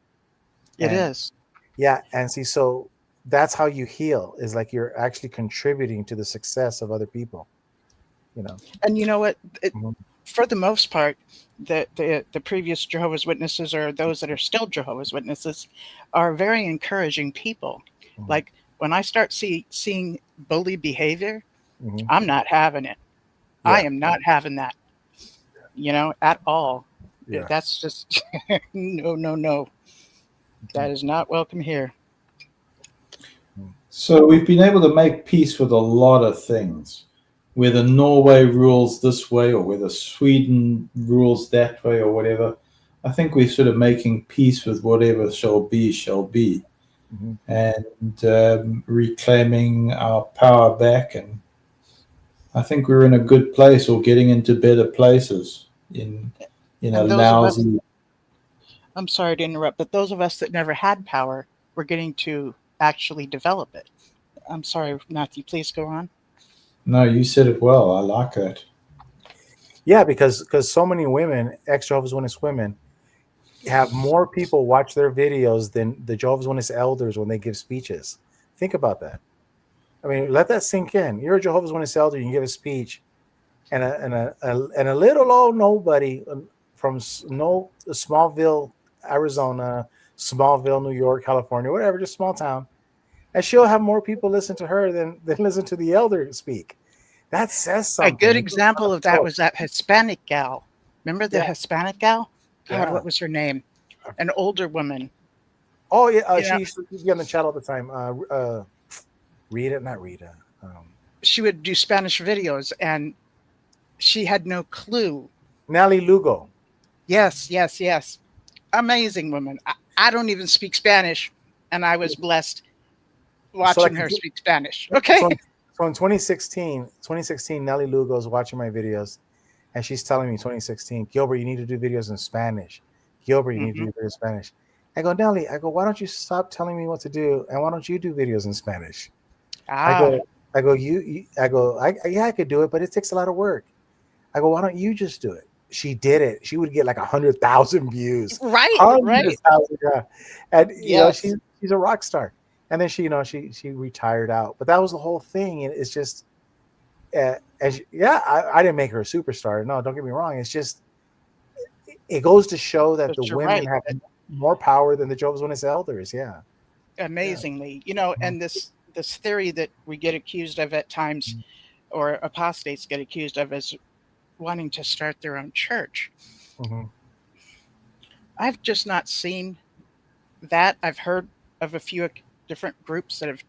It is. Yeah. And see, so that's how you heal, is like you're actually contributing to the success of other people, And you know what? Mhm. For the most part, the previous Jehovah's Witnesses, or those that are still Jehovah's Witnesses, are very encouraging people. Mhm. Like when I start seeing bully behavior, Mhm. I'm not having it. Yeah. I am not having that, at all. Yeah. That's just no. That is not welcome here. So we've been able to make peace with a lot of things. Whether Norway rules this way or whether Sweden rules that way or whatever, I think we're sort of making peace with whatever shall be, Mhm. and reclaiming our power back. And I think we're in a good place, or getting into better places in a And those of us- lousy. I'm sorry to interrupt, but those of us that never had power, we're getting to actually develop it. I'm sorry, Matthew, please go on. No, you said it well. I like that. Yeah, because so many women, ex-Jehovah's Witness women, have more people watch their videos than the Jehovah's Witness elders when they give speeches. Think about that. I mean, let that sink in. You're a Jehovah's Witness elder, you can give a speech, and a little old nobody from Smallville, Arizona, Smallville, New York, California, whatever, just small town, and she'll have more people listen to her than listen to the elder speak. That says something. A good example of that was that Hispanic gal. Remember the Yeah. Hispanic gal? God, Yeah. what was her name? An older woman. Oh yeah, Yeah. she used to be on the chat all the time. Not Rita. She would do Spanish videos, and she had no clue. Nelly Lugo. Yes. Amazing woman. I don't even speak Spanish, and I was blessed watching her speak Spanish. Okay. So in 2016, Nelly Lugo is watching my videos, and she's telling me 2016, Gilbert, you need to do videos in Spanish. Gilbert, you need to do videos in Spanish. I go, Nelly, why don't you stop telling me what to do, and why don't you do videos in Spanish? I go, yeah, I could do it, but it takes a lot of work. I go, why don't you just do it? She did it. She would get like 100,000 views. Right. 100,000, yeah. And Yes. she's a rock star. And then she retired out. But that was the whole thing. And it's just, I didn't make her a superstar. No, don't get me wrong. It's just, it goes to show that But the you're women right. have more power than the Jehovah's Witness elders. Yeah. Amazingly, and this theory that we get accused of at times, or apostates get accused of, as wanting to start their own church. Mhm. I've just not seen that. I've heard of a few different groups that have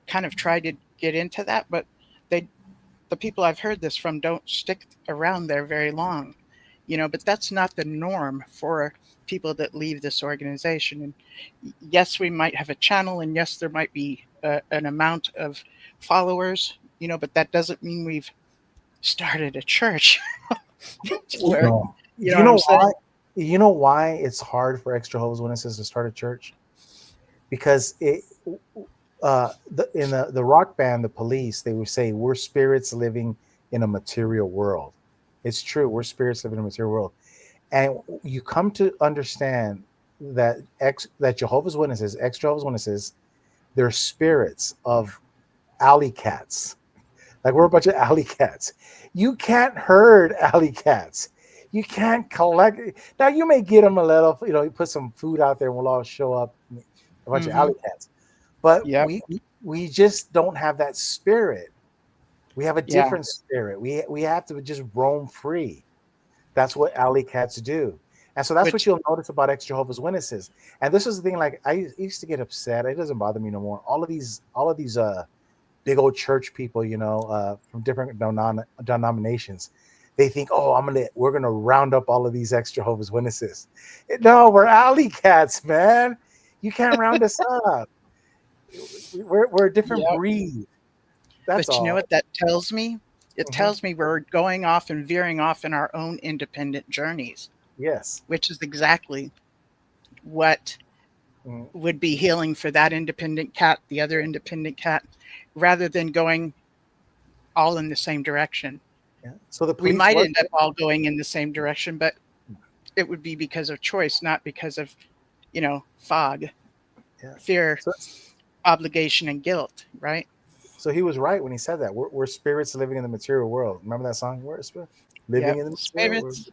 kind of tried to get into that, but the people I've heard this from don't stick around there very long, but that's not the norm for people that leave this organization. And yes, we might have a channel, and yes, there might be an amount of followers, but that doesn't mean we've started a church. Where, No. you know what I'm saying? why? You know why it's hard for ex-Jehovah's Witnesses to start a church? Because in the rock band, The Police, they would say we're spirits living in a material world. It's true, we're spirits living in a material world, and you come to understand that Jehovah's Witnesses, ex-Jehovah's Witnesses, they're spirits of alley cats. Like we're a bunch of alley cats. You can't herd alley cats. You can't collect. Now you may get them a little, you put some food out there and we'll all show up, a bunch of alley cats. But Yep. we just don't have that spirit. We have a Yeah. different spirit. We have to just roam free. That's what alley cats do. And so that's what you'll notice about ex-Jehovah's Witnesses. And this is the thing, like I used to get upset. It doesn't bother me no more. All of these big old church people, from different denominations, they think, oh, we're gonna round up all of these ex-Jehovah's Witnesses. No, we're alley cats, man. You can't round us up. We're a different breed. That's But all. you know what that tells me? It tells me we're going off and veering off in our own independent journeys. Yes. Which is exactly what would be healing for that independent cat, the other independent cat, rather than going all in the same direction. Yeah. So we might end up all going in the same direction, but it would be because of choice, not because of, fog, fear, obligation, and guilt, right? So he was right when he said that. We're spirits living in the material world. Remember that song? We're living in the spirits.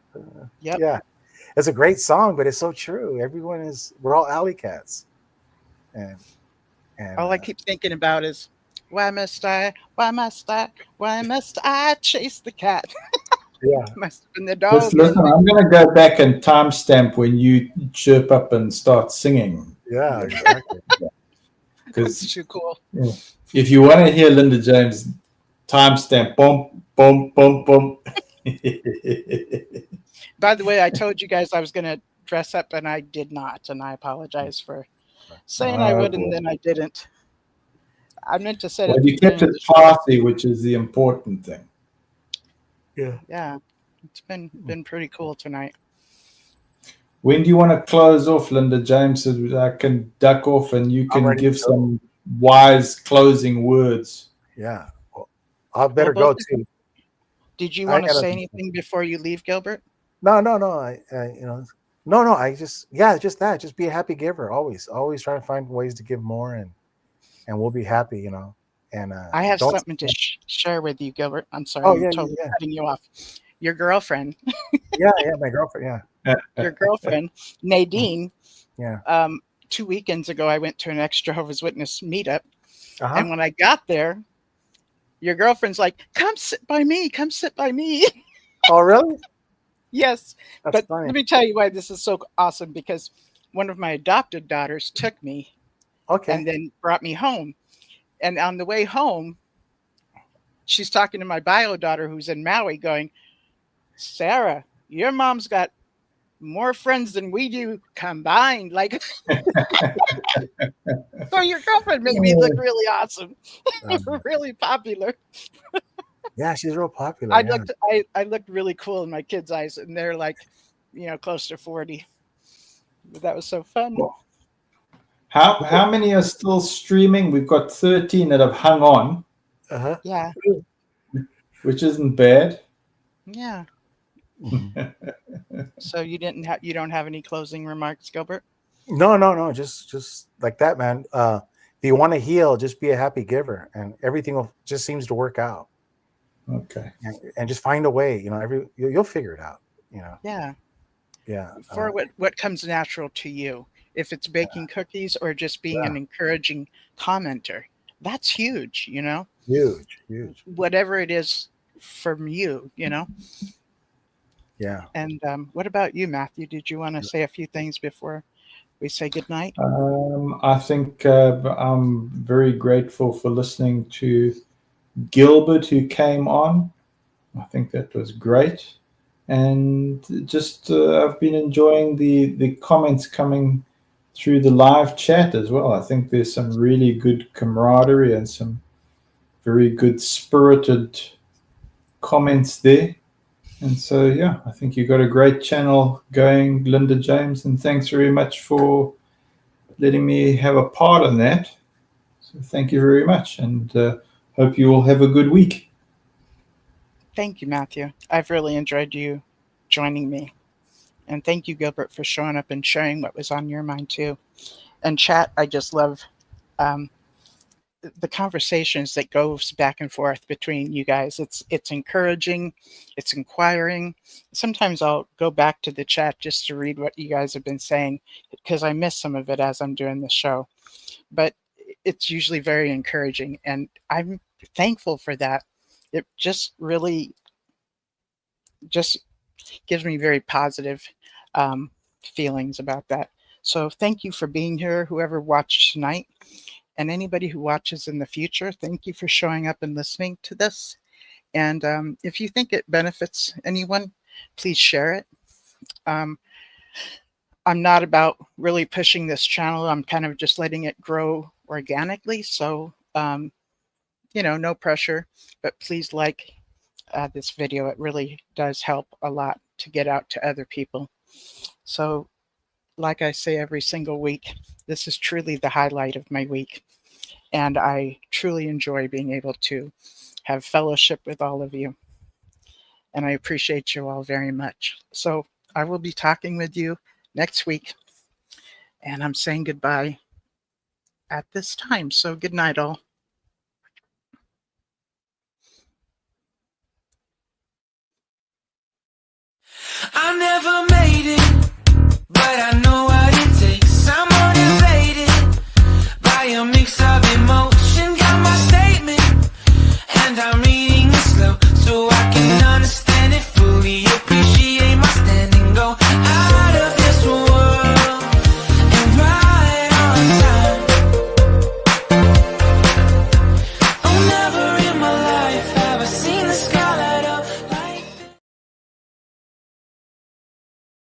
Yeah. It's a great song, but it's so true. We're all alley cats. And all I keep thinking about is, why must I chase the cat? Yeah. Must have been the dog. Listen, I'm going to go back and timestamp when you chirp up and start singing. Yeah, exactly. That's too cool. Yeah. If you want to hear Linda James, timestamp, boom, boom, boom, boom. By the way, I told you guys I was going to dress up, and I did not, and I apologize for saying I would, and then I didn't. I meant to say you kept it classy, which is the important thing. Yeah, it's been pretty cool tonight. When do you want to close off, Linda James, so that I can duck off and you can give some wise closing words? Yeah, well, I better go too. Did you want to say anything before you leave, Gilbert? No. I just that. Just be a happy giver. Always try to find ways to give more, and we'll be happy. And I have something to share with you, Gilbert. I'm sorry, I'm totally cutting you off. Your girlfriend. yeah, my girlfriend. Yeah, your girlfriend, Nadine. Yeah. 2 weekends ago, I went to an ex-Jehovah's Witness meetup, and when I got there, your girlfriend's like, "Come sit by me. Come sit by me." Oh, really? Yes. That's but funny. Let me tell you why this is so awesome, because one of my adopted daughters took me and then brought me home. And on the way home, she's talking to my bio daughter who's in Maui going, "Sarah, your mom's got more friends than we do combined." Like, so your girlfriend made me look really awesome, really popular. Yeah, she's real popular. I looked really cool in my kids' eyes, and they're like, close to 40. But that was so fun. How many are still streaming? We've got 13 that have hung on. Yeah. Which isn't bad. Yeah. So you don't have any closing remarks, Gilbert? No. Just like that, man. If you want to heal, just be a happy giver, and everything just seems to work out. Okay. And just find a way. You'll figure it out. Yeah. Yeah. For what comes natural to you. If it's baking cookies or just being an encouraging commenter, that's huge, Huge. Whatever it is from you, Yeah. And what about you, Matthew? Did you want to say a few things before we say goodnight? I think I'm very grateful for listening to Gilbert, who came on. I think that was great. And just I've been enjoying the comments coming through the live chat as well. I think there's some really good camaraderie and some very good spirited comments there. And so, I think you've got a great channel going, Linda James, and thanks very much for letting me have a part in that. So thank you very much, and hope you all have a good week. Thank you, Matthew. I've really enjoyed you joining me. And thank you, Gilbert, for showing up and sharing what was on your mind too. And chat, I just love the conversations that goes back and forth between you guys. It's encouraging, it's inquiring. Sometimes I'll go back to the chat just to read what you guys have been saying, because I miss some of it as I'm doing the show. But it's usually very encouraging, and I'm thankful for that. It just really just gives me very positive feelings about that. So thank you for being here, whoever watched tonight. And anybody who watches in the future, thank you for showing up and listening to this. And if you think it benefits anyone, please share it. I'm not about really pushing this channel. I'm kind of just letting it grow organically. So, no pressure, but please like this video. It really does help a lot to get out to other people. So, like I say every single week, this is truly the highlight of my week. And I truly enjoy being able to have fellowship with all of you. And I appreciate you all very much. So I will be talking with you next week. And I'm saying goodbye at this time. So good night, all. I never made it, but I know what it takes. I'm motivated by a mix of emotion. Got my statement, and I'm reading.